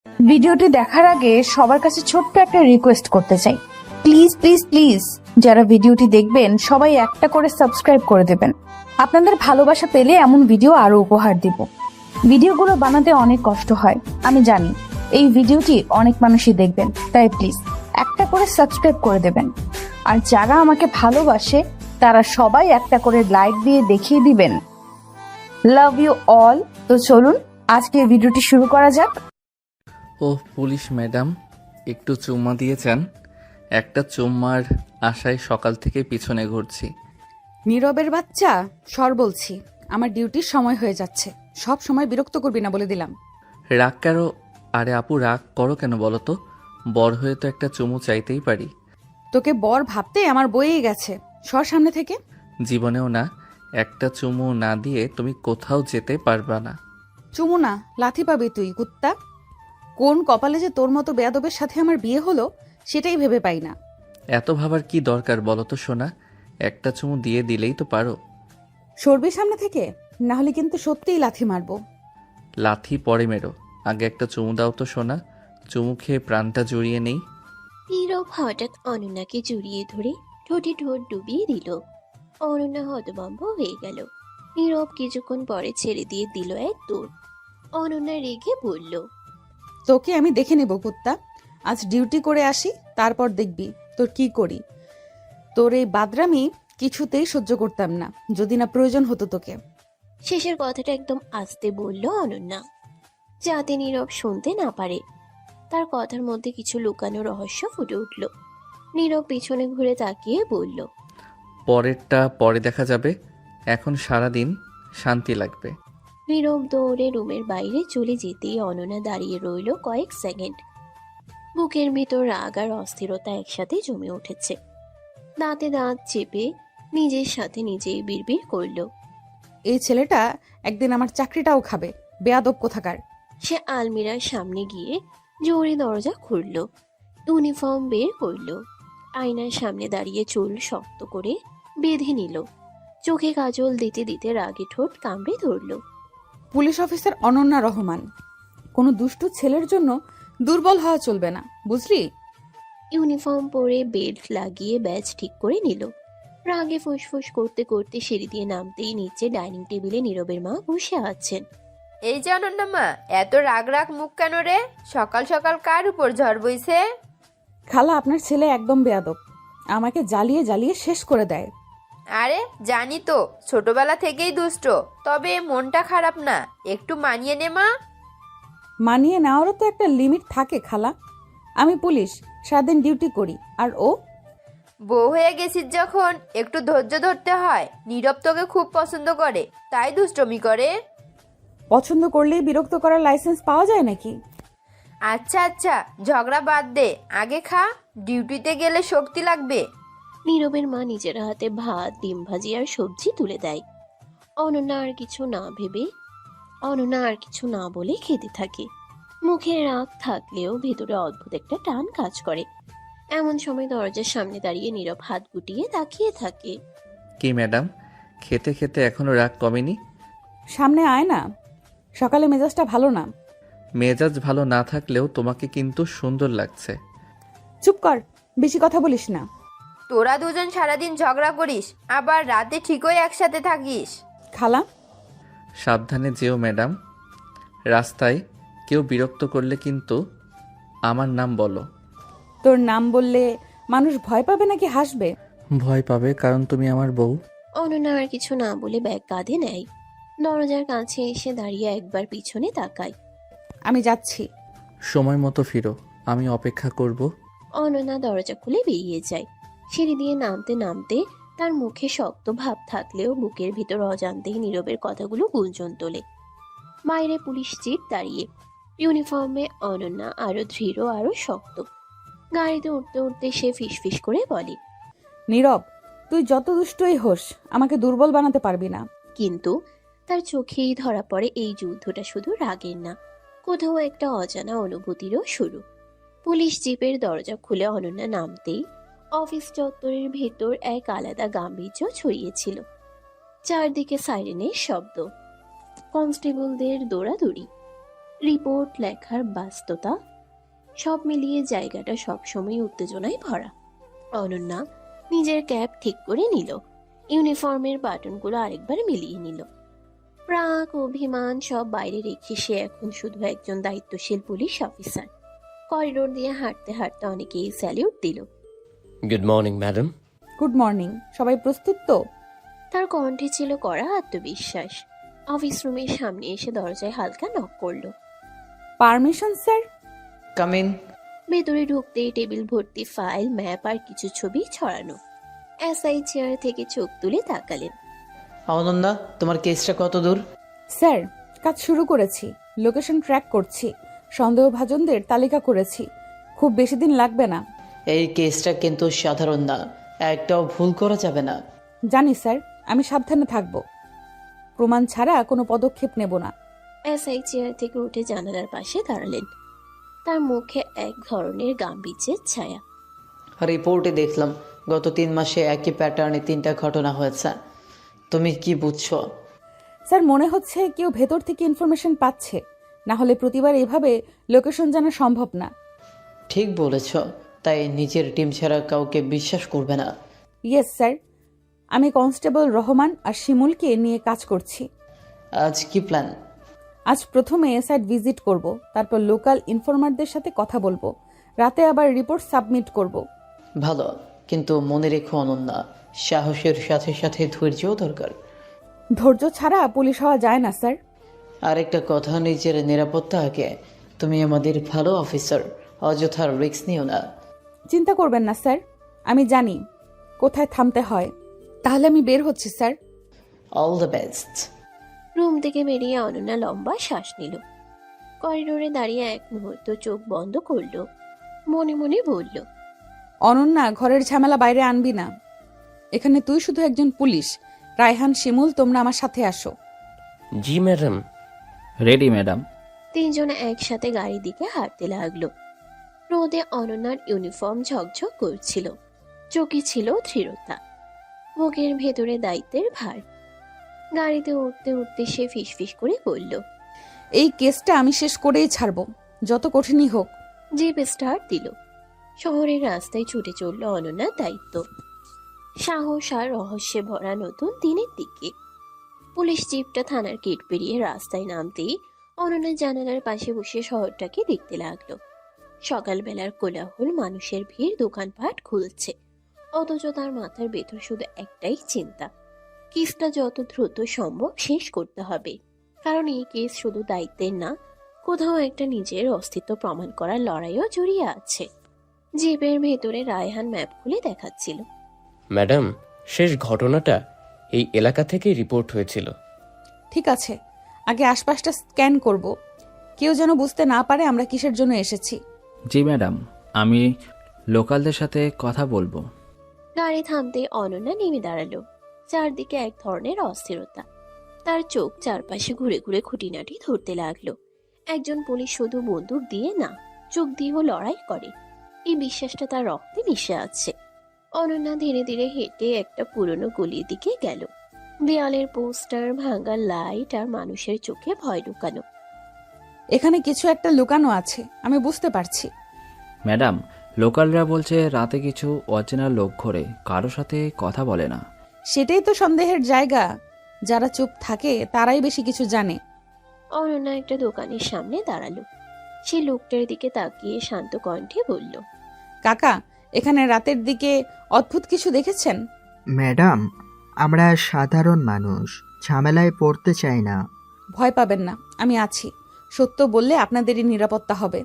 ভিডিওটি দেখার আগে সবার কাছে ছোট্ট একটা রিকোয়েস্ট করতে চাই, প্লিজ প্লিজ প্লিজ যারা ভিডিওটি দেখবেন সবাই একটা করে সাবস্ক্রাইব করে দেবেন। আপনাদের ভালোবাসা পেলে এমন ভিডিও আরো উপহার দিব। ভিডিওগুলো বানাতে অনেক কষ্ট হয় আমি জানি, এই ভিডিওটি অনেক মানুষই দেখবেন, তাই প্লিজ একটা করে সাবস্ক্রাইব করে দেবেন। আর যারা আমাকে ভালোবাসে তারা সবাই একটা করে লাইক দিয়ে দেখিয়ে দিবেন। Love you all. তো চলুন আজকের ভিডিওটি শুরু করা যাক। ও পুলিশ ম্যাডাম, একটু চুম্মা দিয়েছেন? একটা চুম্মার আশায় সকাল থেকে পিছনে ঘুরছি। নীরবের বাচ্চা, সর বলছি, আমার ডিউটির সময় হয়ে যাচ্ছে। সব সময় বিরক্ত করবি না বলে দিলাম। রাগ কেন? আরে আপু, রাগ করো কেন বলো তো? বর হয়ে তো একটা চুমু চাইতেই পারি। তোকে বর ভাবতে আমার বয়েই গেছে, সর সামনে থেকে। জীবনেও না, একটা চুমু না দিয়ে তুমি কোথাও যেতে পারবা না। চুমু না, লাথি পাবি তুই কুত্তা। কোন কপালে যে তোর মতো বেয়াদবের সাথে আমার বিয়ে হলো সেটাই ভেবে পাই না। এত ভাবার কি দরকার বলো তো সোনা? একটা চুমু দিয়ে দিলেই তো পারো। সরবি সামনে থেকে, না হলে কিন্তু সত্যিই লাথি মারবো। লাথি পরে মেরো, আগে একটা চুমু দাও তো সোনা। চুমু খেয়ে প্রাণটা জড়িয়ে নেই। নীরব হঠাৎ অনন্যাকে জড়িয়ে ধরে ঠোঁটে ঠোঁট ডুবিয়ে দিল। অনন্যা হতভম্ব হয়ে গেল। নীরব কিছুক্ষণ পরে ছেড়ে দিয়ে দিল এক দৌড়। অনন্যা রেগে বলল, তোকে আমি দেখে নেব কুত্তা। আজ ডিউটি করে আসি, তারপর দেখবি তোর কি করি। তোর এই বাদরামি কিছুতেই সহ্য করতাম না, যদি না প্রয়োজন হতো তোকে। শেষের কথাটা একদম আস্তে বলল অনন্যা, যাতে নীরব শুনতে না পারে। তার কথার মধ্যে কিছু লুকানো রহস্য ফুটে উঠল। নীরব পিছনে ঘুরে তাকিয়ে বলল, পরেরটা পরে দেখা যাবে, এখন সারাদিন শান্তি লাগবে। নীরব দৌড়ে রুমের বাইরে চলে যেতেই অনন্যা দাঁড়িয়ে রইল কয়েক সেকেন্ড। বুকের ভিতর রাগ আর অস্থিরতা একসাথে জমে উঠেছে। দাঁতে দাঁত চেপে নিজের সাথে নিজেই বিড়বিড় করল। এই ছেলেটা একদিন আমার চাকরিটাও খাবে, বেয়াদব কোথাকার। সে আলমিরার সামনে গিয়ে জোরে দরজা খুলল, ইউনিফর্ম বের করল, আয়নার সামনে দাঁড়িয়ে চুল শক্ত করে বেঁধে নিল, চোখে কাজল দিতে দিতে রাগে ঠোঁট কামড়ে ধরল। পুলিশ অফিসার অনন্যা রহমান, কোনো দুষ্টু ছেলের জন্য দুর্বল হওয়া চলবে না, বুঝলি? ইউনিফর্ম পরে বেল্ট লাগিয়ে ব্যাজ ঠিক করে নিল। রাগে ফুসফুস করতে করতে সিঁড়ি দিয়ে নামতেই নিচে ডাইনিং টেবিলে নীরবের মা বসে আছেন। এই যে অনন্যা মা, এত রাগ রাগ মুখ কেন রে? সকাল সকাল কার উপর ঝড় বইছে? খালা, আপনার ছেলে একদম বেয়াদব, আমাকে জ্বালিয়ে জ্বালিয়ে শেষ করে দেয়। আরে জানি তো, ছোটবেলা থেকেই দুষ্ট, তবে মনটা খারাপ না, একটু মানিয়ে নে মা। মানিয়ে নেওয়ারও তো একটা লিমিট থাকে খালা। আমি পুলিশ, সারাদিন ডিউটি করি, আর ও বউ হয়ে গেছিস যখন একটু ধৈর্য ধরতে হয়। নীরব তোকে খুব পছন্দ করে, তাই দুষ্টমি করে। পছন্দ করলেই বিরক্ত করার লাইসেন্স পাওয়া যায় নাকি? আচ্ছা আচ্ছা, ঝগড়া বাদ দে, আগে খা, ডিউটিতে গেলে শক্তি লাগবে। নীরবের মা নিজের হাতে ভাত, ডিম ভাজি আর সবজি তুলে দেয়। অনন্যা আর কিছু না বলে খেতে থাকে। মুখে রাগ থাকলেও ভেতরে অদ্ভুত একটা টান কাজ করে। এমন সময় দরজার সামনে দাঁড়িয়ে নীরব হাত গুটিয়ে তাকিয়ে থাকে। কি ম্যাডাম, খেতে খেতে এখনো রাগ কমেনি? সামনে আয় না, সকালে মেজাজটা ভালো না। মেজাজ ভালো না থাকলেও তোমাকে কিন্তু সুন্দর লাগছে। চুপ কর, বেশি কথা বলিস না। তোরা দুজন সারাদিন ঝগড়া করিস, আবার রাতে ঠিকই একসাথে থাকিস। খালা, সাবধানে যেও ম্যাডাম। রাস্তায় কেউ বিরক্ত করলে কিন্তু আমার নাম বলো। তোর নাম বললে মানুষ ভয় পাবে নাকি হাসবে? ভয় পাবে, কারণ তুমি আমার বউ। অনন্যা আর কিছু না বলে ব্যাগ কাঁধে নেয়। দরজার কাছে এসে দাঁড়িয়ে একবার পিছনে তাকায়। আমি যাচ্ছি। সময় মতো ফিরো, আমি অপেক্ষা করব। অনন্যা দরজা খুলে বেরিয়ে যায়। সিঁড়ি দিয়ে নামতে নামতে তার মুখে শক্ত ভাব থাকলেও বুকের ভিতর অজান্তেই নীরবের কথাগুলো গুঞ্জন তোলে। বাইরে পুলিশ জিপ দাঁড়িয়ে, ইউনিফর্মে অনন্যা আরো দৃঢ় আরো শক্ত। গাড়িতে উঠতে উঠতে সে ফিসফিস করে বলে, নীরব, তুই যত দুষ্টই হোস আমাকে দুর্বল বানাতে পারবি না। কিন্তু তার চোখেই ধরা পড়ে এই যুদ্ধটা শুধু রাগের না, কোথাও একটা অজানা অনুভূতিরও শুরু। পুলিশ জিপের দরজা খুলে অনন্যা নামতেই অফিস চত্বরের ভেতর এক আলাদা গাম্ভীর্য ছড়িয়েছিল। চারদিকে সাইরেনের শব্দ, কনস্টেবলদের দৌড়াদৌড়ি, রিপোর্ট লেখার ব্যস্ততা সব মিলিয়ে জায়গাটা সবসময় উত্তেজনায় ভরা। অনন্যা নিজের ক্যাপ ঠিক করে নিল, ইউনিফর্মের বাটনগুলো আরেকবার মিলিয়ে নিল। প্রাক অভিমান সব বাইরে রেখে সে এখন শুধু একজন দায়িত্বশীল পুলিশ অফিসার। করিডোর দিয়ে হাঁটতে হাঁটতে অনেকেই স্যালিউট দিল। Good morning madam. Good morning. সবাই প্রস্তুত তো? তার কণ্ঠে ছিল কড়া আত্মবিশ্বাস। অফিস রুমের সামনে এসে দরজায় হালকা নক করলো। Permission sir. Come in. ভেতরে ঢুকতেই টেবিল ভর্তি ফাইল, ম্যাপ আর কিছু ছবি ছড়ানো। এসআই চেয়ার থেকে চোখ তুলে তাকালেন। অনন্যা, তোমার কেসটা কত দূর? স্যার, কাজ শুরু করেছি, লোকেশন ট্র্যাক করছি, সন্দেহভাজনদের তালিকা করেছি। খুব বেশি দিন লাগবে না। এই কেসটা কিন্তু সাধারণ না, একটাও ভুল করা যাবে না। জানি স্যার, আমি সাবধানে থাকব। প্রমাণ ছাড়া কোনো পদক্ষেপ নেব না। এসআই চেয়ার থেকে উঠে জানালার পাশে দাঁড়ালেন। তার মুখে এক ধরনের গাম্ভীর্যের ছায়া। রিপোর্টে দেখলাম গত 3 মাসে একই প্যাটার্নে 3টা ঘটনা হয়েছে। তুমি কি বুঝছো? স্যার, মনে হচ্ছে কেউ ভেতর থেকে ইনফরমেশন পাচ্ছে, না হলে প্রতিবার এভাবে লোকেশন জানা সম্ভব না। ঠিক বলেছ, তাই নিজের টিম ছাড়া কাউকে বিশ্বাস করবে না। ইয়েস স্যার, আমি কনস্টেবল রহমান আর শিমুলকে নিয়ে কাজ করছি। আজ কি প্ল্যান? আজ প্রথমে সাইট ভিজিট করব, তারপর লোকাল ইনফরমারদের সাথে কথা বলবো, রাতে আবার রিপোর্ট সাবমিট করব। ভালো, কিন্তু মনে রেখো অনন্যা, সাহসের সাথে সাথে ধৈর্যও দরকার। ধৈর্য ছাড়া পুলিশ হওয়া যায় না স্যার। আরেকটা কথা, নিজের নিরাপত্তা আগে। তুমি আমাদের ভালো অফিসার, অযথা রিস্ক নিও না। চিন্তা করবেন না স্যার, আমি জানি কোথায় থামতে হয়। তাহলে আমি বের হচ্ছি sir. All the best. Room থেকে বেরিয়ে অনন্যা লম্বা শ্বাস নিল। করিডোরে দাঁড়িয়ে এক মুহূর্ত চোখ বন্ধ করল। মনে মনে বলল, অনন্যা, ঘরের ঝামেলা বাইরে আনবি না। এখানে তুই শুধু একজন পুলিশ। রায়হান, শিমুল, তোমরা আমার সাথে আসো। জি ম্যাডাম। Ready madam. তিনজনে একসাথে গাড়ির দিকে হাঁটতে লাগলো। রোদে অনন্যার ইউনিফর্ম ঝকঝক করছিল, চোখে ছিল দৃঢ়তা, বুকের ভেতরে দায়িত্বের ভার। গাড়িতে উঠতে উঠতে সে ফিসফিস করে বলল, এই কেসটা আমি শেষ করেই ছাড়বো, যত কঠিনই হোক। জিপ স্টার্ট দিল। শহরের রাস্তায় ছুটে চলল অনন্যার দায়িত্ব, সাহস আর রহস্যে ভরা নতুন দিনের দিকে। পুলিশ জিপটা থানার গেট পেরিয়ে রাস্তায় নামতেই অনন্যা জানালার পাশে বসে শহরটাকে দেখতে লাগলো। সকালবেলার কোলাহল, মানুষের ভিড়, দোকানপাট খুলছে, অথচ তার মাথার ভেতর শুধু একটাই চিন্তা, কেসটা যত দ্রুত সম্ভব শেষ করতে হবে। কারণ এই কেস শুধু দায়িত্বের না, কোথাও একটা নিজের অস্তিত্ব প্রমাণ করার লড়াইও জড়িয়ে আছে। জিপের ভেতরে রায়হান ম্যাপ খুলে দেখাচ্ছিল। ম্যাডাম, শেষ ঘটনাটা এই এলাকা থেকে রিপোর্ট হয়েছিল। ঠিক আছে, আগে আশপাশটা স্ক্যান করব, কেউ যেন বুঝতে না পারে আমরা কিসের জন্য এসেছি। জি ম্যাডাম, আমি লোকালদের সাথে কথা বলবো। গাড়ি থামতে অনন্যা নেমে দাঁড়ালো। চারদিকে এক ধরনের অস্থিরতা। তার চোখ চারপাশে ঘুরে ঘুরে খুঁটিনাটি ধরতে লাগলো। একজন পুলিশ শুধু বন্দুক দিয়ে না, চোখ দিয়েও লড়াই করে, এই বিশ্বাসটা তার রক্তে মিশে আছে। অনন্যা ধীরে ধীরে হেঁটে একটা পুরনো গলির দিকে গেল। দেয়ালের পোস্টার, ভাঙা লাইট আর মানুষের চোখে ভয় লুকানো। এখানে কিছু একটা লুকানো আছে, আমি বুঝতে পারছি। ম্যাডাম, লোকালরা বলছে রাতে কিছু অচেনা লোক ঘোরে, কারো সাথে কথা বলে না। সেটাই তো সন্দেহের জায়গা। যারা চুপ থাকে তারাই বেশি কিছু জানে। অনন্যা একটা দোকানের সামনে দাঁড়ালো। সে লোকটার দিকে তাকিয়ে শান্ত কণ্ঠে বলল, কাকা, এখানে রাতের দিকে অদ্ভুত কিছু দেখেছেন? ম্যাডাম, আমরা সাধারণ মানুষ, ঝামেলায় পড়তে চাই না। ভয় পাবেন না, আমি আছি। সত্য বললে আপনাদেরই নিরাপত্তা হবে।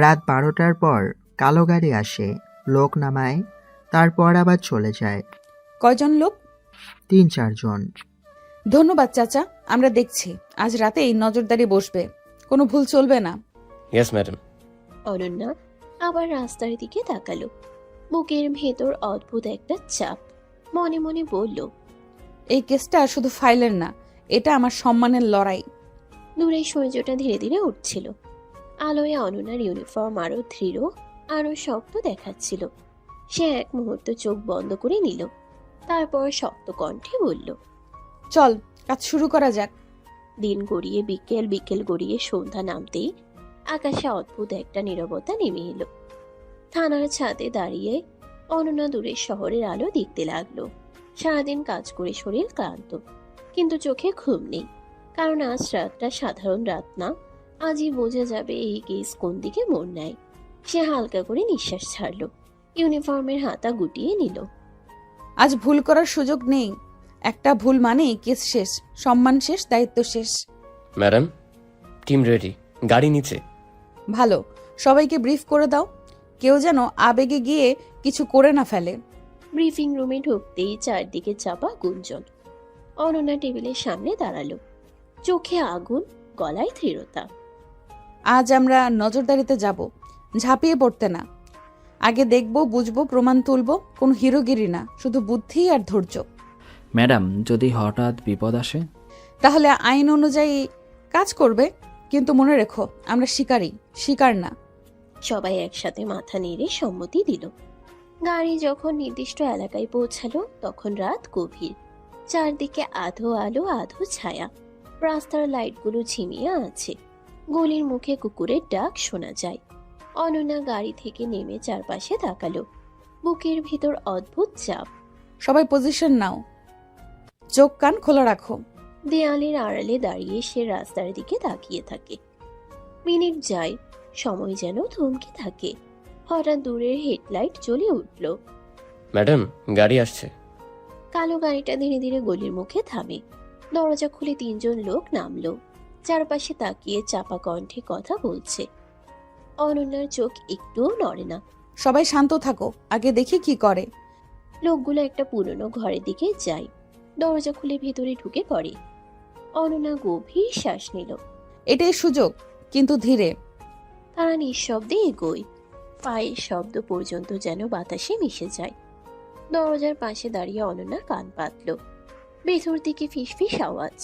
রাত 12টার পর কালো গাড়ি আসে, লোক নামায়, তারপর আবার চলে যায়। কয়জন লোক? 3-4 জন। ধন্যবাদ চাচা, আমরা দেখছি। আজ রাতেই নজরদারি বসবে, কোনো ভুল চলবে না। Yes madam. অনন্যা আবার রাস্তার দিকে তাকালো। বুকের ভেতর অদ্ভুত একটা চাপ। মনে মনে বলল, এই কেসটা শুধু ফাইলের না, এটা আমার সম্মানের লড়াই। দূরে সূর্যটা ধীরে ধীরে উঠছিল। আলোয় অনন্যার ইউনিফর্ম আরো দৃঢ়, আরো শক্ত দেখাচ্ছিল। সে এক মুহূর্ত চোখ বন্ধ করে নিল, তারপর শক্ত কণ্ঠে বলল, চল, কাজ শুরু করা যাক। দিন গড়িয়ে বিকেল, বিকেল গড়িয়ে সন্ধ্যা নামতেই আকাশে অদ্ভুত একটা নীরবতা নেমে এলো। থানার ছাদে দাঁড়িয়ে অনন্যা দূরের শহরের আলো দেখতে লাগলো। সারাদিন কাজ করে শরীর ক্লান্ত, কিন্তু চোখে ঘুম নেই, কারণ আজ রাতটা সাধারণ রাত না। আজই বোঝা যাবে এই কেস কোন দিকে মোড় নেয়। সে হালকা করে নিঃশ্বাস ছাড়লো, ইউনিফর্মের হাতা গুটিয়ে নিল। আজ ভুল করার সুযোগ নেই। একটা ভুল মানেই কেস শেষ, সম্মান শেষ, দায়িত্ব শেষ। ম্যাডাম, টিম রেডি, গাড়ি নিচে। ভালো, সবাইকে ব্রিফ করে দাও, কেউ যেন আবেগে গিয়ে কিছু করে না ফেলে। ব্রিফিং রুমে ঢুকতেই চারদিকে চাপা গুঞ্জন। অনন্যা টেবিলের সামনে দাঁড়ালো, চোখে আগুন, গলায় দৃঢ়তা। আজ আমরা নজরদারিতে যাব, ঝাঁপিয়ে পড়তে না। আগে দেখব, বুঝবো, প্রমাণ তুলব, কোনো হিরোগিরি না, শুধু বুদ্ধি আর ধৈর্য। ম্যাডাম, যদি হঠাৎ বিপদ আসে? তাহলে আইন অনুযায়ী কাজ করবে, কিন্তু মনে রেখো আমরা শিকারী, শিকার না। সবাই একসাথে মাথা নেড়ে সম্মতি দিল। গাড়ি যখন নির্দিষ্ট এলাকায় পৌঁছালো তখন রাত গভীর। চারদিকে আধো আলো আধো ছায়া, রাস্তার লাইটগুলো ঝিমিয়ে আছে, গলির মুখে কুকুরের ডাক শোনা যায়। অনন্যা গাড়ি থেকে নেমে চারপাশে তাকালো, বুকের ভিতর অদ্ভুত চাপ। সবাই পজিশন নাও, চোখ কান খোলা রাখো। দেয়ালের আড়ালে দাঁড়িয়ে সে রাস্তার দিকে তাকিয়ে থাকে। মিনিট যায়, সময় যেন থমকে থাকে। হঠাৎ দূরের হেডলাইট জ্বলে উঠল। ম্যাডাম, গাড়ি আসছে। কালো গাড়িটা ধীরে ধীরে গলির মুখে থামে। দরজা খুলে তিনজন লোক নামলো, চারপাশে তাকিয়ে চাপা কণ্ঠে কথা বলছে। অনন্যার চোখ একটুও নড়ে না। সবাই শান্ত থাকো, আগে দেখি কি করে। লোকগুলো একটা পুরনো ঘরের দিকে যায়, দরজা খুলে ভেতরে ঢুকে পড়ে। অনন্যা গভীর শ্বাস নিল। এটাই সুযোগ, কিন্তু ধীরে। তারা নিঃশব্দে এগোয়, পায়ের শব্দ পর্যন্ত যেন বাতাসে মিশে যায়। দরজার পাশে দাঁড়িয়ে অনন্যা কান পাতল। ভেতর থেকে ফিসফিস আওয়াজ।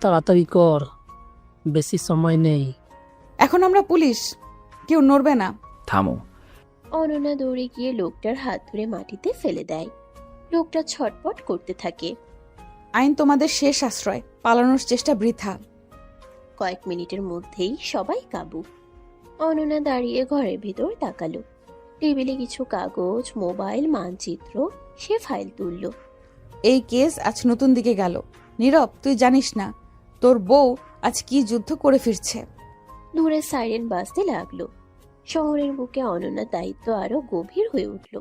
তাড়াতাড়ি কর, বেশি সময় নেই। এখন আমরা পুলিশ, কেউ নড়বে না। থামো। অনন্যা দৌড়ে গিয়ে লোকটার হাত ধরে মাটিতে ফেলে দেয়। লোকটা ছটপট করতে থাকে। আইন তোমাদের শেষ আশ্রয়, পালানোর চেষ্টা বৃথা। কয়েক মিনিটের মধ্যেই সবাই কাবু। অনন্যা দাঁড়িয়ে ঘরের ভিতর তাকালো। টেবিলে কিছু কাগজ, মোবাইল, মানচিত্র। সে ফাইল তুলল। এই কেস আজ নতুন দিকে গেল। নীরব, তুই জানিস না তোর বউ আজ কি যুদ্ধ করে ফিরছে। দূরে সাইরেন বাজতে লাগলো। শহরের বুকে অনন্যার দায়িত্ব আরো গভীর হয়ে উঠল।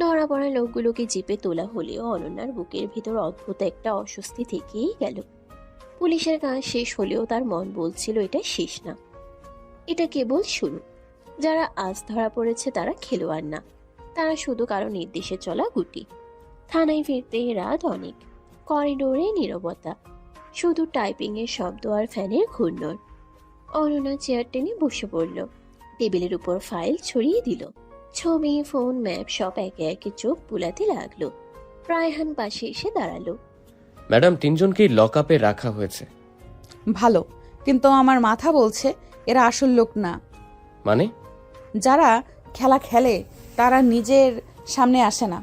ধরা পড়া লোকগুলোকে জিপে তোলা হলেও অনন্যার বুকের ভিতর অদ্ভুত একটা অস্বস্তি থেকেই গেল। পুলিশের কাজ শেষ হলেও তার মন বলছিল এটা শেষ না, এটা কেবল শুরু। যারা আজ ধরা পড়েছে তারা খেলোয়াড় না, তারা শুধু কারো নির্দেশে চলা গুটি। থানায় ফিরতে রাত অনেক। করিডোরে নীরবতা, শুধু টাইপিং এর শব্দ আর ফ্যানের ঘূর্ণর। অনন্যা চেয়ার টেনে বসে পড়ল, টেবিলের উপর ফাইল ছড়িয়ে দিল। ছবি, ফোন, ম্যাপ সব একে একে চোখ বুলাতে লাগলো। রায়হান পাশে এসে দাঁড়ালো। ম্যাডাম, তিনজনকেই লক আপে রাখা হয়েছে। ভালো, কিন্তু আমার মাথা বলছে এরা আসল লোক না। মানে? যারা খেলা খেলে তারা নিজের সামনে আসে না।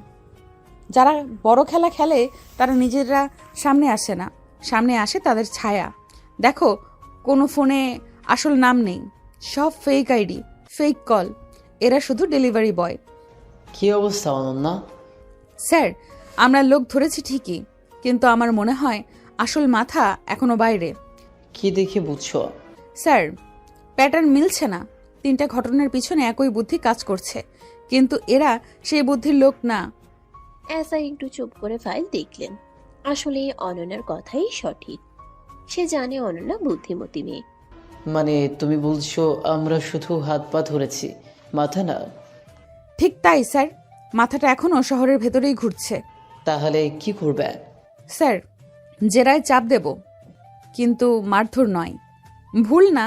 যারা বড় খেলা খেলে তারা নিজেরা সামনে আসে না, সামনে আসে তাদের ছায়া। দেখো, কোনো ফোনে আসল নাম নেই, সব ফেক আইডি, ফেক কল। এরা শুধু ডেলিভারি বয়। কি অবস্থা অনন্যা? স্যার, আমরা লোক ধরেছি ঠিকই, কিন্তু আমার মনে হয় আসল মাথা এখনো বাইরে। কি দেখে বুঝছো? স্যার, প্যাটার্ন মিলছে না। তিনটা ঘটনার পিছনে একই বুদ্ধি কাজ করছে, কিন্তু এরা সেই বুদ্ধির লোক না। এসআই একটু চুপ করে ফাইল দেখলেন। আসলে অনন্যার কথাই সঠিক। সে জানে অনন্যা বুদ্ধিমতী মেয়ে। মানে তুমি বলছো আমরা শুধু হাত পা ধরেছি, মাথা না? ঠিক তাই স্যার, মাথাটা এখনো শহরের ভেতরেই ঘুরছে। তাহলে কি করবে? স্যার, জেরায় চাপ দেব, কিন্তু মারধর নয়। ভুল না,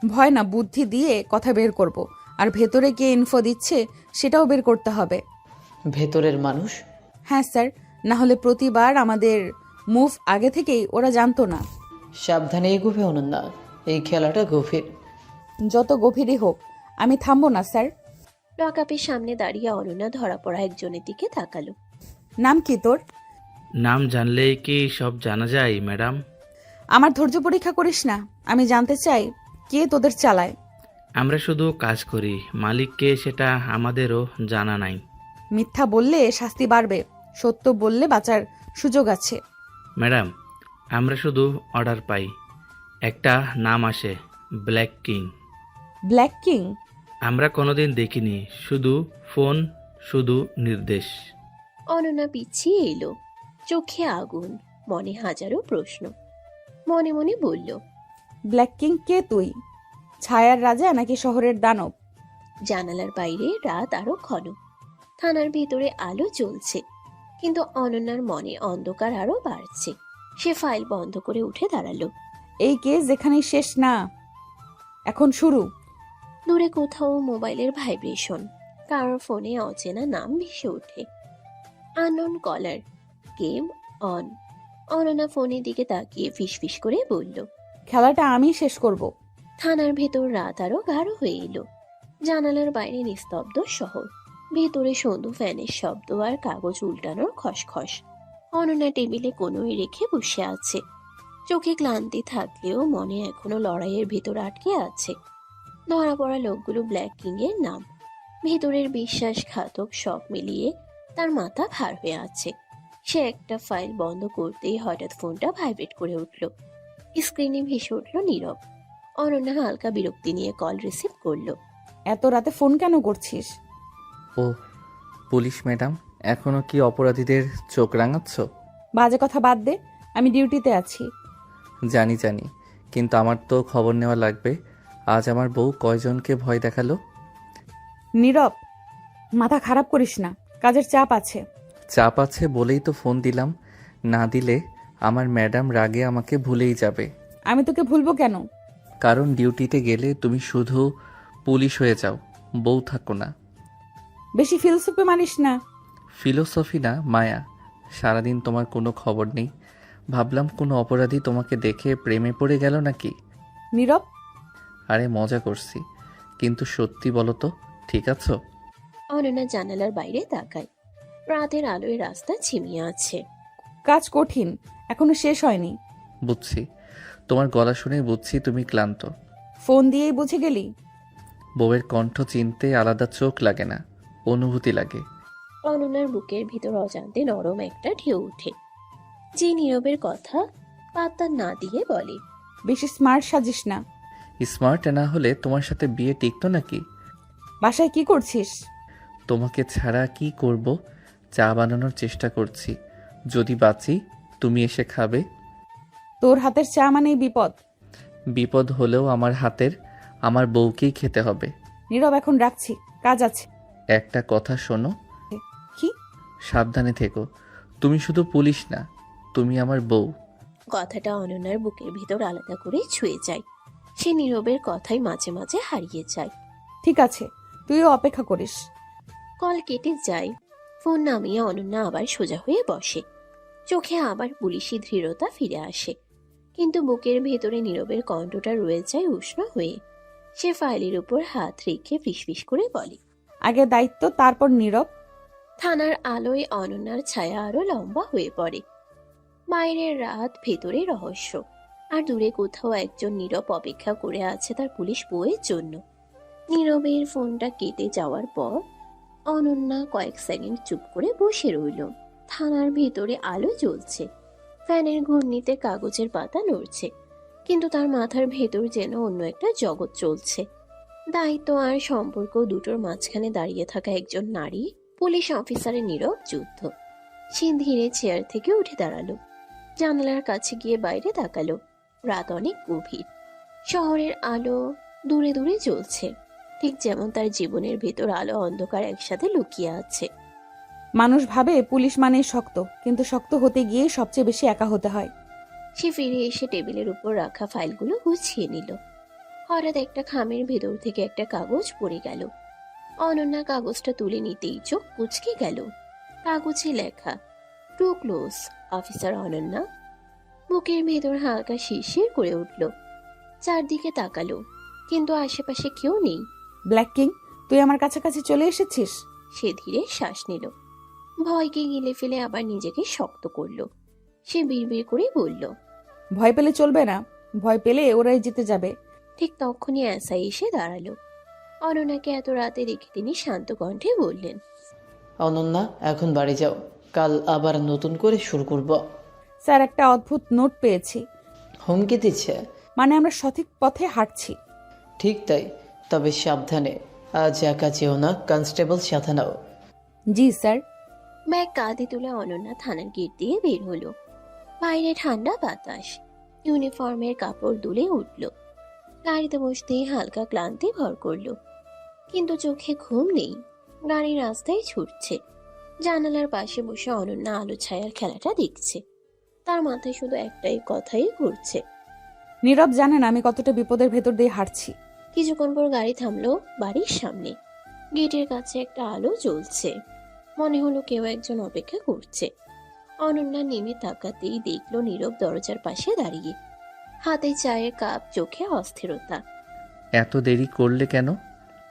ভয় না, বুদ্ধি দিয়ে কথা বের করব। আর ভেতরে কে ইনফো দিচ্ছে সেটাও বের করতে হবে। ভেতরের মানুষ? হ্যাঁ স্যার, না হলে প্রতিবার আমাদের মুভ আগে থেকেই ওরা জানতো না। সাবধানে এগোবে অনন্যা, এই খেলাটা গভীর। যত গভীরই হোক, আমি থামবো না স্যার। লকআপের সামনে দাঁড়িয়ে অনন্যা ধরা পড়া একজনের দিকে তাকালো। নাম কি তোর? নাম জানলেই কি সব জানা যায় ম্যাডাম? আমার ধৈর্য পরীক্ষা করিস না। আমি জানতে চাই কে তোদের চালায়। আমরা শুধু কাজ করি, মালিককে সেটা আমাদেরও জানা নাই। মিথ্যা বললে শাস্তি বাড়বে, সত্য বললে বাঁচার সুযোগ আছে। ম্যাডাম, আমরা শুধু অর্ডার পাই, একটা নাম আসে, ব্ল্যাক কিং। Black king? আমরা কোনোদিন দেখিনি, শুধু ফোন, শুধু নির্দেশ। অনন্যা পিছিয়ে এলো, চোখে আগুন, মনে হাজারো প্রশ্ন। মনে মনে বলল, ব্ল্যাক কিং কে তুই? ছায়ার রাজা নাকি শহরের দানব? জানালার বাইরে রাত আরো ঘন, থানার ভিতরে আলো জ্বলছে, কিন্তু অনন্যার মনে অন্ধকার আরো বাড়ছে। সে ফাইল বন্ধ করে উঠে দাঁড়ালো। এই কেস যেখানেই শেষ না, এখন শুরু। দূরে কোথাও মোবাইলের ভাইব্রেশন, কারোর ফোনে অচেনা নাম ভেসে ওঠে। Unknown caller, game on. Ananya ফোনের দিকে তাকিয়ে ফিসফিস করে বলল, খেলাটা আমি শেষ করব। থানার ভেতর রাত আরো গাঢ় হয়ে এলো। জানালার বাইরে নিস্তব্ধ শহর, ভেতরে সন্ধু ফ্যানের শব্দ আর কাগজ উল্টানোর খসখস। অনন্যা টেবিলে কোনোই রেখে বসে আছে, চোখে ক্লান্তি থাকলেও মনে এখনো লড়াইয়ের ভেতর আটকে আছে। ধরা পড়া লোকগুলো ব্ল্যাক কিং এর নাম, ভেতরের বিশ্বাসঘাতক সব মিলিয়ে তার মাথা ভার হয়ে আছে। সে একটা ফাইল বন্ধ করতেই হঠাৎ ফোনটা ভাইব্রেট করে উঠল। স্ক্রিনে ভেসে উঠল নীরব। অনন্যা হালকা বিরক্তি নিয়ে কল রিসিভ করলো। এত রাতে ফোন কেন করছিস? ও পুলিশ ম্যাডাম, এখনো কি অপরাধীদের চোখ রাঙাচ্ছ? বাজে কথা বাদ দে, আমি ডিউটিতে আছি। জানি জানি, কিন্তু আমার তো খবর নেওয়া লাগবে। আজ আমার বউ কয়জনকে ভয় দেখালো। নীরব, মাথা খারাপ করিস না, কাজের চাপ আছে। চাপ আছে বলেই তো ফোন দিলাম, না দিলে আমার ম্যাডাম রাগে আমাকে ভুলেই যাবে। আমি তোকে ভুলবো কেন? কারণ ডিউটিতে গেলে তুমি শুধু পুলিশ হয়ে যাও, বউ থাকো না। বেশি ফিলসফি মানিস না। ফিলোসফি না, মায়া। সারাদিন তোমার কোনো খবর নেই, ভাবলাম কোনো অপরাধী তোমাকে দেখে প্রেমে পড়ে গেল নাকি। নীরব, আরে মজা করছি, কিন্তু সত্যি বলো তো, ঠিক আছো? অনন্যা জানালার বাইরে তাকায়। রাতের আলোয় রাস্তা ঝিমিয়ে আছে। কাজ কঠিন, এখনো শেষ হয়নি। বুঝছি, তোমার গলা শুনে বুঝছি তুমি ক্লান্ত। ফোন দিয়েই বুঝে গেলি? বউয়ের কণ্ঠ চিনতে আলাদা চোখ লাগে না, অনুভূতি লাগে। অনন্যার বুকের ভিতর অজান্তে নরম একটা ঢেউ ওঠে। যে নীরবের কথা পাত্তা না দিয়ে বলে, বেশি স্মার্ট সাজিস না। স্মার্ট না হলে তোমার সাথে বিয়ে টিকতো নাকি? বাসায় কি করছিস? তোমাকে ছাড়া কি করব? চা বানানোর চেষ্টা করছি, যদি বাঁচি তুমি এসে খাবে। তোর হাতের চা মানেই বিপদ। বিপদ হলেও আমার হাতের আমার বউকেই খেতে হবে। নীরব, এখন রাখছি, কাজ আছে। একটা কথা শোনো। কি? সাবধানে থেকো, তুমি শুধু পুলিশ না, তুমি আমার বউ। কথাটা অনন্যার বুকের ভিতর আলাদা করে ছুঁয়ে যায়। সে নীরবের কথাই মাঝে মাঝে হারিয়ে যায়। ঠিক আছে, তুইও অপেক্ষা করিস। কল কেটে যায়। ফোন নামিয়ে অনন্যা আবার সোজা হয়ে বসে। চোখে আবার পুলিশি দৃঢ়তা ফিরে আসে, কিন্তু বুকের ভেতরে নীরবের কণ্ঠটা রয়ে যায় উষ্ণ হয়ে। সে ফাইলের উপর হাত রেখে ফিসফিস করে বলে, আগে দায়িত্ব, তারপর নীরব। থানার আলোয় অনন্যার ছায়া আরো লম্বা হয়ে পড়ে। বাইরের রাত, ভেতরে রহস্য, আর দূরে কোথাও একজন নীরব অপেক্ষা করে আছে তার পুলিশ বউয়ের জন্য। নীরবের ফোনটা কেটে যাওয়ার পর অনন্যা কয়েক সেকেন্ড চুপ করে বসে রইল। থানার ভেতরে আলো জ্বলছে, ফ্যানের ঘূর্ণিতে কাগজের পাতা নড়ছে, কিন্তু তার মাথার ভেতর যেন অন্য একটা জগৎ চলছে। দায়িত্ব আর সম্পর্ক দুটোর মাঝখানে দাঁড়িয়ে থাকা একজন নারী পুলিশ অফিসারের নীরব যুদ্ধ। সে ধীরে চেয়ার থেকে উঠে দাঁড়ালো, জানালার কাছে গিয়ে বাইরে তাকালো। রাত অনেক গভীর, শহরের আলো দূরে দূরে জ্বলছে, ঠিক যেমন তার জীবনের ভেতর আলো অন্ধকার একসাথে লুকিয়ে আছে। মানুষ ভাবে পুলিশ মানেই শক্ত, কিন্তু শক্ত হতে গিয়ে সবচেয়ে বেশি একা হতে হয়। সে ফিরে এসে টেবিলের উপর রাখা ফাইলগুলো গুছিয়ে নিল। হঠাৎ একটা খামের ভেতর থেকে একটা কাগজ পড়ে গেল। অনন্যা কাগজটা তুলে নিতেই চোখ কুঁচকে গেল। কাগজে লেখা, টু ক্লোজ অফিসার অনন্যা। বুকের ভেতর হালকা শিরশির করে উঠল। চারদিকে তাকালো, কিন্তু আশেপাশে কেউ নেই। ব্ল্যাক কিং, তুই আমার কাছাকাছি চলে এসেছিস। সে ধীরে শ্বাস নিল, ভয়কে গিলে ফেলে আবার নিজেকে শক্ত করল। সে বিড়বিড় করে বলল, ভয় পেলে চলবে না, ভয় পেলে ওরাই জিতে যাবে। ঠিক তখনই এসআই এসে দাঁড়ালো। অনন্যাকে এত রাতে দেখে তিনি শান্ত কণ্ঠে বললেন, অনন্যা, এখন বাড়ি যাও, কাল আবার নতুন করে শুরু করব। স্যার, একটা অদ্ভুত নোট পেয়েছি। হুমকি দিচ্ছে? মানে আমরা সঠিক পথে হাঁটছি। ঠিক তাই, তবে সাবধানে। আজ একা যেও না, কনস্টেবল সাথে নাও। জি স্যার। ব্যাগ কাঁধে তুলে অনন্যা থানার গেট দিয়ে বের হলো। বাইরে ঠান্ডা বাতাস, ইউনিফর্মের কাপড় দুলে উঠল। গাড়িতে বসতেই হালকা ক্লান্তি ভর করলো, কিন্তু চোখে ঘুম নেই। গাড়ি রাস্তায় ছুটছে। জানালার পাশে বসে অনন্যা আলো ছায়ার খেলাটা দেখছে। তার মাথায় শুধু একটাই কথাই ঘুরছে। নীরব জানেন আমি কতটা বিপদের ভেতর দিয়ে হাঁটছি। কিছুক্ষণ পর গাড়ি থামলো বাড়ির সামনে। গেটের কাছে একটা আলো জ্বলছে। মনে হলো কেউ একজন অপেক্ষা করছে। অনন্যা নেমে তাকাতেই দেখলো নীরব দরজার পাশে দাঁড়িয়ে, হাতে চায়ের কাপ, চোখে অস্থিরতা। এত দেরি করলে কেন?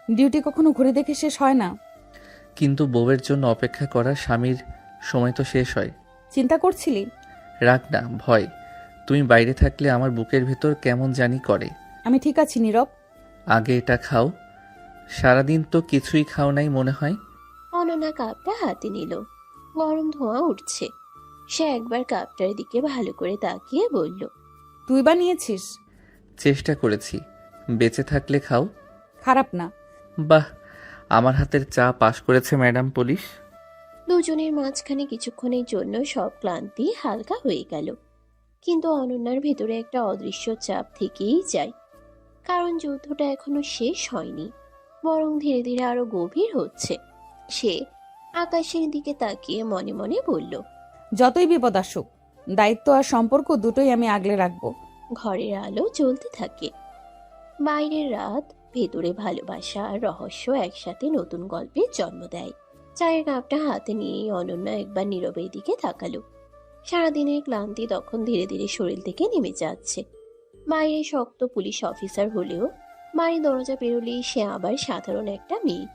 ডিউটি কখনো ঘুরে দেখে শেষ হয় না। কিন্তু বউয়ের জন্য অপেক্ষা করা স্বামীর সময় তো শেষ হয়। চিন্তা করছিলি? রাখ না, ভয়। তুমি বাইরে থাকলে আমার বুকের ভেতর কেমন জানি করে। আমি ঠিক আছি নীরব। আগে এটা খাও। সারাদিন তো কিছুই খাও নাই মনে হয়। অনন্যা কাপটা হাতে নিল। গরম ধোঁয়া উঠছে। সে একবার কাপটার দিকে ভালো করে তাকিয়ে বলল, তুই বানিয়েছিস? চেষ্টা করেছি। বেঁচে থাকলে খাও। খারাপ না। বাহ, আমার হাতের চা পাশ করেছে ম্যাডাম পুলিশ। দুজনের মাঝখানে কিছুক্ষণের জন্য সব ক্লান্তি হালকা হয়ে গেল। কিন্তু অনন্যার ভেতরে একটা অদৃশ্য চাপ থেকেই যায়, কারণ যুদ্ধটা এখনো শেষ হয়নি, বরং ধীরে ধীরে আরো গভীর হচ্ছে। সে আকাশের দিকে তাকিয়ে মনে মনে বলল, যতই বিপদ আসুক, দায়িত্ব আর সম্পর্ক দুটোই আমি আগলে রাখবো। ঘরের আলো জ্বলতে থাকে। বাইরের রাত, ভেতরে ভালোবাসা আর রহস্য একসাথে নতুন গল্পের জন্ম দেয়। চায়ের কাপটা হাতে নিয়েই অনন্যা একবার নীরবের দিকে তাকালো। সারাদিনের ক্লান্তি তখন ধীরে ধীরে শরীর থেকে নেমে যাচ্ছে। বাইরে শক্ত পুলিশ অফিসার হলেও বাড়ির দরজা পেরোলেই সে আবার সাধারণ একটা মেয়ে,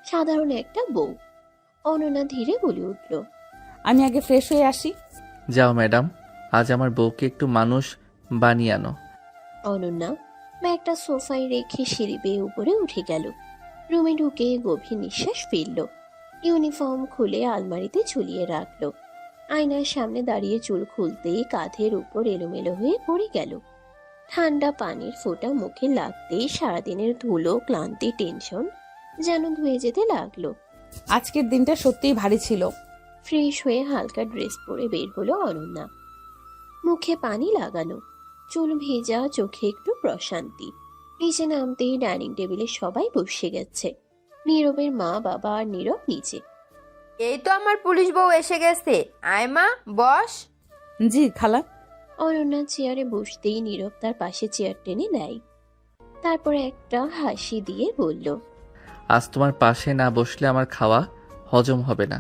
সাধারণ একটা বউ। অনন্যা ধীরে বলে উঠল, আমি আগে ফ্রেশ হয়ে আসি। যাও ম্যাডাম, আজ আমার বউকে একটু মানুষ বানিয়ে আনো। অনন্যা ব্যাগটা সোফায় রেখে সিঁড়ি বেয়ে উপরে উঠে গেল। রুমে ঢুকে গভীর নিঃশ্বাস ফেলল। ইউনিফর্ম খুলে আলমারিতে ঝুলিয়ে রাখলো। আয়নার সামনে দাঁড়িয়ে চুল খুলতেই কাঁধের উপর এলোমেলো হয়ে পড়ে গেল। ঠান্ডা পানির ফোঁটা মুখে লাগতেই সারাদিনের ধুলো, ক্লান্তি, টেনশন যেন ধুয়ে যেতে লাগলো। আজকের দিনটা সত্যিই ভারী ছিল। ফ্রেশ হয়ে হালকা ড্রেস পরে বের হলো অনন্যা। মুখে পানি লাগানো, চুল ভেজা, চোখে একটু প্রশান্তি। নিচে নামতেই ডাইনিং টেবিলে সবাই বসে গেছে। নীরবের মা, বাবা আর নীরব নিচে। এই তো আমার পুলিশ বউ এসে গেছে। আয় মা, বস। জি খালা। অনন্যা চেয়ারে বসতেই নীরব তার পাশে চেয়ার টেনে নেয়। তারপর একটা হাসি দিয়ে বলল, আজ তোমার পাশে না বসলে আমার খাওয়া হজম হবে না।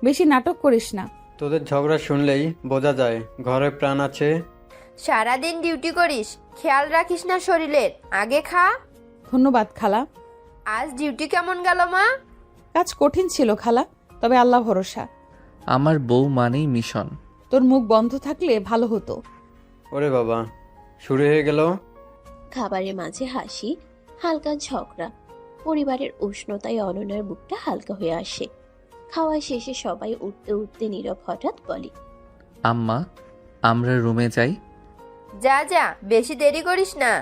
বেশি নাটক করিস না। তোদের ঝগড়া শুনলেই বোঝা যায় ঘরে প্রাণ আছে। সারাদিন ডিউটি করিস, খেয়াল রাখিস না শরীরের। আগে খা। ধন্যবাদ খালা। আজ ডিউটি কেমন গেল মা? কাজ কঠিন ছিল খালা, তবে আল্লাহ ভরসা। আমার বউ মানেই মিশন। তোর মুখ বন্ধ থাকলে ভালো হতো। ওরে বাবা, শুরু হয়ে গেল। খাবারের মাঝে হাসি, হালকা ঝগড়া, পরিবারের উষ্ণতায় অনন্যার বুকটা হালকা হয়ে আসে। খাওয়া শেষে সবাই উঠতে উঠতে নীরব হঠাৎ বলে, আম্মা, আমরা রুমে যাই। যা যা, বেশি দেরি করিস না।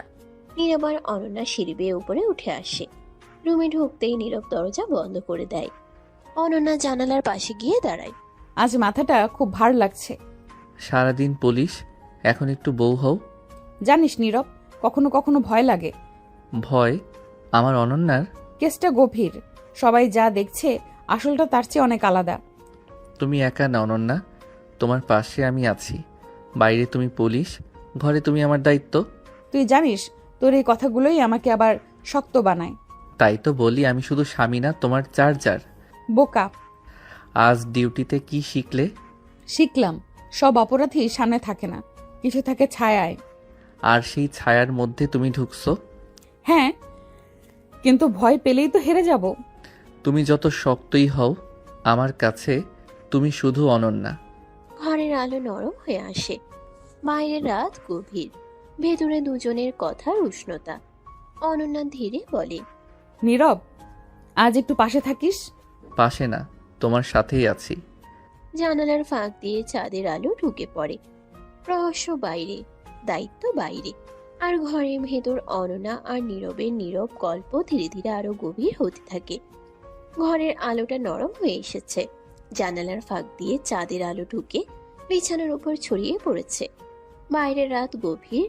নীরব আর অনন্যা সিঁড়ি বেয়ে উপরে উঠে আসে। রুমে ঢুকতেই নীরব দরজা বন্ধ করে দেয়। অনন্যা জানালার পাশে গিয়ে দাঁড়ায়। আজ মাথাটা খুব ভার লাগছে। সারাদিন পুলিশ, এখন একটু বউ হও। জানিস নীরব, কখনো কখনো ভয় লাগে। ভয়? আমার অনন্যার? কেসটা গভীর। সবাই যা দেখছে আসলটা তার চেয়ে অনেক আলাদা। তুমি একা না অনন্যা, তোমার পাশে আমি আছি। বাইরে তুমি পুলিশ, ঘরে তুমি আমার দায়িত্ব। তুই জানিস, তোর এই কথাগুলোই আমাকে আবার শক্ত বানায়। তাই তো বলি, আমি শুধু স্বামী না, তোমার চার্জার। বোকা। আজ ডিউটিতে কি শিখলে? শিখলাম, সব অপরাধী সামনে থাকে না, কিছু থাকে ছায়ায়। আর সেই ছায়ার মধ্যে তুমি ঢুকছো। হ্যাঁ, কিন্তু ভয় পেলেই তো হেরে যাব। তুমি যত শক্তই হও, আমার কাছে তুমি শুধু অনন্যা। ঘরের আলো নরম হয়ে আসে। বাইরের রাত গভীর, ভেতরে দুজনের কথার উষ্ণতা। অনন্যা ধীরে বলে, নীরব, আজ একটু পাশে থাকিস। পাশে না, তোমার সাথেই আছি। জানালার ফাঁক দিয়ে চাঁদের আলো ঢুকে পড়ে। রহস্য বাইরে, দায়িত্ব বাইরে, আর ঘরের ভেতর অনন্যা আর নীরবের নীরব গল্প ধীরে ধীরে আরো গভীর হতে থাকে। ঘরের আলোটা নরম হয়ে এসেছে। জানালার ফাঁক দিয়ে চাঁদের আলো ঢুকে বিছানার উপর ছড়িয়ে পড়েছে। বাইরের রাত গভীর,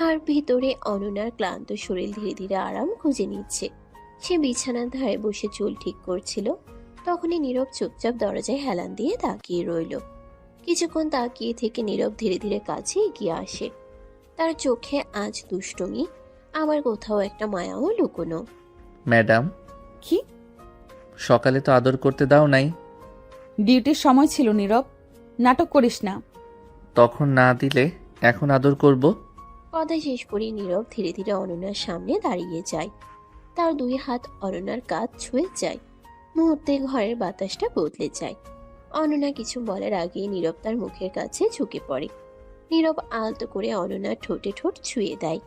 আর ভিতরে অনন্যার ক্লান্ত শরীর ধীরে ধীরে আরাম খুঁজে নিচ্ছে। সে বিছানার ধারে বসে চুল ঠিক করছিল, তখনই নীরব চুপচাপ দরজায় হেলান দিয়ে তাকিয়ে রইল। কিছুক্ষণ তাকিয়ে থেকে নীরব ধীরে ধীরে কাছে এগিয়ে আসে। তার চোখে আজ দুষ্টুমি, আবার কোথাও একটা মায়াও লুকোনো। ম্যাডাম, কি? সকালে তো আদর করতে দাও নাই। ডিউটির সময় ছিল নীরব, নাটক করিস না। তখন না দিলে এখন আদর করব? কথা শেষ করে নীরব ধীরে ধীরে অনন্যার সামনে দাঁড়িয়ে যায়। তার দুই হাত অনন্যার কাঁধ ছুঁয়ে যায়। মুহূর্তে ঘরের বাতাসটা বদলে যায়। অনন্যা কিছু বলার আগেই নীরব তার মুখের কাছে ঝুঁকে পড়ে। নীরব আলতো করে অনন্যার ঠোঁটে ঠোঁট ছুঁয়ে দেয়।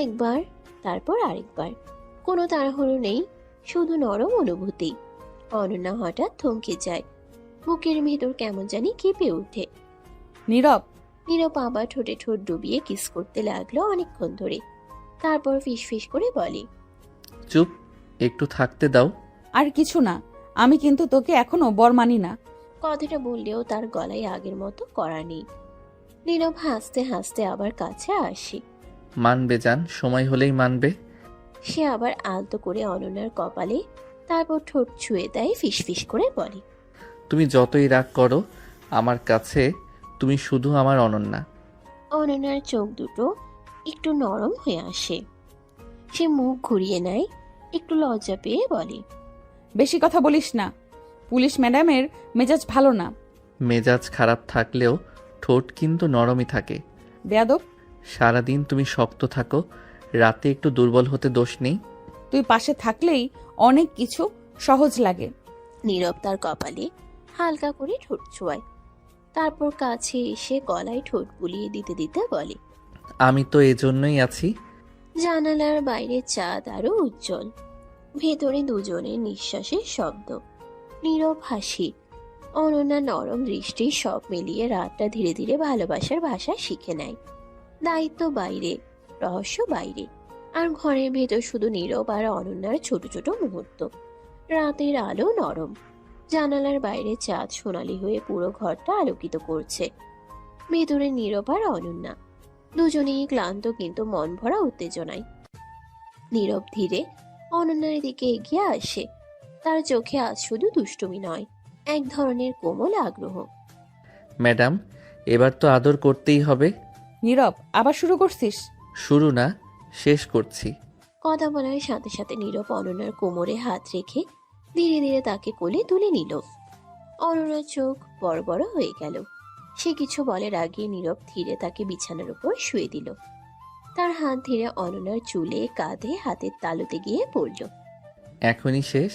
একবার, তারপর আরেকবার। কোনো তাড়াহুড়ো নেই, শুধু নরম অনুভূতি। অনন্যা হঠাৎ থমকে যায়। বুকের ভেতর কেমন জানি কেঁপে ওঠে। নীরব, নীরব আবার ঠোঁটে ঠোঁট ডুবিয়ে কিস করতে লাগলো অনেকক্ষণ ধরে। তারপর ফিসফিস করে বলে, চুপ, একটু থাকতে দাও। আর কিছু না, আমি কিন্তু তোকে এখনো বর মানি না। কথাটা বললেও তার গলায় আগের মতো করা নেই। নীরব হাসতে হাসতে আবার কাছে আসে। মানবে জান, সময় হলেই মানবে। সে আবার আলতো করে অনন্যার কপালে, তারপর ঠোঁট ছুঁয়ে দেয়, ফিসফিস করে বলে, তুমি যতই রাগ করো, আমার কাছে তুমি শুধু আমার অনন্যা। অনন্যার চোখ দুটো একটু নরম হয়ে আসে। সে মুখ ঘুরিয়ে নেয়, একটু লজ্জা পেয়ে বলে, বেশি কথা বলিস না, পুলিশ ম্যাডামের মেজাজ ভালো না। মেজাজ খারাপ থাকলেও ঠোঁট কিন্তু নরমই থাকে। বেয়াদব, সারাদিন তুমি শক্ত থাকো, রাতে একটু দুর্বল হতে দোষ নেই। তুই পাশে থাকলেই অনেক কিছু সহজ লাগে। নীরব তার কপালে হালকা করে ঠোঁট ছোঁয়ায়, তারপর কাছে এসে গলায় ঠোঁট বুলিয়ে দিতে দিতে বলে, আমি তো এজন্যই আছি। জানালার বাইরে চাঁদ আরো উজ্জ্বল। ভেতরে দুজনের নিঃশ্বাসের শব্দ, নীরব হাসি, অনন্যা নরম দৃষ্টি, সব মিলিয়ে রাতটা ধীরে ধীরে ভালোবাসার ভাষা শিখে নেয়। দায়িত্ব বাইরে, রহস্য বাইরে, আর ঘরের ভেতর শুধু নীরব আর অনন্যার ছোট ছোট মুহূর্ত। রাতের আলো নরম, জানালার বাইরে চাঁদ সোনালি হয়ে পুরো ঘরটা আলোকিত করছে। ভেতরে নীরব আর অনন্যা, দুজনেই ক্লান্ত কিন্তু মন ভরা উত্তেজনায়। নীরব ধীরে অনন্যার দিকে এগিয়ে আসে। তার চোখে আজ শুধু দুষ্টুমি নয়, এক ধরনের কোমল আগ্রহ। ম্যাডাম, এবার তো আদর করতেই হবে। নীরব, আবার শুরু করছিস? শুরু না, শেষ করছি। কথা বলার সাথে সাথে নীরব অনন্যার কোমরে হাত রেখে ধীরে ধীরে তাকে কোলে তুলে নিল। অনন্যার চোখ বড় বড় হয়ে গেল। সে কিছু বলার আগে নীরব ধীরে তাকে বিছানার উপর শুয়ে দিল। তার হাত ধীরে অনন্যার চুলে, কাঁধে, হাতের তালুতে গিয়ে পড়ল। এখনই শেষ?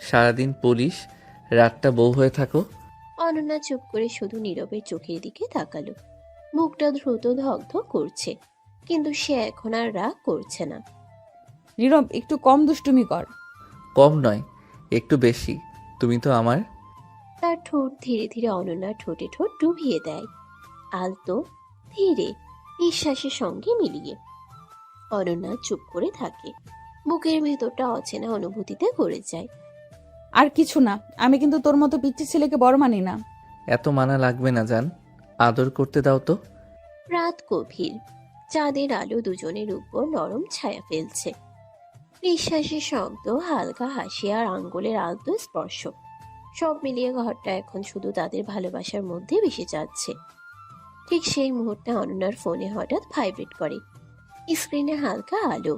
সারাদিন পুলিশ, রাতটা বউ হয়ে থাকো। অনন্যা চুপ করে শুধু নীরবের চোখের দিকে তাকালো। মুখটা দ্রুত ধকধক করছে, কিন্তু সে এখন আর রাগ করছে না। নীরব, একটু কম দুষ্টুমি কর। কম নয়, একটু বেশি। তুমি তো আমার। তার ঠোঁট ধীরে ধীরে অনন্যার ঠোঁটে ঠোঁট ডুবিয়ে দেয়, আলতো, ধীরে, নিঃশ্বাসের সঙ্গে মিলিয়ে। অনন্যা চুপ করে থাকে। বুকের ভেতরটা অচেনা অনুভূতিতে ভরে যায়। আর কিছু না, আমি কিন্তু তোর মতো পিচ্চি ছেলেকে বড় মানি না। এত মানা লাগবে না জান, আদর করতে দাও তো। রাত গভীর, চাঁদের আলো দুজনের উপর নরম ছায়া ফেলছে। নিঃশ্বাসের শব্দ, হালকা হাসি আর আঙ্গুলের আলতো স্পর্শ, সব মিলিয়ে ঘরটা এখন শুধু তাদের ভালোবাসার মধ্যে ভেসে যাচ্ছে। ঠিক সেই মুহূর্তে অনন্যার ফোনে হঠাৎ ভাইব্রেট করে। স্ক্রিনে হালকা আলো,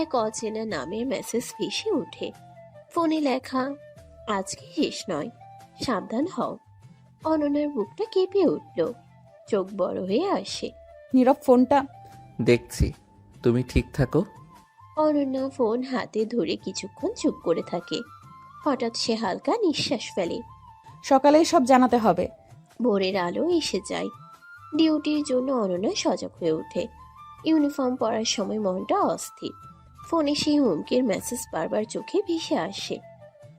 এক অচেনা নামের মেসেজ ভেসে ওঠে। ফোনে লেখা, আজকে শেষ নয়, সাবধান হও। অনন্যার বুকটা কেঁপে উঠল, চোখ বড় হয়ে আসে। নীরব, ফোনটা। দেখছি, তুমি ঠিক থাকো। অনন্যা ফোন হাতে ধরে কিছুক্ষণ চুপ করে থাকে। হঠাৎ সে হালকা নিঃশ্বাস ফেলে। সকালেই সব জানাতে হবে। ভোরের আলো এসে যায়। ডিউটির জন্য অনন্যা সজাগ হয়ে ওঠে। ইউনিফর্ম পরার সময় মনটা অস্থির। ফোনে সেই হুমকির মেসেজ বারবার চোখে ভেসে আসে।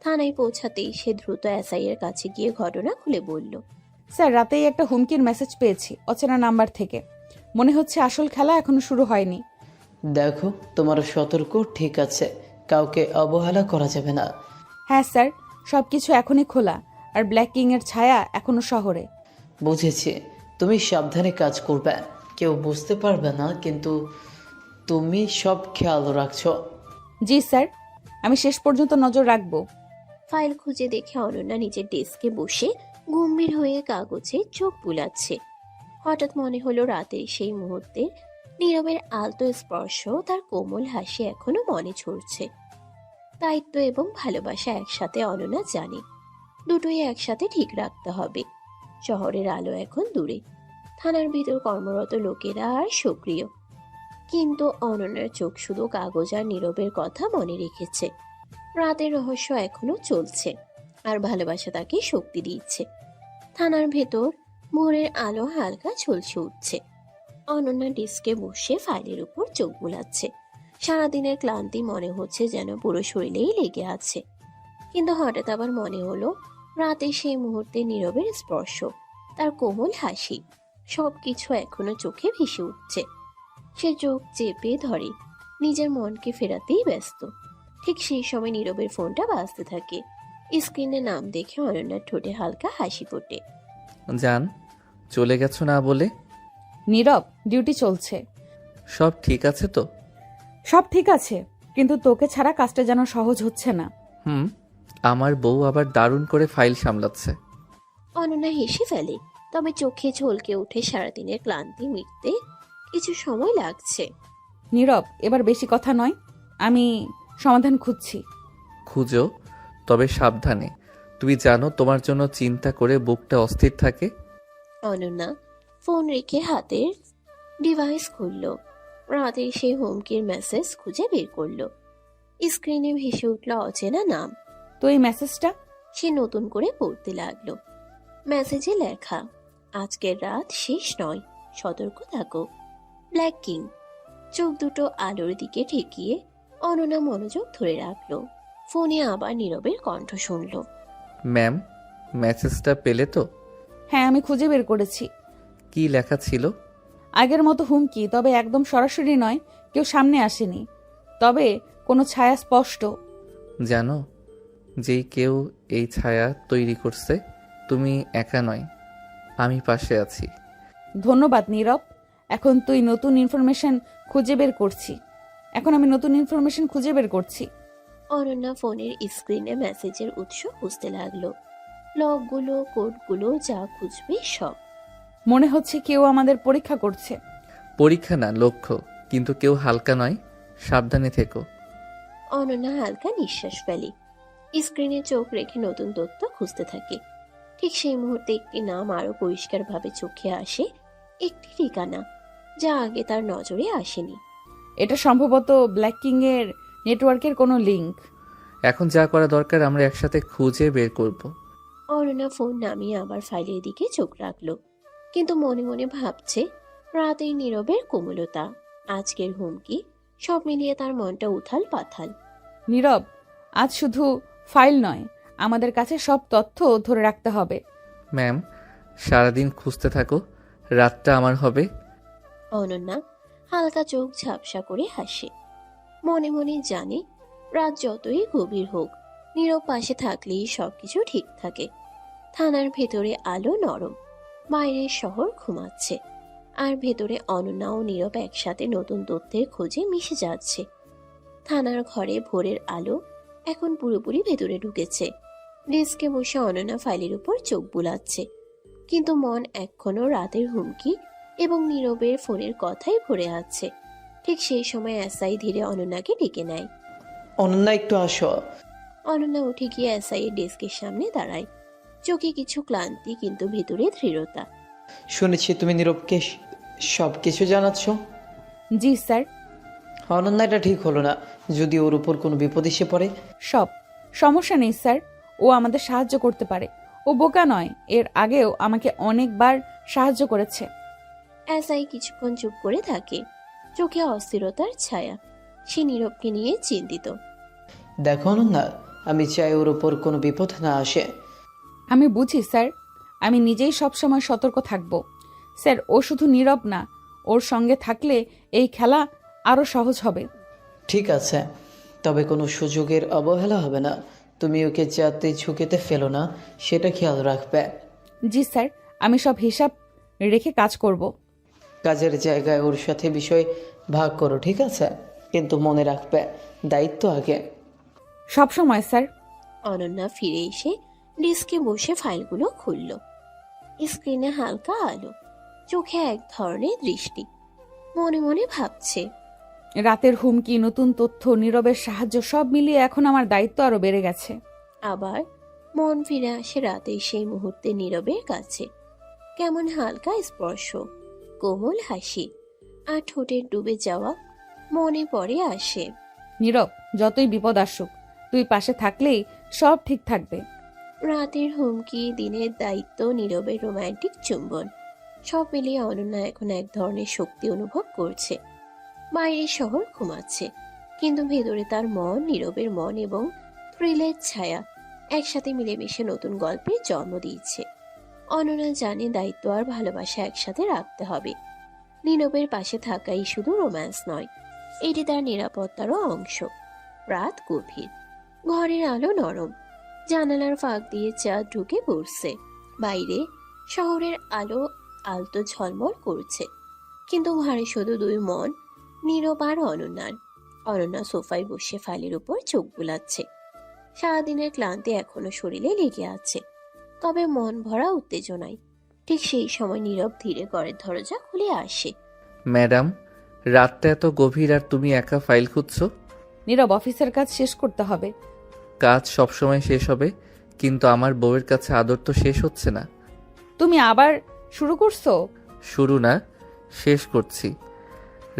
থানায় পৌঁছাতেই সে দ্রুত এসআই এর কাছে গিয়ে ঘটনা খুলে বলল। স্যার, রাতেই একটা হুমকির মেসেজ পেয়েছি অচেনা নাম্বার থেকে। মনে হচ্ছে আসল খেলা এখনো শুরু হয়নি। দেখো, তোমার সতর্ক ঠিক আছে, কাউকে অবহেলা করা যাবে না। হ্যাঁ স্যার, সবকিছু এখনই খোলা, আর ব্ল্যাক কিং এর ছায়া এখনো শহরে। বুঝেছি, তুমি সাবধানে কাজ করবে, কেউ বুঝতে পারবে না, কিন্তু তুমি সব খেয়াল রাখছো। জি স্যার, আমি শেষ পর্যন্ত নজর রাখবো। ফাইল খুঁজে দেখে অনন্যা নিজের ডেস্কে বসে গম্ভীর হয়ে কাগজে চোখ বুলাচ্ছে। হঠাৎ মনে হলো রাতের সেই মুহূর্তে নীরবের আলতো স্পর্শ, তার কোমল হাসি এখনো মনে ছড়ছে। দায়িত্ব এবং ভালোবাসা একসাথে অনন্যা জানে, দুটোই একসাথে ঠিক রাখতে হবে। শহরের আলো এখন দূরে, থানার ভিতর কর্মরত লোকেরা আর সক্রিয়, কিন্তু অনন্যার চোখ শুধু কাগজ আর নীরবের কথা মনে রেখেছে। রাতের রহস্য এখনো চলছে, আর ভালোবাসা তাকে শক্তি দিচ্ছে। থানার ভেতর ভোরের আলো হালকা ঝলসে উঠছে। অনন্যা ডেস্কে বসে ফাইলের উপর চোখ বুলাচ্ছে। সারাদিনের ক্লান্তি মনে হচ্ছে যেন পুরো শরীরেই লেগে আছে। কিন্তু হঠাৎ আবার মনে হলো রাতে সেই মুহূর্তে নীরবের স্পর্শ, তার কোমল হাসি, সবকিছু এখনো চোখে ভেসে উঠছে। সে চোখ চেপে ধরে, নিজের মনকে ফেরাতেই ব্যস্ত। ঠিক সেই সময় নীরবের ফোনটা বাজতে থাকে। স্ক্রিনে নাম দেখে অনন্যার ঠোঁটে হালকা হাসি ফোটে। জান, চলে গেছো না বলে? নীরব, ডিউটি চলছে। সব ঠিক আছে তো? সব ঠিক আছে, কিন্তু তোকে ছাড়া কাজটা যেন সহজ হচ্ছে না। আমার বউ আবার দারুণ করে ফাইল সামলাচ্ছে। অনন্যা হেসে ফেলে, তবে চোখে ঝলকে উঠে সারাদিনের ক্লান্তি মিটতে কিছু সময় লাগছে। নীরব, এবার বেশি কথা নয়, আমি সমাধান খুঁজছি। খুঁজো, তবে সাবধানে। তুমি জানো তোমার জন্য চিন্তা করে বুকটা অস্থির থাকে। অনন্যা ফোন রেখে হাতের ডিভাইস খুলল। রাতের সেই হুমকির মেসেজ খুঁজে বের করলো। স্ক্রিনে ভেসে উঠল অচেনা নাম। তো এই মেসেজটা? সে নতুন করে পড়তে লাগলো। মেসেজে লেখা, আজকের রাত শেষ নয়, সতর্ক থাকো, ব্ল্যাক কিং। চোখ দুটো আলোর দিকে ঠেকিয়ে অনন্যা মনোযোগ ধরে রাখলো। ফোনে আবার নীরবের কণ্ঠ শুনল। ম্যাম, মেসেজটা পেলে তো? হ্যাঁ, আমি খুঁজে বের করেছি। কি লেখা ছিল? আগের মতো হুমকি, তবে একদম সরাসরি নয়, কেউ সামনে আসেনি, তবে কোনো ছায়া স্পষ্ট। জানো, যেই কেউ এই ছায়া তৈরি করছে, তুমি একা নয়, আমি পাশে আছি। ধন্যবাদ নীরব। এখন আমি নতুন ইনফরমেশন খুঁজে বের করছি। অনন্যা ফোনের স্ক্রিনে মেসেজের উৎস খুঁজতে লাগলো। লকগুলো, কোডগুলো, যা খুঁজবে সব। মনে হচ্ছে কেউ আমাদের পরীক্ষা করছে। পরীক্ষা না, লক্ষ্য। কিন্তু কেউ হালকা নয়, সাবধানে থেকো। অনন্যা হালকা নিঃশ্বাস ফেলে, স্ক্রিনে চোখ রেখে নতুন তথ্য খুঁজতে থাকে। ঠিক সেই মুহূর্তে একটি নাম আরো পরিষ্কারভাবে চোখে আসে, একটি ঠিকানা যা আগে তার নজরে আসেনি। এটা সম্ভবত ব্ল্যাক কিং এর নেটওয়ার্কের কোনো লিংক। এখন যা করা দরকার আমরা একসাথে খুঁজে বের করব। অরুণা ফোন নামিয়ে আবার ফাইলের দিকে চোখ রাখলো, কিন্তু মনে মনে ভাবছে রাতের নীরবের কোমলতা, আজকের হুমকি, সব মিলিয়ে তার মনটা উথাল পাথাল। নীরব, আজ শুধু ফাইল নয়, আমাদের কাছে সব তথ্য ধরে রাখতে হবে। ম্যাম, সারাদিন খুঁজতে থাকো, রাতটা আমার হবে। অনন্যা হালকা চোখ ঝাপসা করে হাসে, মনে মনে জানে রাত যতই গভীর হোক, নীরব পাশে থাকলেই সবকিছু ঠিক থাকে। থানার ভেতরে আলো নরম, বাইরের শহর ঘুমাচ্ছে, আর ভেতরে অনন্যা ও নীরব একসাথে নতুন তথ্যের খোঁজে মিশে যাচ্ছে। থানার ঘরে ভোরের আলো এখন পুরোপুরি ভেতরে ঢুকেছে। ডেস্কে বসে অনন্যা ফাইলের উপর চোখ বুলাচ্ছে, কিন্তু মন এখনো রাতের হুমকি এবং নীরবের ফোনের কথাই ভরে আছে। ঠিক সেই সময় এসআই ধীরে অনন্যাকে ডেকে নেয়। অনন্যা, একটু আসো। অনন্যা উঠে গিয়ে এসআই এর ডেস্কের সামনে দাঁড়ায়, চোখে কিছু ক্লান্তি কিন্তু ভেতরে দৃঢ়তা। শুনেছি তুমি নীরবকে সব কিছু জানাচ্ছ। জি স্যার। অনন্যা, এটা ঠিক হলো না, যদি ওর উপর কোনো বিপদ এসে পড়ে। সব সমস্যা নেই স্যার, ও আমাদের সাহায্য করতে পারে, ও বোকা নয়, এর আগেও আমাকে অনেকবার সাহায্য করেছে। এসআই কিছুক্ষণ চুপ করে থাকে, চোখে অস্থিরতার ছায়া। সে নীরবকে নিয়ে চিন্তিত। দেখো না, আমি চাই ওর ওপর কোনো বিপদ না আসে। আমি বুঝি স্যার, আমি নিজেই সবসময় সতর্ক থাকব। স্যার, ও শুধু নীরব না, ওর সঙ্গে থাকলে এই খেলা আরও সহজ হবে। ঠিক আছে, তবে কোনো সুযোগের অবহেলা হবে না। তুমি ওকে যাতে ঝুঁকিতে ফেলো না, সেটা খেয়াল রাখবে। জি স্যার, আমি সব হিসাব রেখে কাজ করব। কাজের জায়গায় ওর সাথে বিষয় ভাগ করো, ঠিক আছে? কিন্তু মনে রাখবে, দায়িত্ব আগে। সব সময় স্যার। অনন্যা ফিরে এসে ডেস্কে বসে ফাইলগুলো খুলল। স্ক্রিনে হালকা আলো, চোখে এক ধরনের দৃষ্টি। মনে মনে ভাবছে, রাতের হুমকি, নতুন তথ্য, নীরবের সাহায্য সব মিলিয়ে এখন আমার দায়িত্ব আরো বেড়ে গেছে। আবার মন ফিরে আসে রাতে সেই মুহূর্তে নীরবের কাছে। কেমন হালকা স্পর্শ, কোমল হাসি, আর ঠোঁটের ডুবে যাওয়া মনে পড়ে আসে। নীরব, যতই বিপদ আসুক, তুই পাশে থাকলেই সব ঠিক থাকবে। রাতের হুমকি, দিনের দায়িত্ব, নীরবের রোমান্টিক চুম্বন, সব মিলিয়ে অনন্যা এখন এক ধরনের শক্তি অনুভব করছে। বাইরের শহর ঘুমাচ্ছে, কিন্তু ভেতরে তার মন, নীরবের মন এবং থ্রিলের ছায়া একসাথে মিলেমিশে নতুন গল্পের জন্ম দিয়েছে। অনন্যা জানে দায়িত্ব আর ভালোবাসা একসাথে রাখতে হবে। নীরবের পাশে থাকাই শুধু রোম্যান্স নয়, এটি তার নিরাপত্তারও অংশ। রাত গভীর, ঘরের আলো নরম, জানালার ফাঁক দিয়ে চাঁদ ঢুকে পড়ছে। বাইরে শহরের আলো আলতো ঝলমল করছে, কিন্তু ঘরে শুধু দুই মন, নীরব আর অনন্যার। অনন্যা সোফায় বসে ফাইলের উপর চোখ বুলাচ্ছে। সারাদিনের ক্লান্তি এখনো শরীরে লেগে আছে, তবে মন ভরা উত্তেজনায়। ঠিক সেই সময় নীরব ধীরে ঘরের দরজা খুলে আসে। ম্যাডাম, রাতটা এত গভীর আর তুমি একা ফাইল খুঁজছো? নীরব, অফিসের কাজ শেষ করতে হবে। কাজ সবসময় শেষ হবে, কিন্তু আমার বউয়ের কাছে আদর তো শেষ হচ্ছে না। তুমি আবার শুরু করছো? শুরু না, শেষ করছি।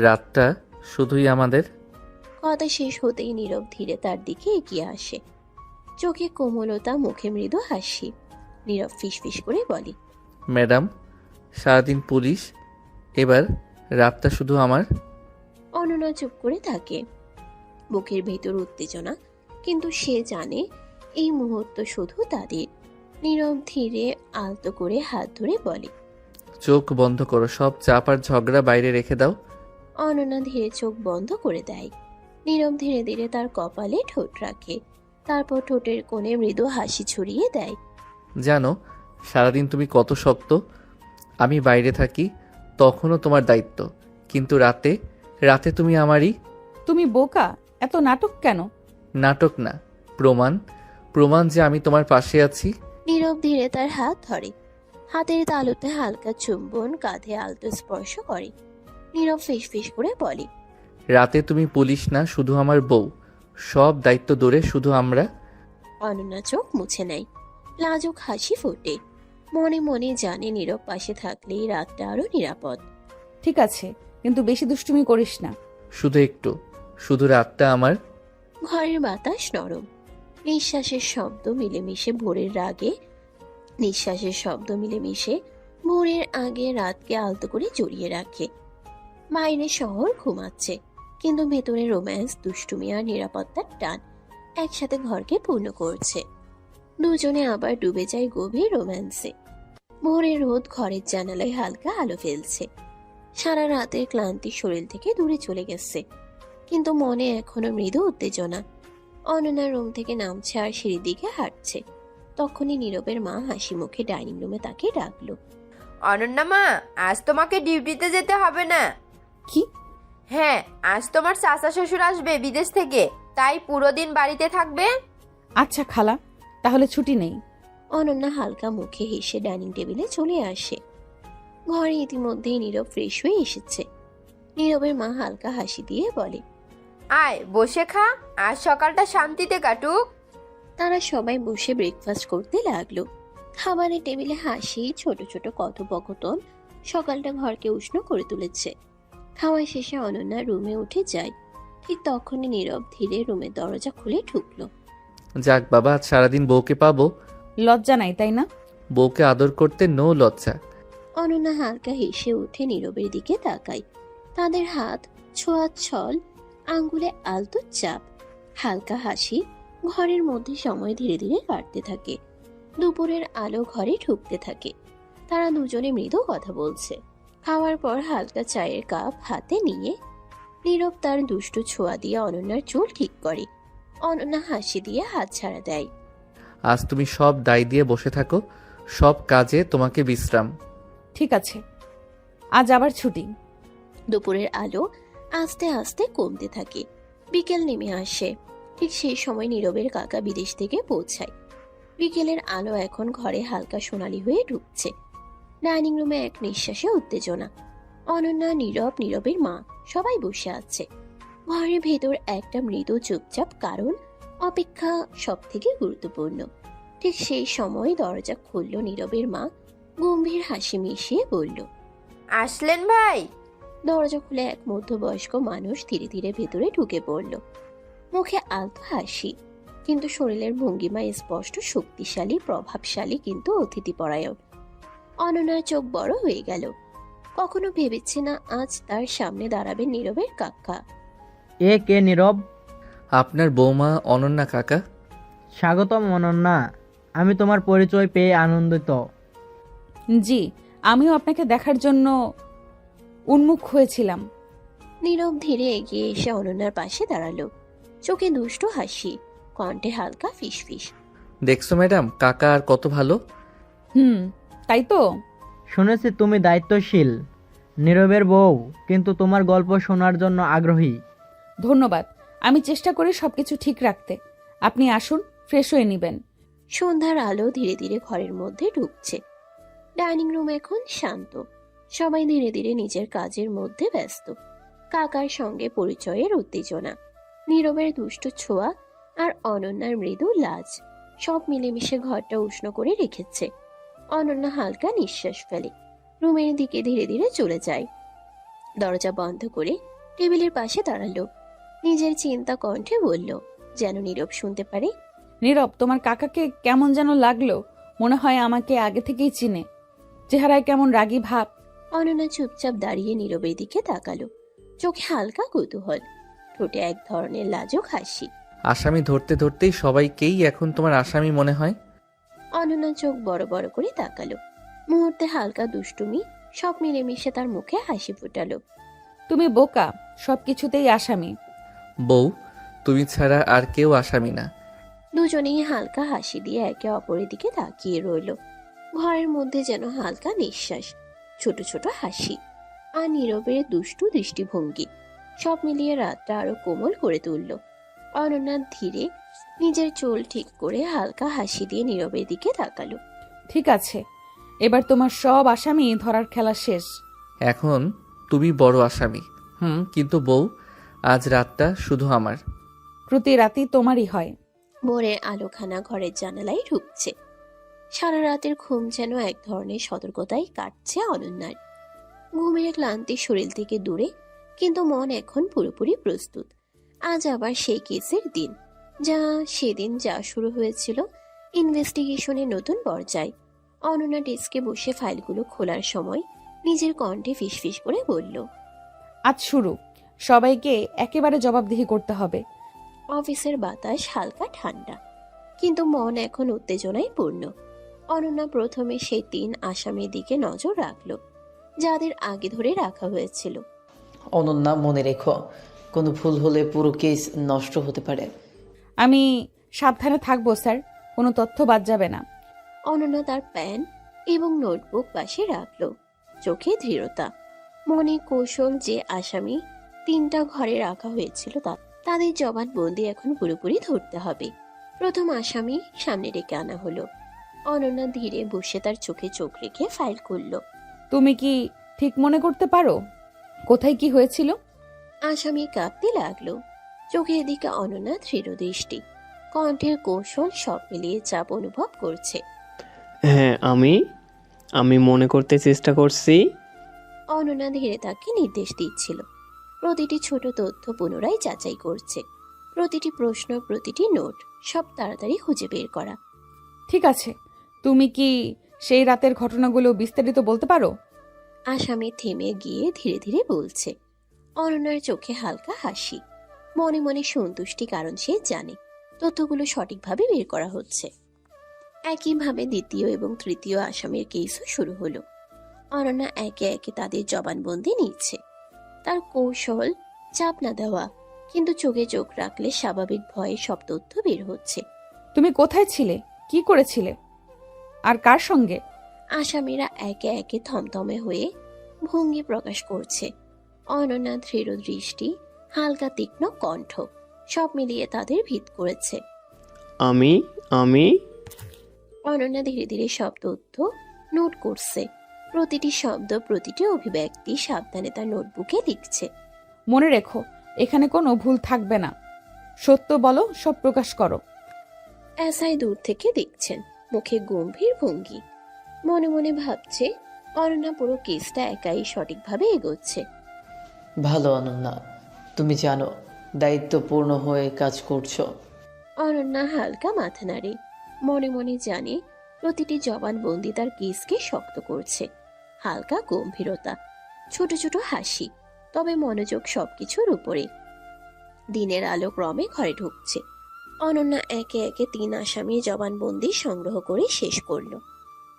রাতটা শুধুই আমাদের। কথা শেষ হতেই নীরব ধীরে তার দিকে এগিয়ে আসে, চোখে কোমলতা, মুখে মৃদু হাসি। নীরব ফিসফিস করে বলে, ম্যাডাম, সারাদিন পুলিশ, এবার রাতটা শুধু আমার। অনন্যা চুপ করে থাকে, বুকের ভেতর উত্তেজনা, কিন্তু সে জানে এই মুহূর্ত শুধু তাদের। নীরব ধীরে আলতো করে হাত ধরে বলে, চোখ বন্ধ করো, সব চাপ আর ঝগড়া বাইরে রেখে দাও। অনন্যা ধীরে চোখ বন্ধ করে দেয়। নীরব ধীরে ধীরে তার কপালে ঠোঁট রাখে, তারপর ঠোঁটের কোণে মৃদু হাসি ছড়িয়ে দেয়। জানো, সারাদিন তুমি কত শক্ত। আমি বাইরে থাকি, তখনও তোমার দায়িত্ব, কিন্তু রাতে রাতে তুমি আমারই। তুমি বোকা, এত নাটক কেন? নাটক না, প্রমাণ। প্রমাণ যে আমি তোমার পাশে আছি। নীরব ধীরে তার হাত ধরে, হাতের তালুতে হালকা চুম্বন, কাঁধে আলতো স্পর্শ করে। নীরব ফিসফিস করে বলে, রাতে তুমি পুলিশ না, শুধু আমার বউ। সব দায়িত্ব দূরে, শুধু আমরা। অনন্যা চোখ মুছে নেয়, লাজুক হাসি ফোটে। মনে মনে জানে নীরব পাশে থাকলেই রাতটা আরো নিরাপদ। ঠিক আছে, কিন্তু বেশি দুষ্টুমি করিস না। শুধু একটু, শুধু রাতটা আমার। ঘরের বাতাস নরম, নিঃশ্বাসের শব্দ মিলেমিশে ভোরের রাগে, নিঃশ্বাসের শব্দ মিলেমিশে ভোরের আগে রাতকে আলতো করে জড়িয়ে রাখে। বাইরে শহর ঘুমাচ্ছে, কিন্তু ভেতরে রোম্যান্স, দুষ্টুমি আর নিরাপত্তার টান একসাথে ঘরকে পূর্ণ করছে। দুজনে আবার ডুবে যায় গভীর রোম্যান্সে। ভোরের রোদ ঘরের জানালায় হালকা আলো ফেলছে। সারা রাতের ক্লান্তি শরীর থেকে দূরে চলে গেছে, কিন্তু মনে এখনো মৃদু উত্তেজনা। অনন্যা রুম থেকে নামছে আর সিঁড়ির দিকে হাঁটছে। তখনই নীরবের মা হাসি মুখে ডাইনিং রুমে তাকে ডাকলো। অনন্যা মা, আজ তোমাকে ডিউটিতে যেতে হবে না। কি? হ্যাঁ, আজ তোমার চাচা শ্বশুর আসবে বিদেশ থেকে, তাই পুরো দিন বাড়িতে থাকবে। আচ্ছা খালা, তাহলে ছুটি নেই। অনন্যা হালকা মুখে হেসে ডাইনিং টেবিলে চলে আসে। ঘরে ইতিমধ্যেই নীরব ফ্রেশ হয়ে এসেছে। নীরবের মা হালকা হাসি দিয়ে বলে, আয় বসে খা, আজ সকালটা শান্তিতে কাটুক। তারা সবাই বসে ব্রেকফাস্ট করতে লাগলো। খাবারের টেবিলে হাসি, ছোট ছোট কথোপকথন সকালটা ঘরকে উষ্ণ করে তুলেছে। খাওয়া শেষে অনন্যা রুমে উঠে যায়। ঠিক তখনই নীরব ধীরে রুমের দরজা খুলে ঢুকলো। যাক বাবা, আজ সারাদিন বউকে পাবো। লজ্জা নাই, তাই না? বউকে আদর করতে নো লজ্জা। অনন্যা হালকা হেসে উঠে নীরবের দিকে তাকায়। তাদের হাত ছোঁয়াছল, আঙ্গুলে আলতো চাপ, হালকা হাসি। ঘরের মধ্যে সময় ধীরে ধীরে কাটতে থাকে। দুপুরের আলো ঘরে ঢুকতে থাকে। তারা দুজনে মৃদু কথা বলছে। খাওয়ার পর হালকা চায়ের কাপ হাতে নিয়ে নীরব তার দুষ্টু ছোঁয়া দিয়ে অনন্যার চুল ঠিক করে। অনন্যা হাসি দিয়ে হাত ছাড়া দেয়। আজ তুমি সব দায় দিয়ে বসে থাকো, সব কাজে তোমাকে বিশ্রাম। ঠিক আছে, আজ আবার ছুটি। দুপুরের আলো আস্তে আস্তে কমতে থাকে। বিকেল নেমে আসে। ঠিক সেই সময় নীরবের কাকা বিদেশ থেকে পৌঁছায়। বিকেলের আলো এখন ঘরে হালকা সোনালি হয়ে ঢুকছে। ডাইনিং রুমে এক নিঃশ্বাসে উত্তেজনা। অনন্যা, নীরব, নীরবের মা সবাই বসে আছে। ঘরের ভেতর একটা মৃদু চুপচাপ, কারণ অপেক্ষা সব থেকে গুরুত্বপূর্ণ। ঠিক সেই সময় দরজা খুলল। নীরবের মা গম্ভীর হাসি মিশিয়ে বলল, আসলেন ভাই? দরজা খুলে এক মধ্যবয়স্ক মানুষ ধীরে ধীরে ভেতরে ঢুকে পড়ল। মুখে আলতো হাসি, কিন্তু শরীরের ভঙ্গিমা স্পষ্ট শক্তিশালী, প্রভাবশালী, কিন্তু অতিথিপরায়ণ। অনন্যার চোখ বড় হয়ে গেল। কখনো ভেবেছে না আজ তার সামনে দাঁড়াবে নীরবের কাকা। এ কে নীরব? আপনার বৌমা অনন্যা কাকা। স্বাগতম অনন্যা, আমি তোমার পরিচয় পেয়ে আনন্দিত। জি, আমিও আপনাকে দেখার জন্য উন্মুখ হয়েছিলাম। নীরব ধীরে এগিয়ে এসে অনন্যার পাশে দাঁড়ালো। চোখে দুষ্ট হাসি, কণ্ঠে হালকা ফিসফিস। দেখছো ম্যাডাম, কাকা আর কত ভালো। তাই তো। শুনেছি তুমি দায়িত্বশীল, নীরবের বউ, কিন্তু তোমার গল্প শোনার জন্য আগ্রহী। ধন্যবাদ, আমি চেষ্টা করি সবকিছু ঠিক রাখতে। আপনি আসুন, ফ্রেশ হয়ে নেবেন। সন্ধ্যার আলো ধীরে ধীরে ঘরের মধ্যে ঢুকছে। ডাইনিং রুম এখন শান্ত। সবাই ধীরে ধীরে নিজের কাজের মধ্যে ব্যস্ত। কাকার সঙ্গে পরিচয়ের উত্তেজনা, নীরবের দুষ্ট ছোঁয়া আর অনন্যার মৃদু লাজ সব মিলেমিশে ঘরটা উষ্ণ করে রেখেছে। অনন্যা হালকা নিঃশ্বাস ফেলে। রুমের দিকে ধীরে ধীরে চলে যায়। দরজা বন্ধ করে টেবিলের পাশে দাঁড়ালো। নিজের চিন্তা কণ্ঠে বলল, যেন নীরব শুনতে পারে। নীরব, তোমার কাকাকে কেমন যেন লাগলো। মনে হয় আমাকে আগে থেকেই চিনে। চেহারায় কেমন রাগী ভাব। অনন্যা চুপচাপ দাঁড়িয়ে নীরবের দিকে তাকালো। চোখে হালকা কৌতূহল, ঠোঁটে এক ধরনের লাজুক হাসি। আসামি ধরতে ধরতেই সবাইকেই এখন তোমার আসামি মনে হয়। অনন্যা চোখ বড় বড় করে তাকালো। মুহূর্তে হালকা দুষ্টুমি সব মিলেমিশে তার মুখে হাসি ফুটালো। তুমি বোকা, সবকিছুতেই আসামি। বউ, তুমি ছাড়া আর কেউ আসামি না। দুজনেই হালকা হাসি দিয়ে একে অপরের দিকে তাকিয়ে রইল। ঘরের মধ্যে যেন হালকা নিঃশ্বাস, ছোট ছোট হাসি আর নীরবের দুষ্টু দৃষ্টিভঙ্গি সব মিলিয়ে রাতটা আরো কোমল করে তুলল। অনন্যা ধীরে নিজের চুল ঠিক করে হালকা হাসি দিয়ে নীরবের দিকে তাকালো। ঠিক আছে, এবার তোমার সব আসামি ধরার খেলা শেষ। এখন তুমি বড় আসামি। কিন্তু বউ, আজ রাতটা শুধু আমার। প্রতি রাতই তোমারই হয়। ভোরের আলোখানা ঘরের জানালায় ঢুকছে। সারা রাতের ঘুম যেন এক ধরনের সতর্কতায় কাটছে অনন্যার। ঘুমের ক্লান্তি শরীর থেকে দূরে, কিন্তু মন এখন পুরোপুরি প্রস্তুত। আজ আবার সেই কেসের দিন, সেদিন যা শুরু হয়েছিল ইনভেস্টিগেশনের নতুন পর্যায়। অনন্যা ডেস্কে বসে ফাইলগুলো খোলার সময় নিজের কণ্ঠে ফিসফিস করে বলল, আজ শুরু। সবাইকে একেবারে জবাবদিহি করতে হবে। অফিসের বাতাস হালকা ঠান্ডা, কিন্তু মন এখন উত্তেজনায় পূর্ণ। অনন্যা প্রথমে সেই 3 আসামির দিকে নজর রাখল, যাদের আগে ধরে রাখা হয়েছিল। অনন্যা, মনে রেখো, কোনো ভুল হলে পুরো কেস নষ্ট হতে পারে। আমি সাবধানে থাকবো স্যার, কোনো তথ্য বাদ যাবে না। অনন্যা তার প্যান এবং নোটবুক পাশে রাখল, চোখে দৃঢ়তা, মনে কৌশল। যে আসামি 3টা ঘরে রাখা হয়েছিল তাদের জবানবন্দি এখন পুরোপুরি ধরতে হবে। প্রথম আসামি সামনে ডেকে আনা হলো। অনন্যা ধীরে বসে তার চোখে চোখ রেখে ফাইল খুলল। তুমি কি ঠিক মনে করতে পারো কোথায় কি হয়েছিল? আসামি কাঁপতে লাগলো। চোখের দিকে অনন্যা দৃঢ় দৃষ্টি, কণ্ঠের কৌশল সব মিলিয়ে চাপ অনুভব করছে। হ্যাঁ, আমি মনে করতে চেষ্টা করছি। অনন্যা ধীরে তাকে নির্দেশ দিচ্ছিল, প্রতিটি ছোট তথ্য পুনরায় যাচাই করছে। প্রতিটি প্রশ্ন, প্রতিটি নোট সব তাড়াতাড়ি খুঁজে বের করা। ঠিক আছে, তুমি কি সেই রাতের ঘটনাগুলো বিস্তারিত বলতে পারো? আসামি থেমে গিয়ে ধীরে ধীরে বলছে। অনন্যার চোখে হালকা হাসি, মনে মনে সন্তুষ্টি, কারণ সে জানে তথ্যগুলো সঠিকভাবে বের করা হচ্ছে। একইভাবে দ্বিতীয় এবং তৃতীয় আসামির কেসও শুরু হলো। অনন্যা একে একে তাদের জবানবন্দি নিচ্ছে। তার কৌশল চাপ না দেওয়া, কিন্তু চোখে চোখ রাখলে স্বাভাবিক ভয়ে সব তথ্য বের হচ্ছে। তুমি কোথায় ছিলে, কি করেছিলে, আর কার সঙ্গে? আসামিরা একে একে থমথমে হয়ে ভঙ্গি প্রকাশ করছে। অনন্যা দৃঢ় দৃষ্টি, হালকা তীক্ষ্ণ কণ্ঠ, সব মিলিয়ে তাদের ভিত করেছে। আমি আমি অনন্যা ধীরে ধীরে সব তথ্য নোট করছে। প্রতিটি শব্দ, প্রতিটি অভিব্যক্তি সাবধানে তার নোটবুকে লিখছে। মনে রেখো, এখানে কোনো ভুল থাকবে না। সত্য বলো, সব প্রকাশ করো। এসআই দূর থেকে দেখছেন, মুখে গম্ভীর ভঙ্গি। মনে মনে ভাবছে অনন্যা পুরো কেসটা একাই সঠিকভাবে এগোচ্ছে। ভালো অনন্যা, তুমি জানো দায়িত্বপূর্ণ হয়ে কাজ করছো। অনন্যা হালকা মাথা নাড়ে, মনে মনে জানে প্রতিটি জবানবন্দি তার কেসকে শক্ত করছে। হালকা গম্ভীরতা, ছোট ছোট হাসি, তবে মনোযোগ সবকিছুর উপরে। দিনের আলো ক্রমে ঘরে ঢুকছে। অনন্যা একে একে 3 আসামির জবানবন্দি সংগ্রহ করে শেষ করল।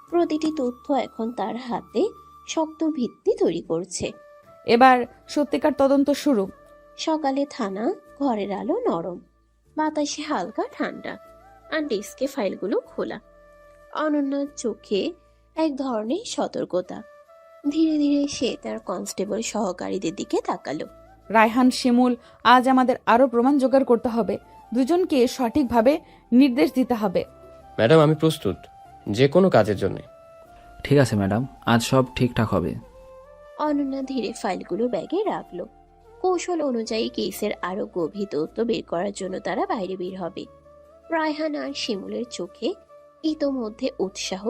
প্রতিটি তথ্য এখন তার হাতে শক্ত ভিত্তি তৈরি করছে। এবার সত্যিকার তদন্ত শুরু। সকালে থানা, ঘরের আলো নরম, বাতাসে হালকা ঠান্ডা, আর ডেস্কে ফাইলগুলো খোলা। অনন্যার চোখে এক ধরনের সতর্কতা। ধীরে ধীরে সে তার কনস্টেবল সহকারীদের দিকে তাকালো। রায়হান, শিমুল, আজ আমাদের আরো প্রমাণ জোগাড় করতে হবে। দুজনকে সঠিকভাবে নির্দেশ দিতে হবে। ম্যাডাম, আমি প্রস্তুত যে কোনো কাজের জন্য। ঠিক আছে ম্যাডাম, আজ সব ঠিকঠাক হবে। অনন্যা ধীরে ফাইলগুলো ব্যাগে রাখলো। কৌশল অনুযায়ী কেসের আরো গভীর তথ্য বের করার জন্য তারা বাইরে বের হবে। রায়হান আর শিমুলের চোখে ইতোমধ্যে উৎসাহ,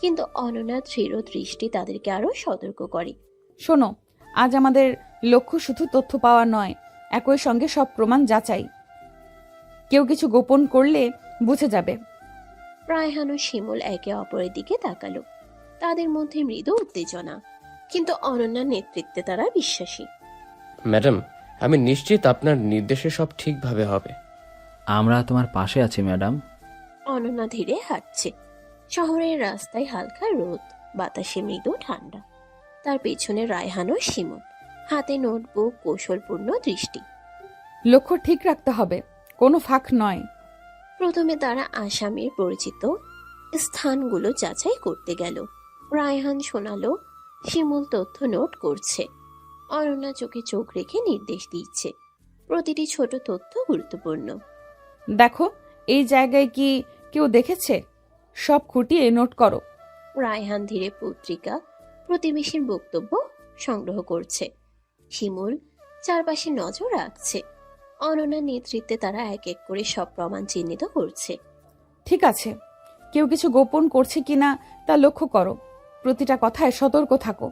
কিন্তু অনন্যার দৃঢ় দৃষ্টি তাদেরকে আরো সতর্ক করে। শোনো, আজ আমাদের লক্ষ্য শুধু তথ্য পাওয়া নয়, একই সঙ্গে সব প্রমাণ যাচাই। কেউ কিছু গোপন করলে বুঝে যাবে। রায়হান ও শিমুল একে অপরের দিকে তাকালো। তাদের মধ্যে মৃদু উত্তেজনা, কিন্তু অনন্যার নেতৃত্বে তারা বিশ্বাসী। ম্যাডাম, আমি নিশ্চিত আপনার নির্দেশে সব ঠিকভাবে হবে। আমরা তোমার পাশে আছি ম্যাডাম। অনন্যা ধীরে হাঁটছে। শহরের রাস্তায় হালকা রোদ, বাতাসে মৃদু ঠান্ডা। তার পেছনে রায়হান ও শিমুল, হাতে নোটবুক, কৌশলপূর্ণ দৃষ্টি। লক্ষ্য ঠিক রাখতে হবে, কোনো ফাঁক নয়। প্রথমে তারা আসামির পরিচিত স্থানগুলো যাচাই করতে গেল। রায়হান শোনালো, শিমুল তথ্য নোট করছে। অনন্যা চোখে চোখ রেখে নির্দেশ দিচ্ছে। প্রতিটি ছোট তথ্য গুরুত্বপূর্ণ। দেখো, এই জায়গায় কি কেউ দেখেছে? সব খুঁটিয়ে নোট করো। রায়হান ধীরে পত্রিকা, প্রতিবেশীর বক্তব্য সংগ্রহ করছে। শিমুল চারপাশে নজর রাখছে। অনন্যার নেতৃত্বে তারা এক এক করে সব প্রমাণ চিহ্নিত করছে। ঠিক আছে, কেউ কিছু গোপন করছে কিনা তা লক্ষ্য করো। প্রতিটা কথায় সতর্ক থাকো।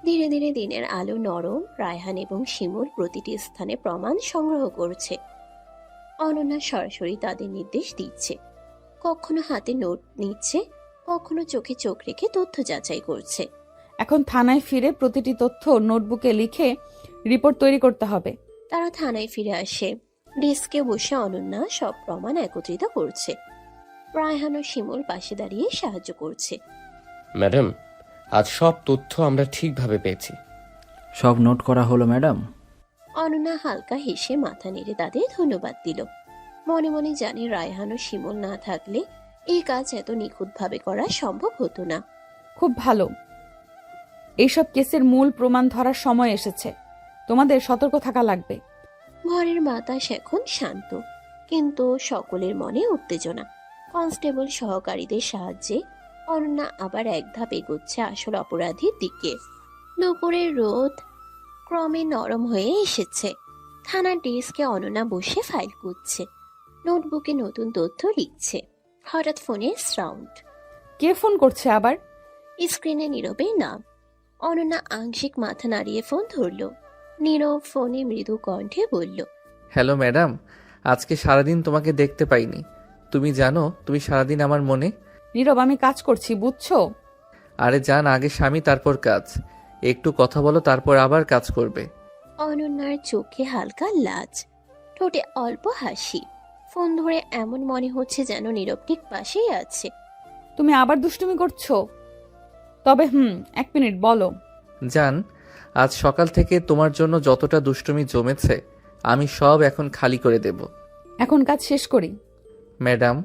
ধীরে ধীরে দিনের আলো নরম। রায়হান এবং শিমুল প্রতিটি স্থানে প্রমাণ সংগ্রহ করছে। অনন্যা সরাসরি তাদের নির্দেশ দিচ্ছে। কখনো হাতে নোট নিচ্ছে, কখনো চোখে চোখ রেখে তথ্য যাচাই করছে। এখন থানায় ফিরে প্রতিটি তথ্য নোটবুকে লিখে রিপোর্ট তৈরি করতে হবে। তারা থানায় ফিরে আসে। ডেস্কে বসে অনন্যা সব প্রমাণ একত্রিত করছে। রায়হান ও শিমুল পাশে দাঁড়িয়ে সাহায্য করছে। ম্যাডাম, আজ সব তথ্য আমরা ঠিকভাবে পেয়েছি। সব নোট করা হলো ম্যাডাম। অনন্যা হালকা হেসে মাথা নেড়ে তাদের ধন্যবাদ দিল। মনে মনে জানে রায়হান ও শিমুল না থাকলে এই কাজ এত নিখুঁতভাবে করা সম্ভব হতো না। খুব ভালো, এইসব কেসের মূল প্রমাণ ধরার সময় এসেছে। তোমাদের সতর্ক থাকা লাগবে। ঘরের বাতাস এখন শান্ত, কিন্তু সকলের মনে উত্তেজনা। কনস্টেবল সহকারীদের সাহায্যে অনন্যা আবার এক ধাপ এগোচ্ছে আসল অপরাধীর দিকে। দুপুরের রোদ ক্রমে নরম হয়ে এসেছে। থানার ডেস্কে অনন্যা বসে ফাইল খুঁজছে, নোটবুকে নতুন তথ্য লিখছে। হঠাৎ ফোনের সাউন্ড। কে ফোন করছে আবার? স্ক্রিনে নীরবের নাম। অনন্যা আংশিক মাথা নাড়িয়ে ফোন ধরল। নীরব ফোনে মৃদু কণ্ঠে বলল, হ্যালো ম্যাডাম, আজকে সারাদিন তোমাকে দেখতে পাইনি। তুমি জানো তুমি সারাদিন আমার মনে। নীরব, আমি কাজ করছি, বুঝছো? আরে জান, আগে স্বামী তারপর কাজ। একটু কথা বলো, তারপর আবার কাজ করবে। অনন্যার চোখে হালকা লাজ, ঠোঁটে অল্প হাসি। ফোন ধরে এমন মনে হচ্ছে যেন নীরব ঠিক পাশেই আছে। তুমি আবার দুষ্টুমি করছো? তবে 1 মিনিট, বলো। জান, আজ সকাল থেকে তোমার জন্য যতটা দুষ্টুমি জমেছে আমি সব এখন খালি করে দেব। এখন কাজ শেষ করি। ম্যাডাম,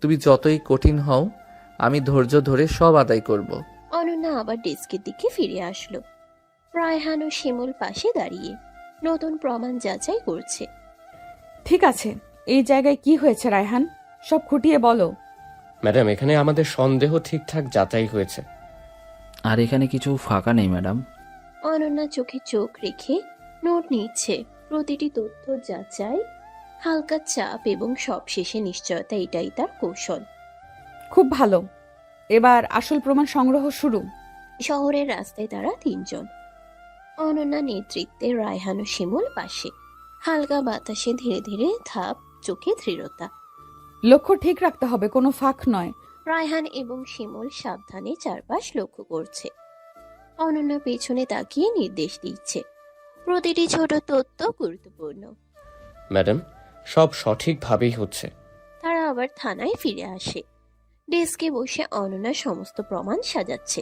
তুমি যতই কঠিন হও আমি ধৈর্য ধরে সব আদায় করব। অনন্যা আবার ডেস্কের দিকে ফিরে আসলো। রায়হান ও শিমুল পাশে দাঁড়িয়ে নতুন প্রমাণ যাচাই করছে। ঠিক আছে, এই জায়গায় কি হয়েছে রায়হান? সব খুঁটিয়ে বলো। ম্যাডাম, এখানে আমাদের সন্দেহ ঠিকঠাক যাচাই হয়েছে। আর এখানে কিছু ফাঁকা নেই ম্যাডাম। অনন্যা চোখে চোখ রেখে নোট নিচ্ছে। প্রতিটি তথ্য যাচাই, হালকা চাপ এবং সবশেষে নিশ্চয়তা, এটাই তার কৌশল। খুব ভালো, এবার আসল প্রমাণ সংগ্রহ শুরু। শহরের রাস্তায় তারা 3 জন। অনন্যা নেতৃত্বে, রায়হান ও শিমুল পাশে। হালকা বাতাসে ধীরে ধীরে ধাপ, চোখে দৃঢ়তা। লক্ষ্য ঠিক রাখতে হবে, কোনো ফাঁক নয়। রায়হান এবং শিমুল সাবধানে চারপাশ লক্ষ্য করছে। অনন্যা পেছনে তাকিয়ে নির্দেশ দিচ্ছে। প্রতিটি ছোট তথ্য গুরুত্বপূর্ণ। ম্যাডাম, সব সঠিকভাবেই হচ্ছে। তারা আবার থানায় ফিরে আসে। ডেস্কে বসে অনন্যা সমস্ত প্রমাণ সাজাচ্ছে।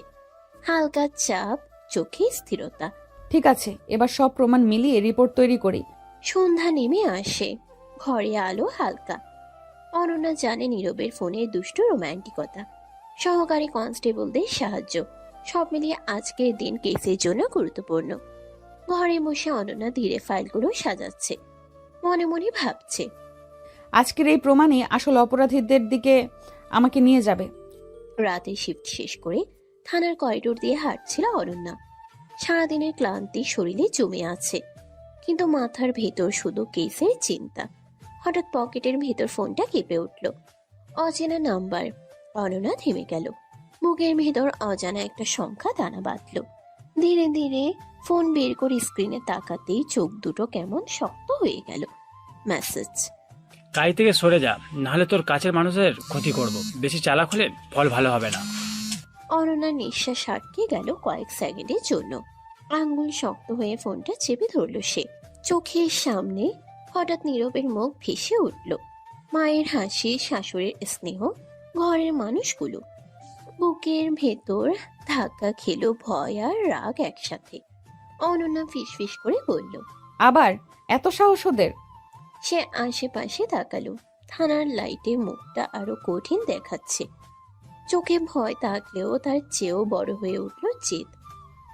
হালকা চাপ, চোখে স্থিরতা। ঠিক আছে, এবার সব প্রমাণ মিলিয়ে রিপোর্ট তৈরি করি। সন্ধ্যা নেমে আসে, ঘরে আলো হালকা। অনন্যা জানে নীরবের ফোনে দুষ্ট রোম্যান্টিকতা, সহকারী কনস্টেবলদের সাহায্য, সব মিলিয়ে আজকের দিন কেসের জন্য গুরুত্বপূর্ণ। ঘরে বসে অনন্যা ধীরে ফাইলগুলো সাজাচ্ছে, মনে মনে ভাবছে আজকের এই প্রমাণে আসল অপরাধীদের দিকে আমাকে নিয়ে যাবে। রাতে শিফট শেষ করে থানার করিডোর দিয়ে হাঁটছিল অনন্যা। সারাদিনের ক্লান্তি শরীরে জমে আছে, কিন্তু মাথার ভেতর শুধু কেসের চিন্তা। হঠাৎ পকেটের ভেতর ফোনটা কেঁপে উঠল। অচেনা নাম্বার। অনন্যা থেমে গেল। বুকের ভেতর অজানা একটা সংখ্যা দানা বাঁধল। ধীরে ধীরে ফোন বের করে স্ক্রিনে তাকাতেই চোখ দুটো কেমন শক্ত হয়ে গেল। মেসেজ। গাড়ি থেকে সরে যা, নাহলে তোর কাছের মানুষের ক্ষতি করব। বেশি চালাক হলে ফল ভালো হবে না। অনন্যার নিঃশ্বাস আটকে গেল কয়েক সেকেন্ডের জন্য। আঙ্গুল শক্ত হয়ে ফোনটা চেপে ধরল সে। চোখের সামনে হঠাৎ নীরবের মুখ ভেসে উঠল। মায়ের হাসি, শাশুড়ির স্নেহ, ঘরের মানুষগুলো। বুকের ভেতর ধাক্কা খেলো ভয় আর রাগ একসাথে। অনন্যা ফিসফিস করে বলল, আবার এত সাহস ওদের? সে আশেপাশে তাকালো। থানার লাইটে মুখটা আরো কঠিন দেখাচ্ছে। চোখে ভয় থাকলেও তার চেয়েও বড় হয়ে উঠল জেদ।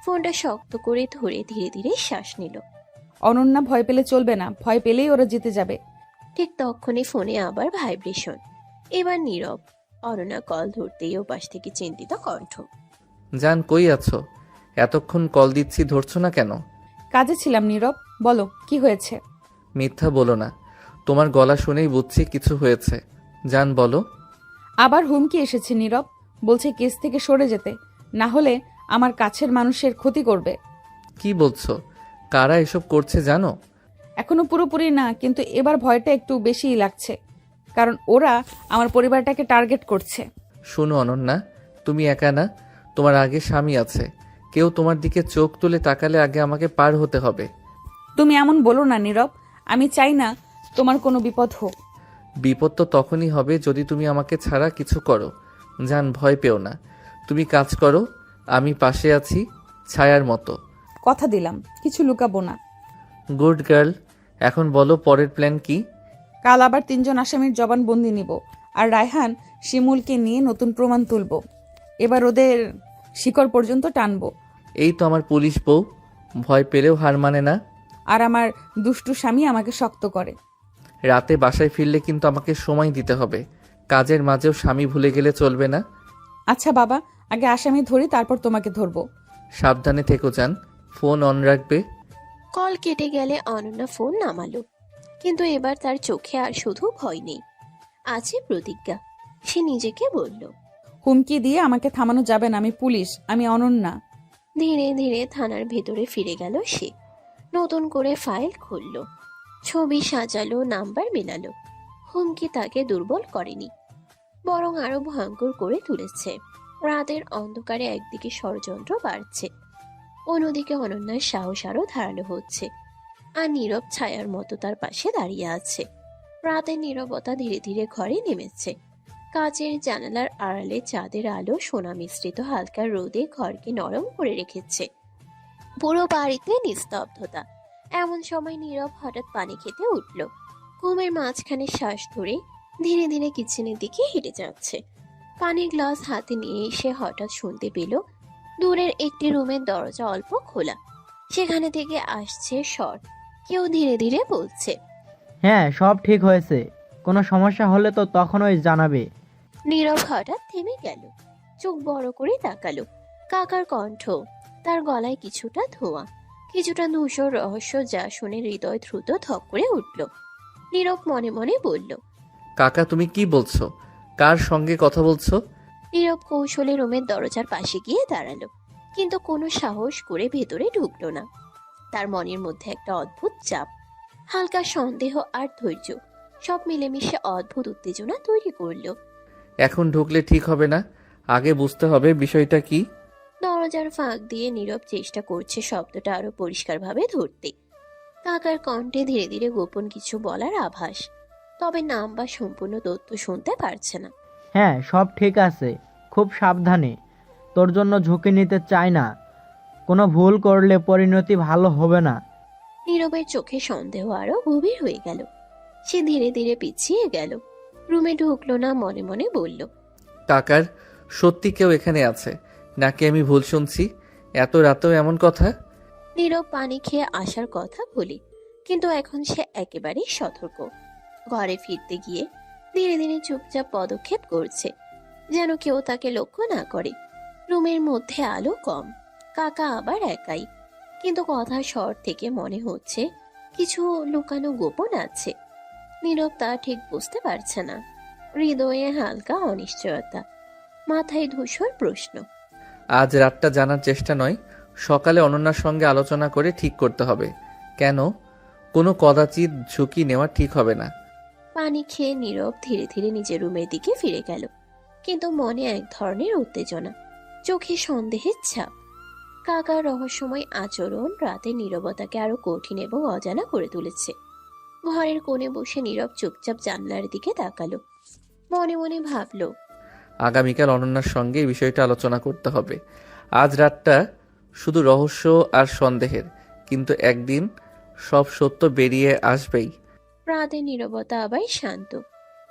ফোনটা শক্ত করে ধরে ধীরে ধীরে শ্বাস নিল। অনন্যা ভয় পেলে চলবে না, ভয় পেলেই ওরা জিতে যাবে। ঠিক তখনই ফোনে আবার ভাইব্রেশন। এবার নীরব। অনন্যা কল ধরতেই ও পাশ থেকে চিন্তিত কণ্ঠ। জান, কই আছো? এতক্ষণ কল দিচ্ছি, ধরছো না কেন? কাজে ছিলাম নীরব, বলো কি হয়েছে? মিথ্যা বলো না, তোমার গলা শুনেই বুঝছি কিছু হয়েছে। জান বলো। আবার হুমকি এসেছে নীরব, বলছে কেস থেকে সরে যেতে, না হলে আমার কাছের মানুষের ক্ষতি করবে। কি বলছো? কারা এসব করছে জানো? এখনো পুরোপুরি না, কিন্তু এবার ভয়টা একটু বেশিই লাগছে, কারণ ওরা আমার পরিবারটাকে টার্গেট করছে। শোনো অনন্যা, তুমি একা না, তোমার আগে স্বামী আছে। কেউ তোমার দিকে চোখ তুলে তাকালে আগে আমাকে পার হতে হবে। তুমি এমন বলো না নীরব, আমি চাই না তোমার কোনো বিপদ হোক। বিপদ তো তখনই হবে যদি তুমি আমাকে ছাড়া কিছু করো। জান, ভয় পেও না, তুমি কাজ করো, আমি পাশে আছি ছায়ার মতো। কথা দিলাম, কিছু লুকাবো না। Good girl. এখন বলো পরের প্ল্যান কি? কাল আবার 3 জন আসামির জবানবন্দি নিব, আর রায়হান শিমুলকে নিয়ে নতুন প্রমাণ তুলব। এবার ওদের শিকড় পর্যন্ত টানবো। এই তো আমার পুলিশ বউ, ভয় পেলেও হার মানে না। আর আমার দুষ্টু স্বামী আমাকে শক্ত করে। রাতে বাসায় ফিরলে কিন্তু আমাকে সময় দিতে হবে। কাজের মাঝেও স্বামী ভুলে গেলে চলবে না। আচ্ছা বাবা, আগে আসামি ধরি, তারপর তোমাকে ধরবো। সাবধানে থেকো যান, ফোন অন রাখবে। কল কেটে গেলে অনন্যা ফোন নামালো, কিন্তু এবার তার চোখে আর শুধু ভয় নেই, আছে প্রতিজ্ঞা। সে নিজেকে বলল, হুমকি দিয়ে আমাকে থামানো যাবে না, আমি পুলিশ, আমি অনন্যা। ধীরে ধীরে থানার ভেতরে ফিরে গেল সে। নতুন করে ফাইল খুলল, ছবি সাজালো, নাম্বার মেলালো। হুমকি তাকে দুর্বল করেনি, বরং আরো ভয়ঙ্কর করে তুলেছে। রাতের অন্ধকারে একদিকে ষড়যন্ত্র বাড়ছে, অন্যদিকে অনন্যার সাহস আরো ধারালো হচ্ছে, আর নীরব ছায়ার মতো তার পাশে দাঁড়িয়ে আছে। রাতের নীরবতা ধীরে ধীরে ঘরে নেমেছে। কাচের জানালার আড়ালে চাঁদের আলো সোনা মিশ্রিত হালকা রোদে ঘরকে নরম করে রেখেছে। পুরো বাড়িতে নিস্তব্ধতা। এমন সময় নীরব হঠাৎ পানি খেতে উঠল। ঘুমের মাঝখানে শ্বাস ধরে ধীরে ধীরে কিচেনের দিকে হেঁটে যাচ্ছে। পানির গ্লাস হাতে নিয়ে এসে হঠাৎ শুনতে পেল দূরের একটি রুমের দরজা অল্প খোলা। সেখানে থেকে আসছে স্বর। কেউ ধীরে ধীরে বলছে, হ্যাঁ, সব ঠিক হয়েছে। কোনো সমস্যা হলে তো তখনই জানাবে। নীরব হঠাৎ থেমে গেল, চোখ বড় করে তাকালো। কাকার কণ্ঠ, তার গলায় কিছুটা ধোঁয়া, কিছুটা ধূসর রহস্য, যা শুনে হৃদয় দ্রুত ধক করে উঠল। নীরব মনে মনে বলল, কাকা তুমি কি বলছো? কার সঙ্গে কথা বলছো? নীরব কৌশলে রুমের দরজার পাশে গিয়ে দাঁড়ালো, কিন্তু কোনো সাহস করে ভেতরে ঢুকলো না। তার মনের মধ্যে একটা অদ্ভুত চাপ, হালকা সন্দেহ আর ধৈর্য, সব মিলেমিশে অদ্ভুত উত্তেজনা তৈরি করলো। এখন ঢুকলে ঠিক হবে না, আগে বুঝতে হবে বিষয়টা কি। দরজার ফাঁক দিয়ে নীরব চেষ্টা করছে শব্দটা আরো পরিষ্কারভাবে ধরতে। কাকার কণ্ঠে ধীরে ধীরে গোপন কিছু বলার আভাস, তবে নাম বা সম্পূর্ণ তথ্য শুনতে পারছে না। হ্যাঁ, সব ঠিক আছে, খুব সাবধানে। তোর জন্য ঝুঁকি নিতে চাই না। কোনো ভুল করলে পরিণতি ভালো হবে না। নীরবের চোখে সন্দেহ আরো গভীর হয়ে গেল। সে ধীরে ধীরে পিছিয়ে গেল, রুমে ঢুকলো না, মনে মনে বলল, কাকার সত্যি কেউ এখানে আছে নাকি আমি ভুল শুনছি? এত রাতেও এমন কথা? নীরব পানি খেয়ে আসার কথা বলি, কিন্তু এখন সে একেবারেই সতর্ক। ঘরে ফিরতে গিয়ে ধীরে ধীরে চুপচাপ পদক্ষেপ করছে, যেন কেউ তাকে লক্ষ্য না করে। রুমের মধ্যে আলো কম, কাকা আবার একাই, কিন্তু কথার স্বর থেকে মনে হচ্ছে কিছু লুকানো গোপন আছে। নীরব তা ঠিক বুঝতে পারছে না। হৃদয়ে হালকা অনিশ্চয়তা, মাথায় ধূসর প্রশ্ন। আজ রাতটা জানার চেষ্টা নয়, সকালে অনন্যার সঙ্গে আলোচনা করে ঠিক করতে হবে। কেন? কোনো কদাচিৎ ঝুঁকি নেওয়া ঠিক হবে না। পানি খেয়ে নীরব ধীরে ধীরে নিজের রুমের দিকে ফিরে গেল, কিন্তু মনে এক ধরনের উত্তেজনা, চোখে সন্দেহের ছাপ। কাকার রহস্যময় আচরণ রাতের নীরবতাকে আরো কঠিন এবং অজানা করে তুলেছে। ঘরের কোণে বসে নীরব চুপচাপ জানলার দিকে তাকালো, মনে মনে ভাবলো, আগামীকাল অনন্যার সঙ্গে এই বিষয়টা আলোচনা করতে হবে। আজ রাতটা শুধু রহস্য আর সন্দেহের, কিন্তু একদিন সব সত্য বেরিয়ে আসবেই। রাতের নীরবতা আবার শান্ত,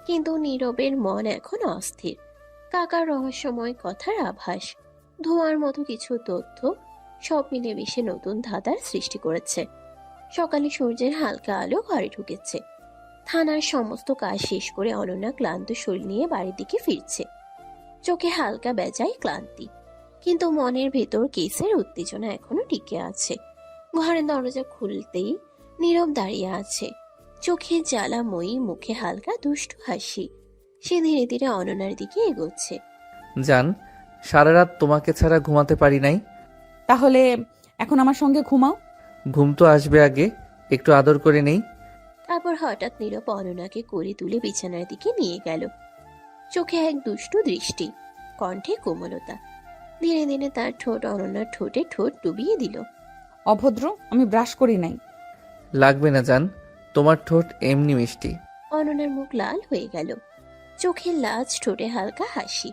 কিন্তু নীরবের মন এখন অস্থির। কাকার রহস্যময় কথার আভাস, ধোঁয়ার মতো কিছু তথ্য, সব মিলেমিশে নতুন ধাঁধার সৃষ্টি করেছে। সকালে সূর্যের হালকা আলো ঘরে ঢুকেছে। থানার সমস্ত কাজ শেষ করে অনন্যা ক্লান্ত শরীর নিয়ে বাড়ির দিকে ফিরছে। চোখে হালকা বেজায় ক্লান্তি, কিন্তু মনের ভেতর কেসের উত্তেজনা এখনো টিকে আছে। ঘরের দরজা খুলতেই নীরব দাঁড়িয়ে আছে, চোখে জ্বালাময়ী, মুখে হালকা দুষ্টু হাসি। সে ধীরে ধীরে অনন্যার দিকে এগোচ্ছে। জান, সারা রাত তোমাকে ছাড়া ঘুমাতে পারি নাই। তাহলে এখন আমার সঙ্গে ঘুমাও। ঘুম তো আসবে, আগে একটু আদর করে নেই। তারপর হঠাৎ নীরব অনন্যাকে কোলে তুলে বিছানার দিকে নিয়ে গেল। চোখে এক দুষ্টু দৃষ্টি, কণ্ঠে কোমলতা। ধীরে ধীরে তার ঠোঁট অনন্যার ঠোঁটে ঠোঁট ডুবিয়ে দিল। অভদ্র, আমি ব্রাশ করি নাই। লাগবে না জান, তোমার ঠোঁট এমনি মিষ্টি। অনন্যার মুখ লাল হয়ে গেল, চোখের লাজ, ঠোঁটে হালকা হাসি।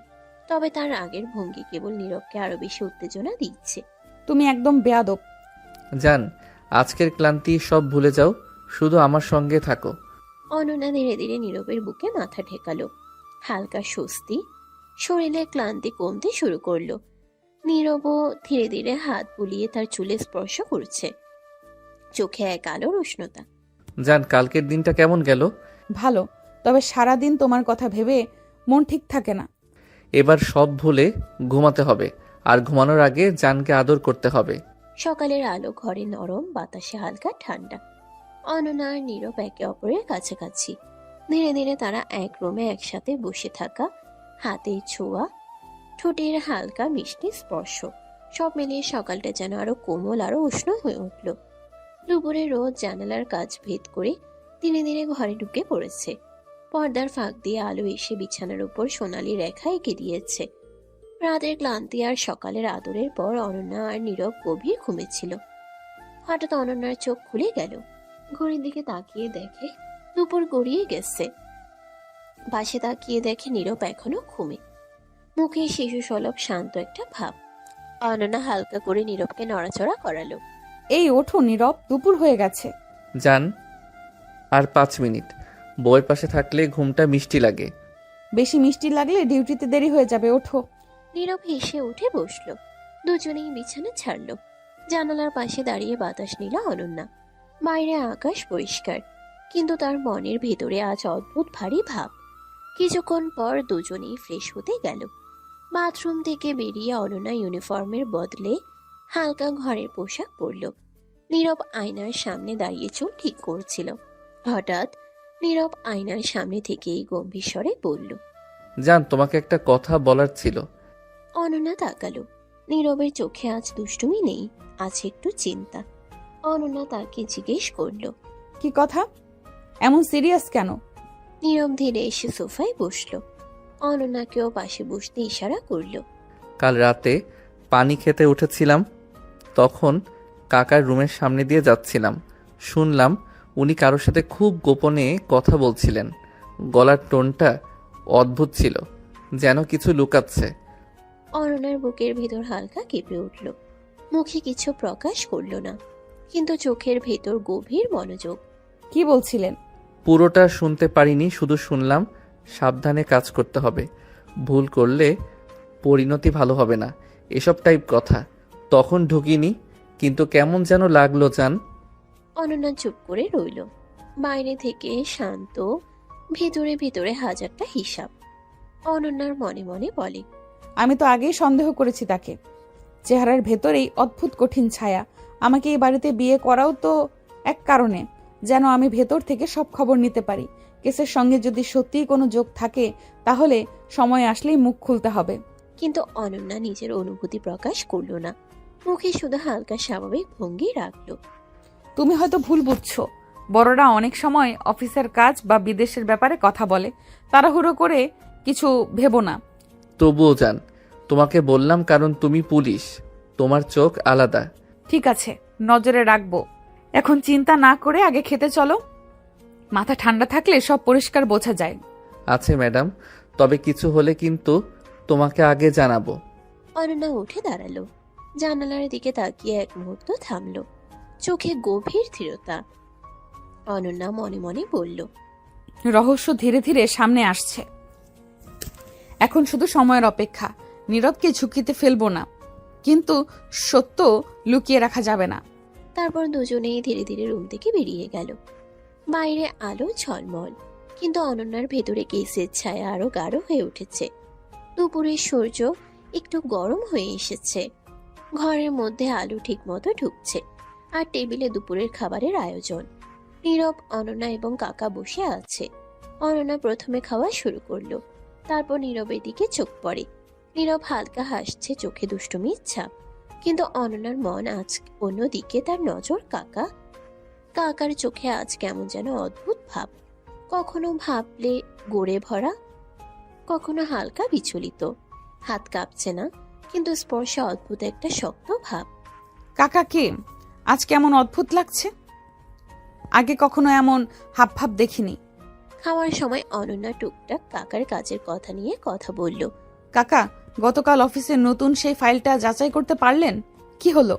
তবে তার আগের ভঙ্গি কেবল নীরবকে আরো বেশি উত্তেজনা দিচ্ছে। তুমি একদম বেয়াদব। জান, আজকের ক্লান্তি সব ভুলে যাও, শুধু আমার সঙ্গে থাকো। অনন্যা ধীরে ধীরে নীরবের বুকে মাথা ঠেকালো, হালকা স্বস্তি, শরীরে ক্লান্তি কমতে শুরু করলো। নীরবও ধীরে ধীরে হাত বুলিয়ে তার চুলে স্পর্শ করছে, চোখে এক আলোর উষ্ণতা। জান, কালকের দিনটা কেমন গেল? ভালো, তবে সারাদিন তোমার কথা ভেবে মন ঠিক থাকে না। এবার সব ভুলে ঘুমাতে হবে, আর ঘুমানোর আগে জানকে আদর করতে হবে। সকালের আলো ঘরে নরম, বাতাসে হালকা ঠান্ডা। অনন্যা আর নীরব একে অপরের কাছাকাছি। ধীরে ধীরে তারা এক রুমে একসাথে বসে থাকা, হাতে ছোঁয়া, ঠোঁটের হালকা মিষ্টি স্পর্শ, সব মিলিয়ে সকালটা যেন আরো কোমল, আরো উষ্ণ হয়ে উঠল। দুপুরে রোদ জানালার কাজ ভেদ করে ধীরে ধীরে ঘরে ঢুকে পড়েছে। পর্দার ফাঁক দিয়ে আলো এসে বিছানার উপর সোনালি রেখা এঁকে দিয়েছে। রাতের ক্লান্তি আর সকালের আদরের পর অনন্যা আর নীরব গভীর ঘুমেছিল। হঠাৎ অনন্যার চোখ খুলে গেল। ঘড়ির দিকে তাকিয়ে দেখে দুপুর গড়িয়ে গেছে। পাশে তাকিয়ে দেখে নীরব এখনো ঘুমে, মুখে শিশু সুলভ শান্ত একটা ভাব। অনন্যা হালকা করে নীরবকে নড়াচড়া করালো। এই ওঠো নীরব, দুপুর হয়ে গেছে। যান, আর 5 মিনিট। বউয়ের পাশে থাকলে ঘুমটা মিষ্টি লাগে। বেশি মিষ্টি লাগলে ডিউটিতে দেরি হয়ে যাবে, ওঠো। নীরব হেসে উঠে বসলো। দুজনেই বিছানা ছাড়লো। জানালার পাশে দাঁড়িয়ে বাতাস নিল অনন্যা। বাইরে আকাশ পরিষ্কার, কিন্তু তার মনের ভেতরে আজ অদ্ভুত ভারী ভাব। কিছুক্ষণ পর দুজনেই ফ্রেশ হতে গেল। বাথরুম থেকে বেরিয়ে অনন্যা ইউনিফর্মের বদলে হালকা ঘরের পোশাক পরল। নীরব আয়নার সামনে দাঁড়িয়ে চুল ঠিক করছিল। হঠাৎ নীরব আয়নার সামনে থেকেই গম্ভীর স্বরে বলল, জান, তোমাকে একটা কথা বলার ছিল। অনন্যা তাকালো। নীরবের চোখে আজ দুষ্টুমি নেই, আছে একটু চিন্তা। অনন্যা তাকে জিজ্ঞেস করলো, কি কথা? এমন সিরিয়াস কেন? নীরব ধীরে এসে সোফায় বসলো। অনন্যাকেও পাশে বসতে ইশারা করলো। কাল রাতে পানি খেতে উঠেছিলাম, তখন কাকার রুমের সামনে দিয়ে যাচ্ছিলাম। শুনলাম উনি কারোর সাথে খুব গোপনে কথা বলছিলেন। গলার টোনটা অদ্ভুত ছিল, যেন কিছু লুকাচ্ছে। অনন্যার বুকের ভেতর হালকা কেঁপে উঠল। মুখে কিছু প্রকাশ করলো না, কিন্তু চোখের ভেতর গভীর মনোযোগ। কি বলছিলেন? পুরোটা শুনতে পারিনি, শুধু শুনলাম সাবধানে কাজ করতে হবে, ভুল করলে পরিণতি ভালো হবে না, এসব টাইপ কথা। তখন ঢুকিনি, কিন্তু কেমন যেন লাগলো জান। অনন্যা চুপ করে রইল। বাইরে থেকে শান্ত, ভেতরে ভেতরে হাজারটা হিসাব। অনন্যার মনে মনে বলে, আমি তো আগেই সন্দেহ করেছি তাকে। চেহারার ভেতরেই অদ্ভুত কঠিন ছায়া। আমাকে এই বাড়িতে বিয়ে করাও তো এক কারণে, যেন আমি ভেতর থেকে সব খবর নিতে পারি। কেসের সঙ্গে যদি সত্যিই কোনো যোগ থাকে, তাহলে সময় আসলেই মুখ খুলতে হবে। কিন্তু অনন্যা নিজের অনুভূতি প্রকাশ করলো না, মুখে শুধু হালকা স্বাভাবিক ভঙ্গি রাখলো। তুমি হয়তো ভুল বুঝছো। বড়রা অনেক সময় অফিসের কাজ বা বিদেশের ব্যাপারে কথা বলে, তাড়াহুড়ো করে কিছু ভেবো না। তবুও জান, তোমাকে বললাম কারণ তুমি পুলিশ, তোমার চোখ আলাদা। ঠিক আছে, নজরে রাখবো। এখন চিন্তা না করে আগে খেতে চলো। মাথা ঠান্ডা থাকলে সব পরিষ্কার বোঝা যায়। আছে ম্যাডাম, তবে কিছু হলে কিন্তু তোমাকে আগে জানাবো। অনন্যা উঠে দাঁড়ালো। জানালার দিকে তাকিয়ে এক মুহূর্ত থামলো, চোখে গভীর দৃঢ়তা। অনন্যা মনে মনে বলল, রহস্য ধীরে ধীরে সামনে আসছে। এখন শুধু সময়ের অপেক্ষা। নীরবকে ঝুঁকিতে ফেলবো না, কিন্তু সত্য লুকিয়ে রাখা যাবে না। তারপর দুজনেই ধীরে ধীরে রুম থেকে বেরিয়ে গেল। বাইরে আলো ঝলমল, কিন্তু অনন্যার ভেতরে কেসের ছায়া আরো গাঢ় হয়ে উঠেছে। দুপুরের সূর্য একটু গরম হয়ে এসেছে। ঘরের মধ্যে আলো ঠিক মতো ঢুকছে, আর টেবিলে দুপুরের খাবারের আয়োজন। নীরব, অনন্যা এবং কাকা বসে আছে। অনন্যা প্রথমে খাওয়া শুরু করলো, তারপর নীরবের দিকে চোখ পড়ে। নীরব হালকা হাসছে, চোখে দুষ্টুমির ছাপ। কিন্তু অনন্যার মন আজ অন্যদিকে, তার নজর কাকার চোখে আজ কেমন যেন অদ্ভুত ভাব। কখনো ভাবলে গড়ে ভরা, কখনো হালকা বিচলিত। হাত কাঁপছে না, কিন্তু স্পর্শে অদ্ভুত একটা শক্ত ভাব। কাকাকে আজ কেমন অদ্ভুত লাগছে, আগে কখনো এমন হাব ভাব দেখিনি। খাওয়ার সময় অনন্যা টুকটাক কাকার কাজের কথা নিয়ে কথা বলল। কাকা, গতকাল অফিসের নতুন সেই ফাইলটা যাচাই করতে পারলেন? কি হলো?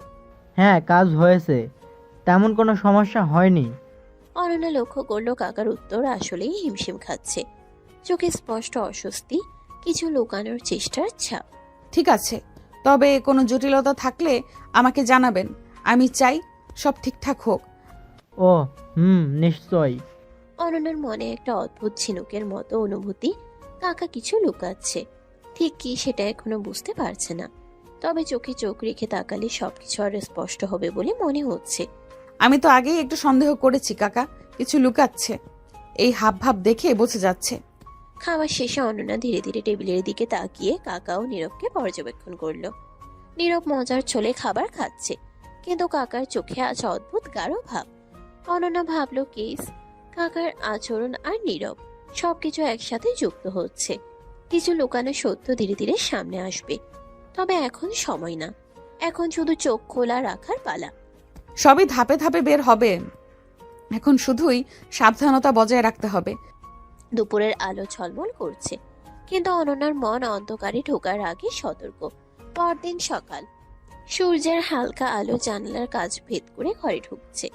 হ্যাঁ, কাজ হয়েছে, তেমন কোনো সমস্যা হয়নি। অনন্যা লক্ষ্য করলো কাকার উত্তর আসলেই হিমশিম খাচ্ছে, চোখে স্পষ্ট অস্বস্তি, কিছু লুকানোর চেষ্টার ছাপ। ঠিক আছে, তবে কোনো জটিলতা থাকলে আমাকে জানাবেন। আমি চাই সব ঠিকঠাক হোক। ও নিশ্চয়ই। অনন্যার মনে একটা অদ্ভুত ঝিনুকের মতো অনুভূতি, কাকা কিছু লুকাচ্ছে। ঠিক কি সেটা এখনো বুঝতে পারছে না, তবে চোখে চোখ রেখে তাকালে সবকিছু আরো স্পষ্ট হবে বলে মনে হচ্ছে। আমি তো আগেই একটু সন্দেহ করেছি কাকা কিছু লুকাচ্ছে, এই হাব ভাব দেখে বোঝা যাচ্ছে। খাওয়া শেষে অনন্যা ধীরে ধীরে টেবিলের দিকে তাকিয়ে কাকা ও নীরবকে পর্যবেক্ষণ করলো। নীরব মজার ছলে খাবার খাচ্ছে, কিন্তু কাকার চোখে আজ অদ্ভুত গাঢ় ভাব। অনন্যা ভাবলো কেস, কাকার আচরণ আর নীরব সবকিছু একসাথে যুক্ত হচ্ছে। কিছু লুকানো সত্য ধীরে ধীরে সামনে আসবে, তবে এখন সময় না। এখন শুধু চোখ খোলা রাখার পালা। সবই ধাপে ধাপে বের হবে, এখন শুধুই সাবধানতা বজায় রাখতে হবে। দুপুরের আলো ঝলমল করছে, কিন্তু অনন্যার মন অন্ধকারে ঢোকার আগে সতর্ক। পরদিন সকাল, সূর্যের হালকা আলো জানালার কাজ ভেদ করে ঘরে ঢুকছে।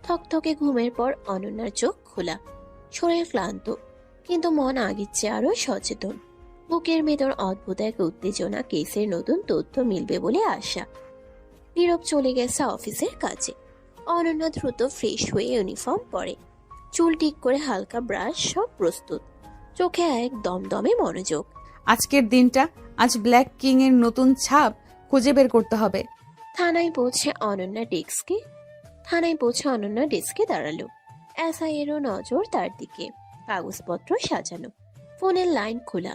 থকথকে ঘুমের পর অনন্যার চোখ খোলা, শরীর ক্লান্ত, কিন্তু মন আগের চেয়ে আরো সচেতন। বুকের ভেতর অদ্ভুত এক উত্তেজনা, কেসের নতুন তথ্য মিলবে বলে আশা। নীরব চলে গেছে অফিসের কাছে। অনন্যা দ্রুত ফ্রেশ হয়ে ইউনিফর্ম পরে, চুল ঠিক করে হালকা ব্রাশ, সব প্রস্তুত। চোখে এক দমদমে মনোযোগ। আজকের দিনটা, আজ ব্ল্যাক কিং এর নতুন ছাপ খুঁজে বের করতে হবে। থানায় পৌঁছে অনন্যা ডেস্কে দাঁড়ালো। এসআই এরও নজর তার দিকে, কাগজপত্র সাজানো, ফোনের লাইন খোলা।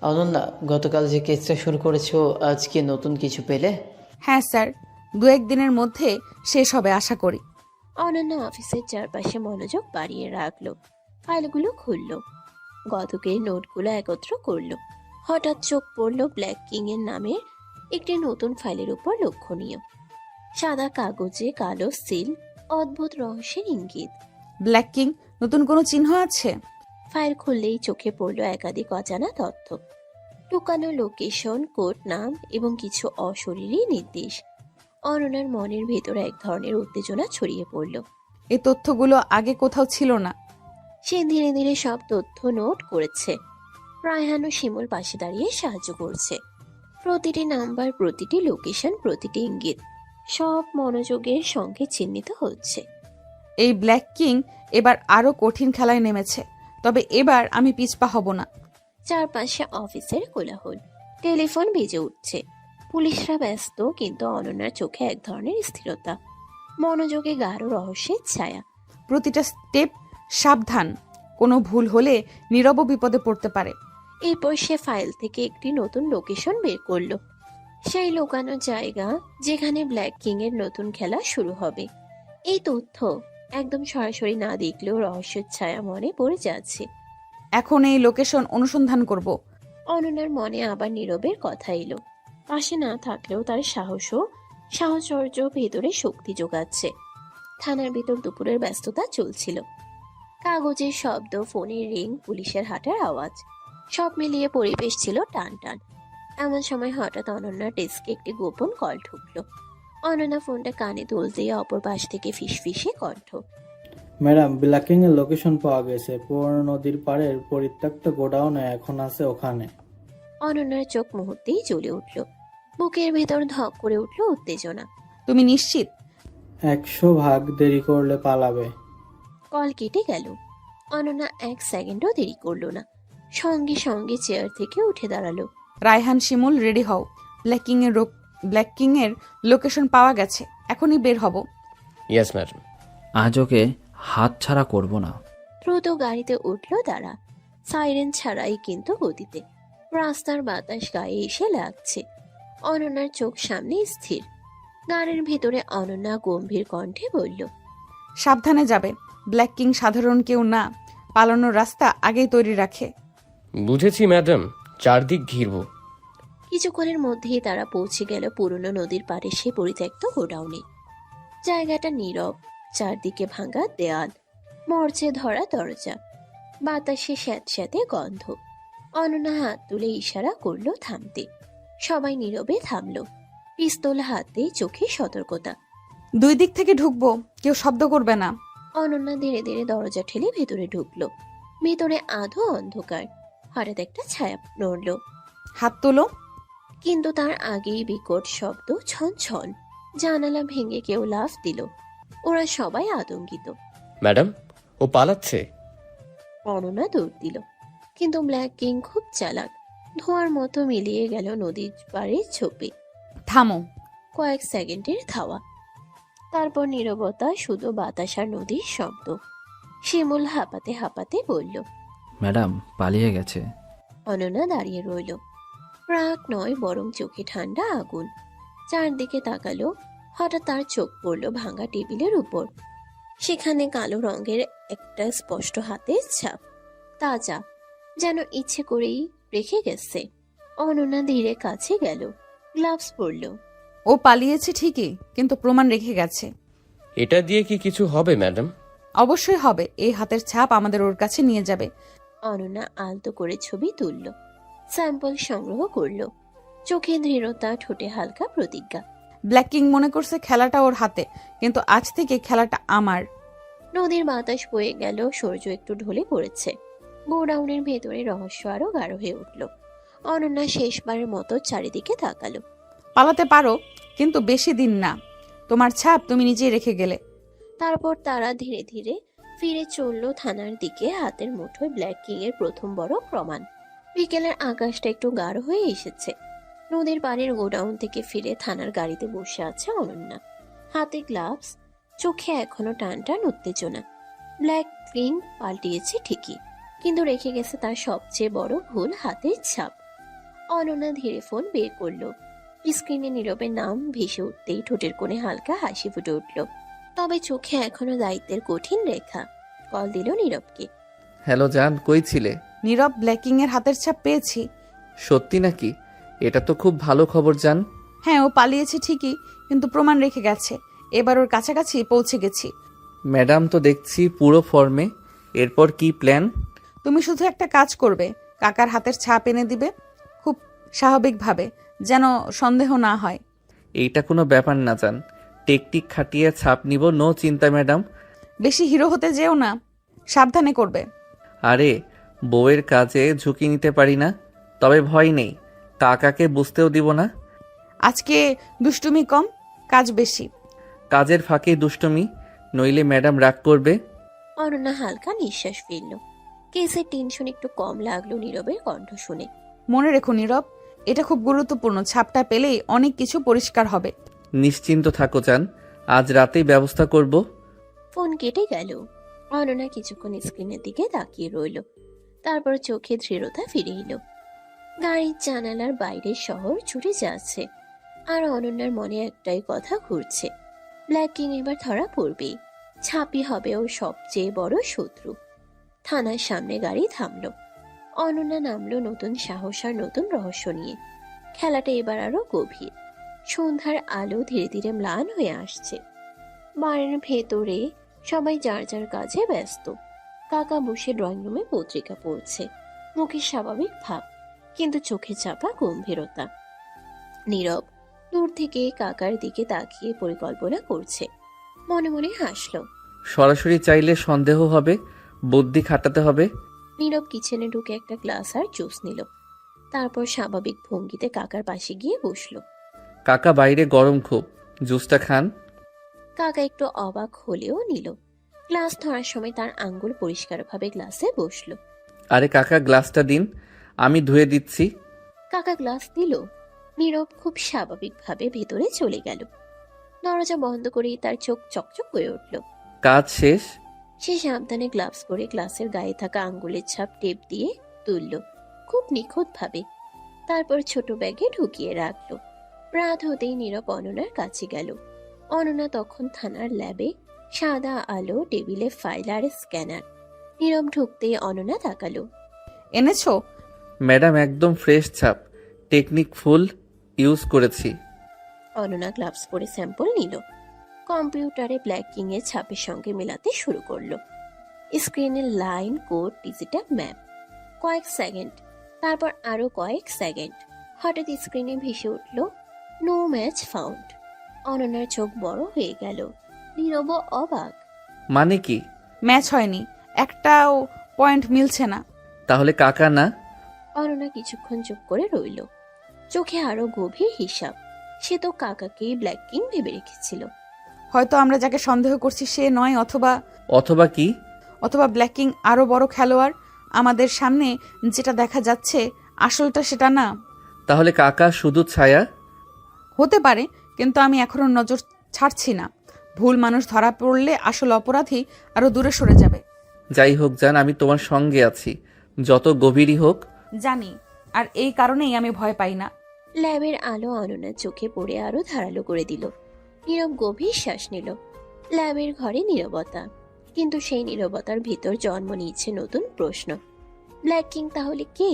অনন্যা, গতকাল যে কেসটা শুরু করেছো, আজকে নতুন কিছু পেলে? হ্যাঁ স্যার, 2-1 দিনের মধ্যে শেষ হবে আশা করি। অনন্যা অফিসের চারপাশে মনোযোগ বাড়িয়ে রাখলো, ফাইলগুলো খুললো, গতকের নোটগুলো একত্র করলো। হঠাৎ চোখ পড়লো ব্ল্যাক কিং এর নামের একটি নতুন ফাইলের উপর। লক্ষণীয় সাদা কাগজে কালো সিল, অদ্ভুত রহস্যের ইঙ্গিত। ব্ল্যাক কিং, নতুন কোনো চিহ্ন আছে? ফাইল খুললেই চোখে পড়লো একাধিক অজানা তথ্য, লুকানো লোকেশন, কোড নাম এবং কিছু অশরীরী নির্দেশ। অনন্যার মনের ভেতরে এক ধরনের উত্তেজনা ছড়িয়ে পড়ল। এই তথ্যগুলো আগে কোথাও ছিল না। সে ধীরে ধীরে সব তথ্য নোট করেছে। রায়হান ও শিমুল পাশে দাঁড়িয়ে সাহায্য করছে। প্রতিটি নাম্বার, প্রতিটি লোকেশন, প্রতিটি ইঙ্গিত সব মনোযোগের সঙ্গে চিহ্নিত হচ্ছে। এই ব্ল্যাক কিং এবার আরো কঠিন খেলায় নেমেছে, তবে এবার আমি পিছপা হব না। চারপাশে অফিসের কোলাহল, টেলিফোন বেজে উঠছে। পুলিশরা ব্যস্ত, কিন্তু অনন্যার চোখে এক ধরনের স্থিরতা, মনোযোগে গাঢ় রহস্যের ছায়া। প্রতিটা স্টেপ সাবধান, কোনো ভুল হলে নীরব বিপদে পড়তে পারে। এরপর সে ফাইল থেকে একটি নতুন লোকেশন বের করলো, সেই লুকানো জায়গা যেখানে ব্ল্যাক কিং এর নতুন খেলা শুরু হবে। এই তথ্য একদম সরাসরি না দেখলেও রহস্যের ছায়া মনে পড়ে যাচ্ছে। এখন এই লোকেশন অনুসন্ধান করব। অনন্যার মনে আবার নীরবের কথা এলো। পাশে না থাকলেও তার সাহচর্য ভেতরে শক্তি যোগাচ্ছে। থানার ভিতর দুপুরের ব্যস্ততা চলছিল। কাগজের শব্দ, ফোনের রিং, পুলিশের হাঁটার আওয়াজ, সব মিলিয়ে পরিবেশ ছিল টান টান। এমন সময় হঠাৎ অনন্যার ডেস্কে একটি গোপন কল ঢুকলো। অনন্যা ফোনটা কানে তুলতেই অপর পাশ থেকে ফিসফিসে কণ্ঠ। ম্যাডাম, ব্ল্যাকিং এর লোকেশন পাওয়া গেছে। পুরনো নদীর পাড়ের পরিত্যক্ত গোডাউনে এখন আছে ওখানে। অনন্যার চোখ মুহূর্তেই জ্বলে উঠল, বুকের ভেতর ধক করে উঠল উত্তেজনা। তুমি নিশ্চিত? 100% দেরি করলে পালাবে। কল কেটে গেল। অনন্যা 1 সেকেন্ডও দেরি করলো না, সঙ্গে সঙ্গে চেয়ার থেকে উঠে দাঁড়ালো। রায়হান, শিমুল, রেডি হও। ব্ল্যাক কিং এর লোকেশন পাওয়া গেছে, এখনই বের হব। Yes madam. আজ ওকে হাত ছাড়া করব না। দ্রুত গাড়িতে উঠল তারা, সাইরেন ছাড়াই কিন্তু গতিতে। রাস্তার বাতাস গায়ে এসে লাগছে। অনন্যার চোখ সামনে স্থির। গাড়ির ভেতরে অনন্যা গম্ভীর কণ্ঠে বলল, সাবধানে যাবে। ব্ল্যাক কিং সাধারণ কেউ না, পালানোর রাস্তা আগেই তৈরি রাখে। বুঝেছি ম্যাডাম, চারদিক ঘিরব। কিছুক্ষণের মধ্যেই তারা পৌঁছে গেল পুরনো নদীর পাড়ে সে পরিত্যক্ত গোডাউনে। জায়গাটা নীরব, চারদিকে ভাঙা দেয়াল, মরচে ধরা দরজা, বাতাসে স্যাঁতস্যাঁতে গন্ধ। অনন্যা হাত তুলে ইশারা করলো থামতে। সবাই নীরবে থামলো, পিস্তল হাতে, চোখে সতর্কতা। 2 দিক থেকে ঢুকবো, কেউ শব্দ করবে না। অনন্যা ধীরে ধীরে দরজা ঠেলে ভেতরে ঢুকলো। ভেতরে আধো অন্ধকার। হঠাৎ একটা ছায়া নড়ল। হাত তোলো। কিন্তু তার আগেই বিকট শব্দ, ছন ছন। জানালা ভেঙে কেউ লাফ দিল। ওরা সবাই আতঙ্কিত। ম্যাডাম, ও পালাচ্ছে। অনন্যা দৌড় দিল, কিন্তু ব্ল্যাক কিং খুব চালাক। ধোঁয়ার মতো মিলিয়ে গেল নদীর পাড়ের ছোপে। থামো। কয়েক সেকেন্ডের ধাওয়া, তারপর নীরবতা, শুধু বাতাস আর নদীর শব্দ। শিমুল হাঁপাতে হাঁপাতে বলল, ম্যাডাম পালিয়ে গেছে। অনন্যা দাঁড়িয়ে রইল। রাগ নয়, বরং চোখে ঠান্ডা আগুন। চারদিকে তাকালো। হঠাৎ তার চোখ পড়ল ভাঙা টেবিলের উপর। সেখানে কালো রঙের একটা স্পষ্ট হাতের ছাপ, তাজা, যেন ইচ্ছে করেই রেখে গেছে। অনন্যা ধীরে কাছে গেল, গ্লাভস পরল। ও পালিয়েছে ঠিকই, কিন্তু প্রমাণ রেখে গেছে। এটা দিয়ে কি কিছু হবে ম্যাডাম? অবশ্যই হবে। এই হাতের ছাপ আমাদের ওর কাছে নিয়ে যাবে। অনন্যা আলতো করে ছবি তুলল, স্যাম্পল সংগ্রহ করল। চোখে দৃঢ়তা, ঠোঁটে হালকা প্রতিজ্ঞা। ব্ল্যাক কিং মনে করছে খেলাটা ওর হাতে, কিন্তু আজ থেকে খেলাটা আমার। নদীর বাতাস বয়ে গেল, সূর্য একটু ঢলে পড়েছে। গোডাউনের ভেতরে রহস্য আরো গাঢ় হয়ে উঠল। অনন্যা শেষবারের মতো চারিদিকে তাকালো। পালাতে পারো, কিন্তু বেশি দিন না। তোমার ছাপ তুমি নিজেই রেখে গেলে। তারপর তারা ধীরে ধীরে ফিরে চলল থানার দিকে, হাতের মুঠোয় ব্ল্যাক কিং এর প্রথম বড় প্রমাণ। বিকেলের আকাশটা একটু গাঢ় হয়ে এসেছে। নদীর পাড়ের গোডাউন থেকে ফিরে থানার গাড়িতে বসে আছে অনন্যা, হাতে গ্লাভস, চোখে এখনো টান টান উত্তেজনা। ব্ল্যাক কিং পাল্টিয়েছে ঠিকই, কিন্তু রেখে গেছে তার সবচেয়ে বড় ভুল, হাতের ছাপ। অনন্যা ধীরে ফোন বের করলো। স্ক্রিনে নীরবের নাম ভেসে উঠতেই ঠোঁটের কোণে হালকা হাসি ফুটে উঠল, তবে চোখে এখনো দায়িত্বের কঠিন রেখা। কল দিল নীরবকে। হ্যালো জান, কই ছিলে? নীরব, ব্ল্যাক কিং এর হাতের ছাপ পেয়েছি। সত্যি নাকি? এটা তো খুব ভালো খবর জান। হ্যাঁ, ও পালিয়েছে ঠিকই, কিন্তু প্রমাণ রেখে গেছে। এবার ওর কাছাকাছি পৌঁছে গেছি। ম্যাডাম তো দেখছি পুরো ফর্মে। এরপর কি প্ল্যান? তুমি শুধু একটা কাজ করবে, কাকার হাতের ছাপ এনে দিবে, খুব স্বাভাবিকভাবে, যেন সন্দেহ না হয়। এইটা কোনো ব্যাপার না জান, টেকটিক খাটিয়ে ছাপ নিব, নো চিন্তা ম্যাডাম। বেশি হিরো হতে যেও না, সাবধানে করবে। আরে বউয়ের কাজে ঝুঁকি নিতে পারি না, তবে ভয় নেই, কাকাকে বুঝতেও দিব না। আজকে দুষ্টুমি কম, কাজ বেশি। কাজের ফাঁকে দুষ্টুমি, নইলে ম্যাডাম রাগ করবে। অনন্যা হালকা নিঃশ্বাস ফেলল। কেসের টেনশন একটু কম লাগলো নীরবের কণ্ঠ শুনে। মনে রেখো নীরব, এটা খুব গুরুত্বপূর্ণ। ছাপটা পেলেই অনেক কিছু পরিষ্কার হবে। নিশ্চিন্ত থাকো জান, আজ রাতেই ব্যবস্থা করব। ফোন কেটে গেল। অনন্যা কিছুক্ষণ স্ক্রিনের দিকে তাকিয়ে রইল, তারপর চোখে দৃঢ়তা ফিরে এলো। গাড়ির জানালার বাইরের শহর ছুটে যাচ্ছে, আর অনন্যার মনে একটাই কথা ঘুরছে, ব্ল্যাক কিং এবার ধরা পড়বেই, ছাপি হবে ওর সবচেয়ে বড় শত্রু। থানার সামনে গাড়ি থামলো। অনন্যা নামলো নতুন সাহস আর নতুন রহস্য নিয়ে। খেলাটা এবার আরো গভীর। সন্ধ্যার আলো ধীরে ধীরে ম্লান হয়ে আসছে। বাড়ির ভেতরে সবাই যার যার কাজে ব্যস্ত। কাকা বসে ড্রয়িং রুমে পত্রিকা পড়ছে, মুখে স্বাভাবিক ভাব, কিন্তু চোখে চাপা গম্ভীরতা। নীরব দূর থেকে কাকার দিকে তাকিয়ে পরিকল্পনা করছে, মনে মনে হাসলো। সরাসরি চাইলে সন্দেহ হবে, বুদ্ধি খাটাতে হবে। নীরব কিচেনে ঢুকে একটা গ্লাস আর জুস নিল, তারপর স্বাভাবিক ভঙ্গিতে কাকার পাশে গিয়ে বসলো। কাকা বাইরে গরম খুব, জুসটা খান। কাকা একটু অবাক হলেও নিল। গ্লাস ধরার সময় তার আঙ্গুল পরিষ্কারভাবে গ্লাসে বসলো। আরে কাকা গ্লাসটা দিন, আমি ধুয়ে দিচ্ছি। কাকা গ্লাস দিল। নীরব খুব স্বাভাবিকভাবে ভেতরে চলে গেল। দরজা বন্ধ করেই তার চোখ চকচক করে উঠল। কাজ শেষ। সে সাবধানে গ্লাভস পরে গ্লাসের গায়ে থাকা আঙ্গুলের ছাপ টেপ দিয়ে তুলল, খুব নিখুঁতভাবে। তারপর ছোট ব্যাগে ঢুকিয়ে রাখলো। রাত হতেই নীরব অনন্যার কাছে গেল। অনন্যা তখন থানার ল্যাবে, সাদা আলো, টেবিলে ফাইল আর স্ক্যানার। নীরব ঢুকতেই অনন্যা তাকালো। এনেছো? ম্যাডাম একদম ফ্রেশ ছাপ, টেকনিক ফুল ইউজ করেছি। অনন্যা গ্লাভস পরে স্যাম্পল নিল। কম্পিউটারে ব্ল্যাক কিং এর ছাপের সঙ্গে মেলাতে শুরু করলো। স্ক্রিনে লাইন, কোড, ডিজিটাল ম্যাপ। কয়েক সেকেন্ড, তারপর আরো কয়েক সেকেন্ড। হঠাৎ স্ক্রিনে ভেসে উঠল নো ম্যাচ ফাউন্ড। অনন্যার চোখ বড় হয়ে গেল। নীরব অবাক। মানে কি? ম্যাচ হয়নি, একটাও পয়েন্ট মিলছে না। তাহলে কাকা না? অনন্যা কিছুক্ষণ চুপ করে রইল, চোখে আরো গভীর হিসাব। সে তো কাকাকেই ব্ল্যাক কিং ভেবে রেখেছিল। হয়তো আমরা যাকে সন্দেহ করছি সে নয়, অথবা কি? অথবা ব্ল্যাক কিং আরো বড় খেলোয়াড়। আমাদের সামনে যেটা দেখা যাচ্ছে আসলটা সেটা না। তাহলে কাকা শুধু ছায়া? হতে পারে, কিন্তু আমি এখনো নজর ছাড়ছি না। ভুল মানুষ ধরা পড়লে আসল অপরাধী আরো দূরে সরে যাবে। যাই হোক জান, আমি তোমার সঙ্গে আছি, যত গভীরই হোক। জানি, আর এই কারণেই আমি ভয় পাই না। ল্যাবের আলো অনন্যার চোখে পড়ে আরো ধারালো করে দিল। নীরব গভীর শ্বাস নিল। ল্যাবের ঘরে নীরবতা, কিন্তু সেই নীরবতার ভিতর জন্ম নিচ্ছে নতুন প্রশ্ন। ব্ল্যাক কিং তাহলে কে?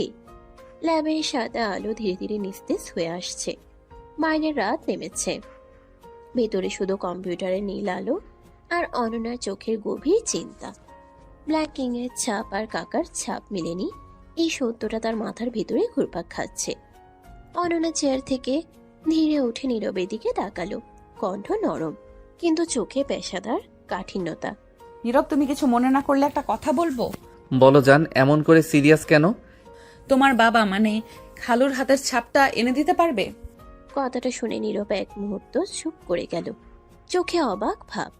ল্যাবের সাদা আলো ধীরে ধীরে নিস্তেজ হয়ে আসছে। বাইরের রাত নেমেছে। ভেতরে শুধু কম্পিউটারের নীল আলো আর অনন্যার চোখের গভীর চিন্তা। ব্ল্যাক কিং এর ছাপ আর কাকার ছাপ মিলেনি, এই সত্যটা তার মাথার ভিতরে ঘুরপাক খাচ্ছে। অনন্যা চেয়ার থেকে ধীরে উঠে নীরবের দিকে তাকালো। কণ্ঠ নরম, কিন্তু চোখে পেশাদার কাঠিন্যতা। নীরব, তুমি কিছু মনে না করলে একটা কথা বলবো? বলো জান, এমন করে সিরিয়াস কেন? তোমার বাবা মানে খালুর হাতের ছাপটা এনে দিতে পারবে? কথাটা শুনে নীরব এক মুহূর্ত চুপ করে গেল, চোখে অবাক ভাব,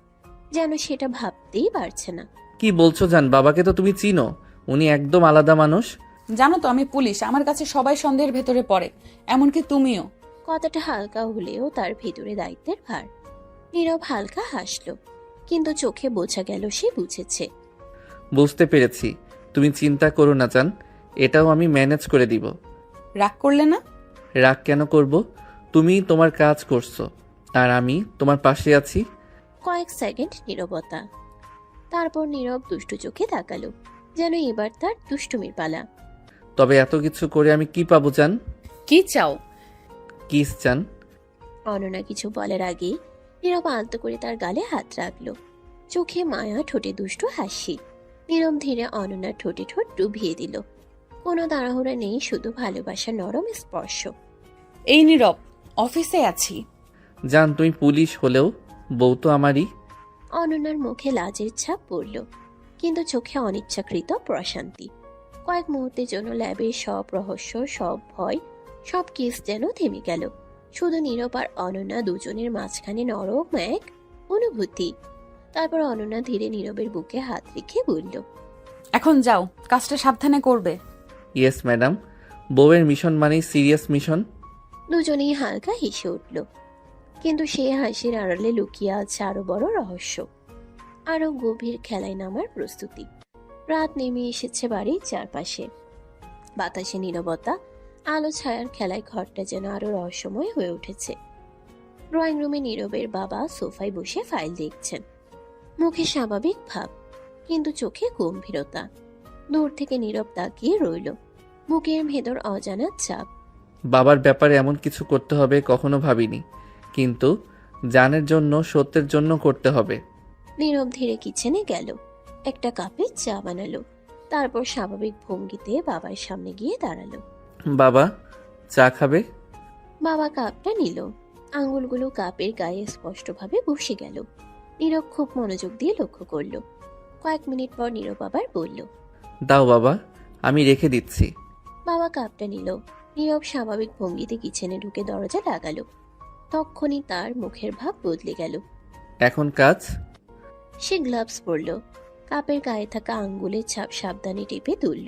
যেন সেটা ভাবতেই পারছে না। কি বলছো জান? বাবাকে তো তুমি চিনো, উনি একদম আলাদা মানুষ। জানো তো আমি পুলিশ, আমার কাছে সবাই সন্দেহের ভেতরে পড়ে, এমনকি তুমিও। কথাটা হালকা হলেও তার ভিতরে দায়িত্বের ভার। নীরব হালকা হাসলো, কিন্তু চোখে বোঝা গেল সে বুঝেছে। বুঝতে পেরেছি, তুমি চিন্তা করো না জান, এটাও আমি ম্যানেজ করে দিব। রাগ করলে না? রাগ কেন করব? তুমি তোমার কাজ করছো আর আমি তোমার পাশে আছি। কয়েক সেকেন্ড নীরবতা, তারপর নীরব দুষ্টু চোখে তাকালো, যেন এবার তার দুষ্টুমির পালা। তবে এত কিছু করে আমি কি পাবো জান? কি চাও? কিস চান? অনন্যা কিছু বলার আগে নীরব আলতো করে তার গালে হাত রাখলো, চোখে মায়া, ঠোঁটে দুষ্টু হাসি। নীরব ধীরে অনন্যার ঠোঁটে ঠোঁট ডুবিয়ে দিল। কোনো তাড়াহুড়া নেই, শুধু ভালোবাসার নরম স্পর্শ। এই নীরব, অফিসে আছি। জান, তুমি পুলিশ হলেও বউ তো আমারই। অনন্যার মুখে লাজের ছাপ পড়ল, কিন্তু চোখে অনিচ্ছাকৃত প্রশান্তি। কয়েক মুহূর্তের জন্য ল্যাবের সব রহস্য, সব ভয়, সব কেস যেন থেমে গেল। শুধু নীরব আর অনন্যা দুজনের মাঝখানে নরম এক অনুভূতি। তারপর অনন্যা ধীরে নীরবের বুকে হাত রেখে বলল, এখন যাও, কাজটা সাবধানে করবে। Yes madam. বউয়ের মিশন মানেই সিরিয়াস মিশন। দুজনেই হালকা হেসে উঠল, কিন্তু সে হাসির আড়ালে লুকিয়ে আছে আরো বড় রহস্য, আরো গভীর খেলায় নামার প্রস্তুতি। রাত নেমে এসেছে বাড়ির চারপাশে, বাতাসে নীরবতা, আলো ছায়ার খেলায় ঘরটা যেন আরো রহস্যময় হয়ে উঠেছে। ড্রয়িং রুমে নীরবের বাবা সোফায় বসে ফাইল দেখছেন, মুখে স্বাভাবিক ভাব, কিন্তু চোখে গম্ভীরতা। দূর থেকে নীরব তাকিয়ে রইল, বুকের ভেতর অজানা চাপ। বাবার ব্যাপারে এমন কিছু করতে হবে কখনো ভাবিনি, কিন্তু জানের জন্য, সত্যের জন্য করতে হবে। নীরব ধীরে কিচেনে গেল, একটা কাপে চা বানালো, তারপর স্বাভাবিক ভঙ্গিতে বাবার সামনে গিয়ে দাঁড়ালো। বাবা, চা খাবে? বাবা কাপটা নিল, আঙ্গুলগুলো কাপের গায়ে স্পষ্টভাবে বসে গেল। নীরব খুব মনোযোগ দিয়ে লক্ষ্য করলো। কয়েক মিনিট পর নীরব আবার বলল, দাও বাবা, আমি রেখে দিচ্ছি। বাবা কাপটা নিল। নীরব স্বাভাবিক ভঙ্গিতে কিচেনে ঢুকে দরজা লাগালো। তখনই তার মুখের ভাব বদলে গেল। এখন কাজ? সে গ্লাভস পরল, কাপের গায়ে থাকা আঙ্গুলের ছাপ সাবধানে টেপে তুলল,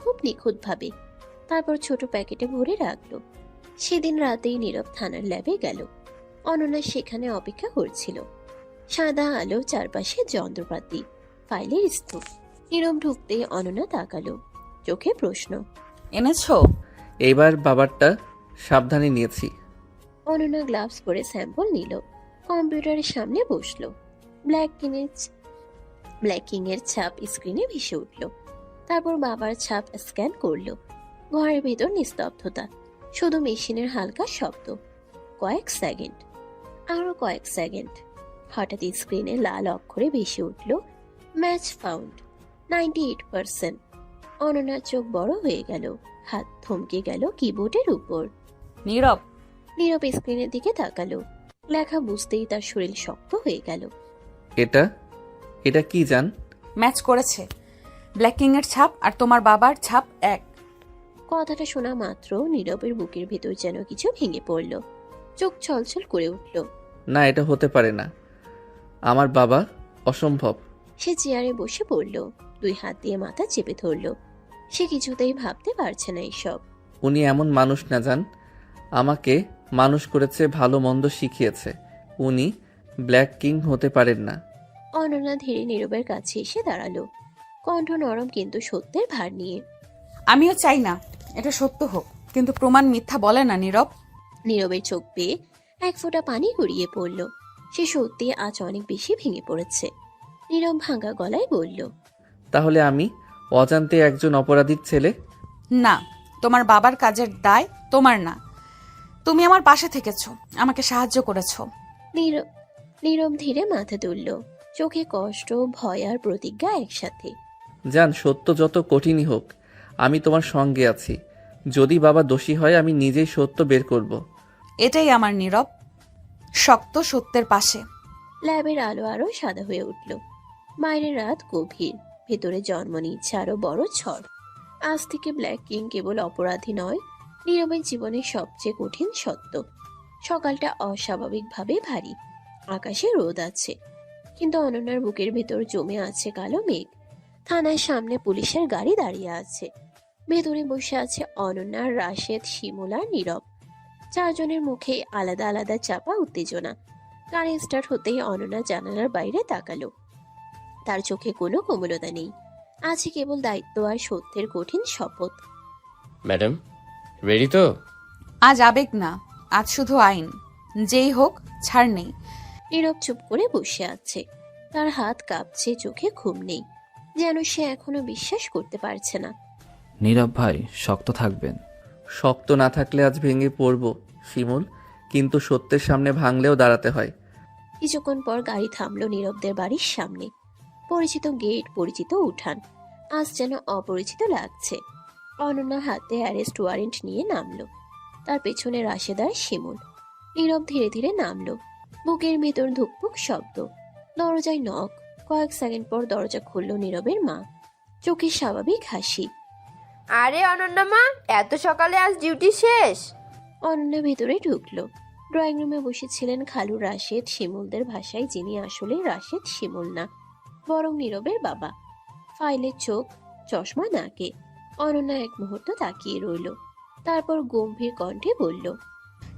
খুব নিখুঁতভাবে। তারপর ছোট প্যাকেটে ভরে রাখলো। সেদিন রাতেই নীরব থানার ল্যাবে গেল। অনন্যা সেখানে অপেক্ষা করছিল। সাদা আলো, চারপাশে যন্ত্রপাতি, ফাইলের স্তূপ। নীরব ঢুকতেই অনন্যা তাকালো, চোখে প্রশ্ন, এনেছো? এইবার বাবারটা সাবধানে নিয়েছি। অনন্যা গ্লাভস পরে স্যাম্পল নিল, কম্পিউটারের সামনে বসলো। ব্ল্যাক কিং এর ছাপ স্ক্রিনে ভেসে উঠল। তারপর বাবার ছাপ স্ক্যান করলো। ঘরের ভেতর নিস্তব্ধতা, শুধু মেশিনের হালকা শব্দ। কয়েক সেকেন্ড, আরো কয়েক সেকেন্ড। হঠাৎ স্ক্রিনে লাল অক্ষরে ভেসে উঠল, ম্যাচ ফাউন্ড 98%। অনন্যার চোখ বড় হয়ে গেল, হাত থমকে গেল কিবোর্ডের উপর। নীরব স্ক্রিনের দিকে তাকালো, লেখা বুঝতেই তার শরীর শক্ত হয়ে গেল। এটা কি জান? ম্যাচ করেছে, ব্ল্যাক কিং এর ছাপ আর তোমার বাবার ছাপ এক। কথাটা শোনা মাত্র নীরবের বুকের ভেতর যেন কিছু ভেঙে পড়ল, চোখ ছলছল করে উঠল। না, এটা হতে পারে না, আমার বাবা, অসম্ভব। সে চেয়ারে বসে পড়ল, দুই হাত দিয়ে মাথা চেপে ধরল। সে কিছুতেই ভাবতে পারছে না এসব। উনি এমন মানুষ না জান, আমাকে মানুষ করেছে, ভালো মন্দ শিখিয়েছে। উনি ব্ল্যাক কিং হতে পারেন না। অনন্যা ধীরে নীরবের কাছে এসে দাঁড়ালো, কণ্ঠ নরম কিন্তু সত্যের ভার নিয়ে। আমিও চাই না এটা সত্য হোক, কিন্তু প্রমাণ মিথ্যা বলে না নীরব। নীরবের চোখ পেয়ে এক ফোঁটা পানি গড়িয়ে পড়ল। সে সত্যি আজ অনেক বেশি ভেঙে পড়েছে। নীরব ভাঙা গলায় বলল, তাহলে আমি অজান্তে একজন অপরাধীর ছেলে? না, তোমার বাবার কাজের দায় তোমার না। তুমি আমার পাশে থেকেছো, আমাকে সাহায্য করেছো। নীরব ধীরে মাথা তুলল, চোখে কষ্ট, ভয় আর প্রতিজ্ঞা একসাথে। জান, সত্য যত কঠিনই হোক, আমি তোমার সঙ্গে আছি। যদি বাবা দোষী হয়, আমি নিজেই সত্য বের করব। এটাই আমার নীরব, শক্ত সত্যের পাশে। ল্যাবের আলো আরো সাদা হয়ে উঠল। বাইরের রাত গভীর, ভেতরে জন্ম নিচ্ছে আরো বড় ঝড়। আজ থেকে ব্ল্যাক কিং কেবল অপরাধী নয়, নীরবের জীবনের সবচেয়ে কঠিন সত্য। সকালটা অস্বাভাবিকভাবে ভারী, আকাশে রোদ আছে, কিন্তু অনন্যার বুকের ভেতর জমে আছে কালো মেঘ। থানার সামনে পুলিশের গাড়ি দাঁড়িয়ে আছে, ভেতরে বসে আছে অনন্যা, রাশেদ, শিমুল আর নীরব। চারজনের মুখে আলাদা আলাদা চাপা উত্তেজনা। গাড়ি স্টার্ট হতেই অনন্যা জানালার বাইরে তাকালো। তার চোখে কোনো কোমলতা নেই, আছে কেবল দায়িত্ব আর সত্যের কঠিন শপথ। ম্যাডাম, রেডি তো? আজ আবেগ না, আজ শুধু আইন। যেই হোক, ছাড় নেই। নীরব চুপ করে বসে আছে, তার হাত কাঁপছে, চোখে ঘুম নেই, যেন সে এখনো বিশ্বাস করতে পারছে না। নীরব ভাই, শক্ত থাকবেন। শক্ত না থাকলে আজ ভেঙে পড়ব শিমুল, কিন্তু সত্যের সামনে ভাঙলেও দাঁড়াতে হয়। কিছুক্ষণ পর গাড়ি থামলো নীরবদের বাড়ির সামনে। পরিচিত গেট, পরিচিত উঠান, আজ যেন অপরিচিত লাগছে। অনন্যার হাতে অ্যারেস্ট ওয়ারেন্ট নিয়ে নামলো, তার পেছনে রাশেদার শিমুল। নীরব ধীরে ধীরে নামলো, বুকের ভেতর ধুকপুক শব্দ। দরজায় নক, কয়েক সেকেন্ড পর দরজা খুলল নীরবের মা, চোখে স্বাভাবিক হাসি। আরে অনন্যা মা, এত সকালে আজ ডিউটি শেষ? অনন্যা ভেতরে ঢুকলো। ড্রয়িং রুমে বসেছিলেন খালু রাশেদ, শিমুলদের ভাষায় যিনি আসলে রাশেদ শিমুল না, বরং নীরবের বাবা। ফাইলের চোখ, চশমা নাকে। অনন্যা এক মুহূর্ত তাকিয়ে রইল, তারপর গম্ভীর কণ্ঠে বলল,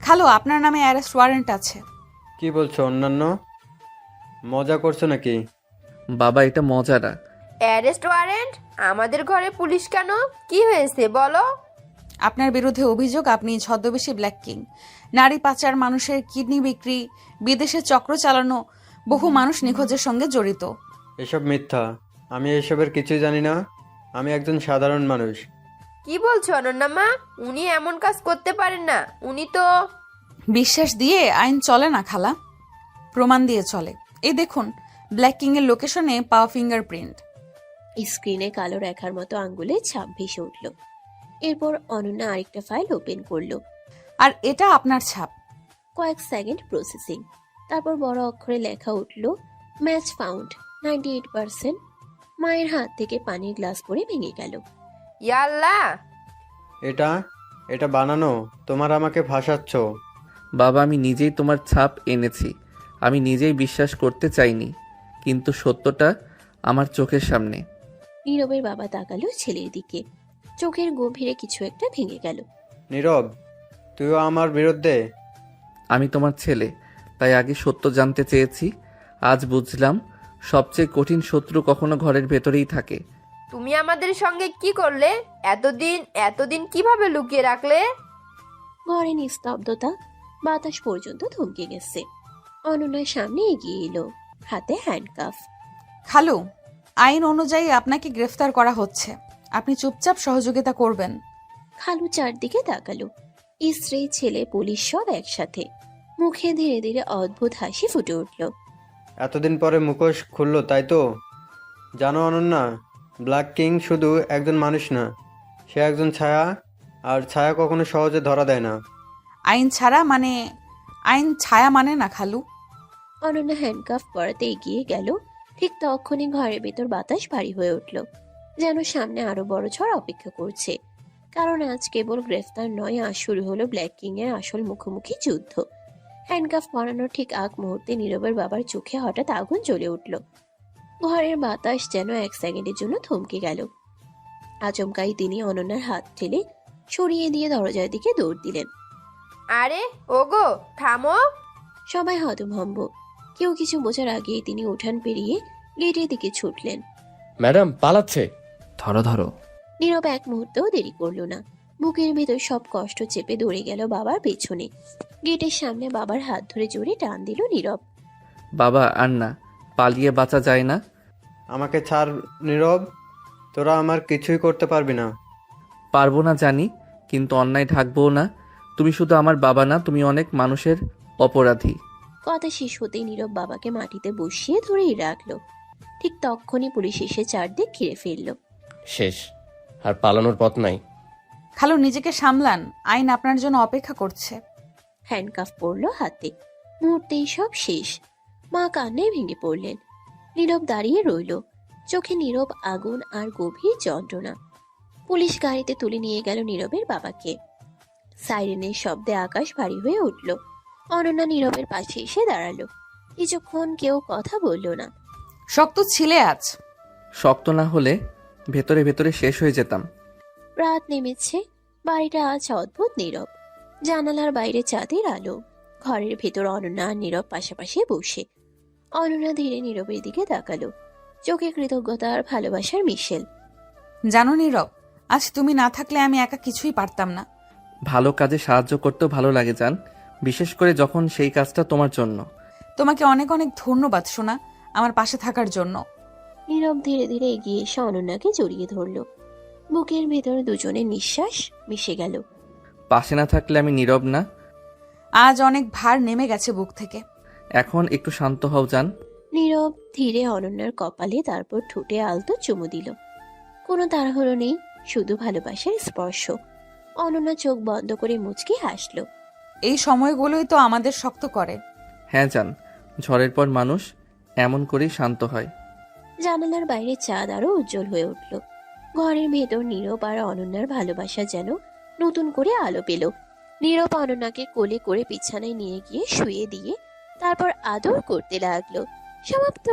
খালো, আপনার নামে অ্যারেস্ট ওয়ারেন্ট আছে। কি বলছো অন্যান্য? মজা করছো নাকি? বাবা, এটা মজা না। Arrest warrant? আমাদের ঘরে পুলিশ কেন? কি হয়েছে বলো? আপনার বিরুদ্ধে অভিযোগ আপনি ছদ্মবেশী ব্ল্যাক কিং, নারী পাচার, মানুষের কিডনি বিক্রি, বিদেশে চক্র চালানো, বহু মানুষ নিখোঁজের সঙ্গে জড়িত। এসব মিথ্যা, আমি এসবের কিছুই জানি না। আমি একজন সাধারণ মানুষ। কি বলছো অনন্যা মা? উনি এমন কাজ করতে পারেন না, উনি তো... বিশ্বাস দিয়ে আইন চলে না খালা, প্রমাণ দিয়ে চলে। এই দেখুন, ব্ল্যাক কিং এর লোকেশনে পাওয়া ফিঙ্গারপ্রিন্ট। স্ক্রিনে কালো রেখার মতো আঙ্গুলে ছাপ ভেসে উঠল। এরপর অনন্যা আরেকটা ফাইল ওপেন করলো। আর এটা আপনার ছাপ। কয়েক সেকেন্ড প্রসেসিং, তারপর বড় অক্ষরে লেখা উঠল, ম্যাচ ফাউন্ড 98%। মায়ের হাত থেকে পানির গ্লাস পড়ে ভেঙে গেল। ইয়াল্লা! এটা বানানো? তোমার আমাকে ফাঁসাচ্ছ? বাবা, আমি নিজেই তোমার ছাপ এনেছি। আমি নিজেই বিশ্বাস করতে চাইনি, কিন্তু সত্যটা আমার চোখের সামনে। নীরবের বাবা তাকালো ছেলের দিকে, চোখের গভীরে কিছু একটা ভেঙে গেল। নীরব, তুইও আমার বিরুদ্ধে? আমি তোমার ছেলে, তাই আগে সত্য জানতে চেয়েছি। আজ বুঝলাম, সবচেয়ে কঠিন শত্রু কখনো ঘরের ভেতরেই থাকে। তুমি আমাদের সঙ্গে কি করলে? এতদিন কিভাবে লুকিয়ে রাখলে? ঘরে নিস্তব্ধতা, বাতাস পর্যন্ত থমকে গেছে। অনন্যার সামনে এগিয়ে এলো, হাতে হ্যান্ডকাফ। খালু, আইন অনুযায়ী আপনাকে গ্রেফতার করা হচ্ছে, আপনি চুপচাপ সহযোগিতা করবেন। খালু চারদিকে তাকালো, স্ত্রী, ছেলে, পুলিশ সব একসাথে। মুখে ধীরে ধীরে অদ্ভুত হাসি ফুটে উঠল। এতদিন পরে মুখোশ খুললো, তাই তো? জানো অনন্যা, ব্ল্যাক কিং শুধু একজন মানুষ না, সে একজন ছায়া, আর ছায়া কখনো সহজে ধরা দেয় না। আইন ছায়া মানে না খালু। অনন্যা হ্যান্ডকাফ পরাতে এগিয়ে গেল, ঠিক তখনই ঘরের ভেতর বাতাস ভারী হয়ে উঠল, যেন সামনে আরো বড় ঝড় অপেক্ষা করছে। কারণ আজ কেবল গ্রেফতার নয়, আজ শুরু হলো ব্ল্যাক কিং এর আসল মুখোমুখি যুদ্ধ। হ্যান্ডকাফ পরানোর ঠিক আগ মুহূর্তে নীরবের বাবার চোখে হঠাৎ আগুন জ্বলে উঠল। ঘরের বাতাস যেন এক সেকেন্ডের জন্য থমকে গেল। আচমকাই তিনি অনন্যার হাত ঠেলে সরিয়ে দিয়ে দরজার দিকে দৌড় দিলেন। আরে ওগো, থামো! সবাই হতভম্ব, কেউ কিছু বোঝার আগেই তিনি উঠান পেরিয়ে গেটের দিকে ছুটলেন। ম্যাডাম পালাচ্ছে! ধরো ধরো! নীরব এক মুহূর্তেও দেরি করল না, বুকের ভেতর সব কষ্ট চেপে দৌড়ে গেল বাবার পেছনে। গেটের সামনে বাবার হাত ধরে জোরে টান দিল নীরব। বাবা, আর না, পালিয়ে বাঁচা যায় না। আমাকে ছাড় নীরব, তোরা আমার কিছুই করতে পারবি না। পারবো না জানি, কিন্তু অন্যায় ঢাকবও না। তুমি শুধু আমার বাবা না, তুমি অনেক মানুষের অপরাধী। কথা শেষ হতেই নীরব বাবাকে মাটিতে বসিয়ে ধরেই রাখলো। ঠিক তখনই পুলিশ এসে চারদিক ঘিরে ফেলল। শেষ, আর পালানোর পথ নাই। খালু নিজেকে সামলান, আইন আপনার জন্য অপেক্ষা করছে। হ্যান্ডকাফ পড়লো হাতে, মুহূর্তেই সব শেষ। মা কান্নায় ভেঙে পড়লেন। নীরব দাঁড়িয়ে রইল, চোখে নীরব আগুন আর গভীর যন্ত্রণা। পুলিশ গাড়িতে তুলে নিয়ে গেল নীরবের বাবাকে। সাইরেনের শব্দে আকাশ ভারী হয়ে উঠল। অনন্যা নীরবের পাশে এসে দাঁড়ালো। কিছুক্ষণ কেউ কথা বলল না। শক্ত ছিলে আজ। শক্ত না হলে ভেতরে ভেতরে শেষ হয়ে যেতাম। রাত নেমেছে, বাড়িটা আজ অদ্ভুত নীরব। জানালার বাইরে চাঁদের আলো, ঘরের ভেতর অনন্যা আর নীরব পাশাপাশি বসে। অনন্যা ধীরে নীরবের দিকে তাকালো, চোখে কৃতজ্ঞতা আর ভালোবাসার মিশেল। জানো নীরব, আজ তুমি না থাকলে আমি একা কিছুই পারতাম না। ভালো কাজে সাহায্য করতেও ভালো লাগে জান, বিশেষ করে যখন সেই কাজটা তোমার জন্য। তোমাকে অনেক অনেক ধন্যবাদ সোনা, আমার পাশে থাকার জন্য। নীরব ধীরে ধীরে এগিয়ে এসে অনন্যাকে জড়িয়ে ধরল। বুকের ভেতর দুজনের নিঃশ্বাস মিশে গেল। পাশে না থাকলে আমি নীরব না। আজ অনেক ভার নেমে গেছে বুক থেকে। এখন একটু শান্ত হও জান। নীরব ধীরে অনন্যার কপালে, তারপর ঠোঁটে আলতো চুমু দিল। কোনো তাড়াহুড়ো নেই, শুধু ভালোবাসার স্পর্শ। অনন্যা চোখ বন্ধ করে মুচকি হাসল। এই সময়গুলোই তো আমাদের শক্ত করে। হ্যাঁ জান, ঝড়ের পর মানুষ এমন করেই শান্ত হয়। জানালার বাইরে চাঁদ আরো উজ্জ্বল হয়ে উঠল। ঘরের ভেতর নীরব আর অনন্যার ভালোবাসা যেন নতুন করে আলো পেল। নীরব অনন্যাকে কোলে করে বিছানায় নিয়ে গিয়ে শুয়ে দিয়ে তারপর আদর করতে লাগলো। সমাপ্ত।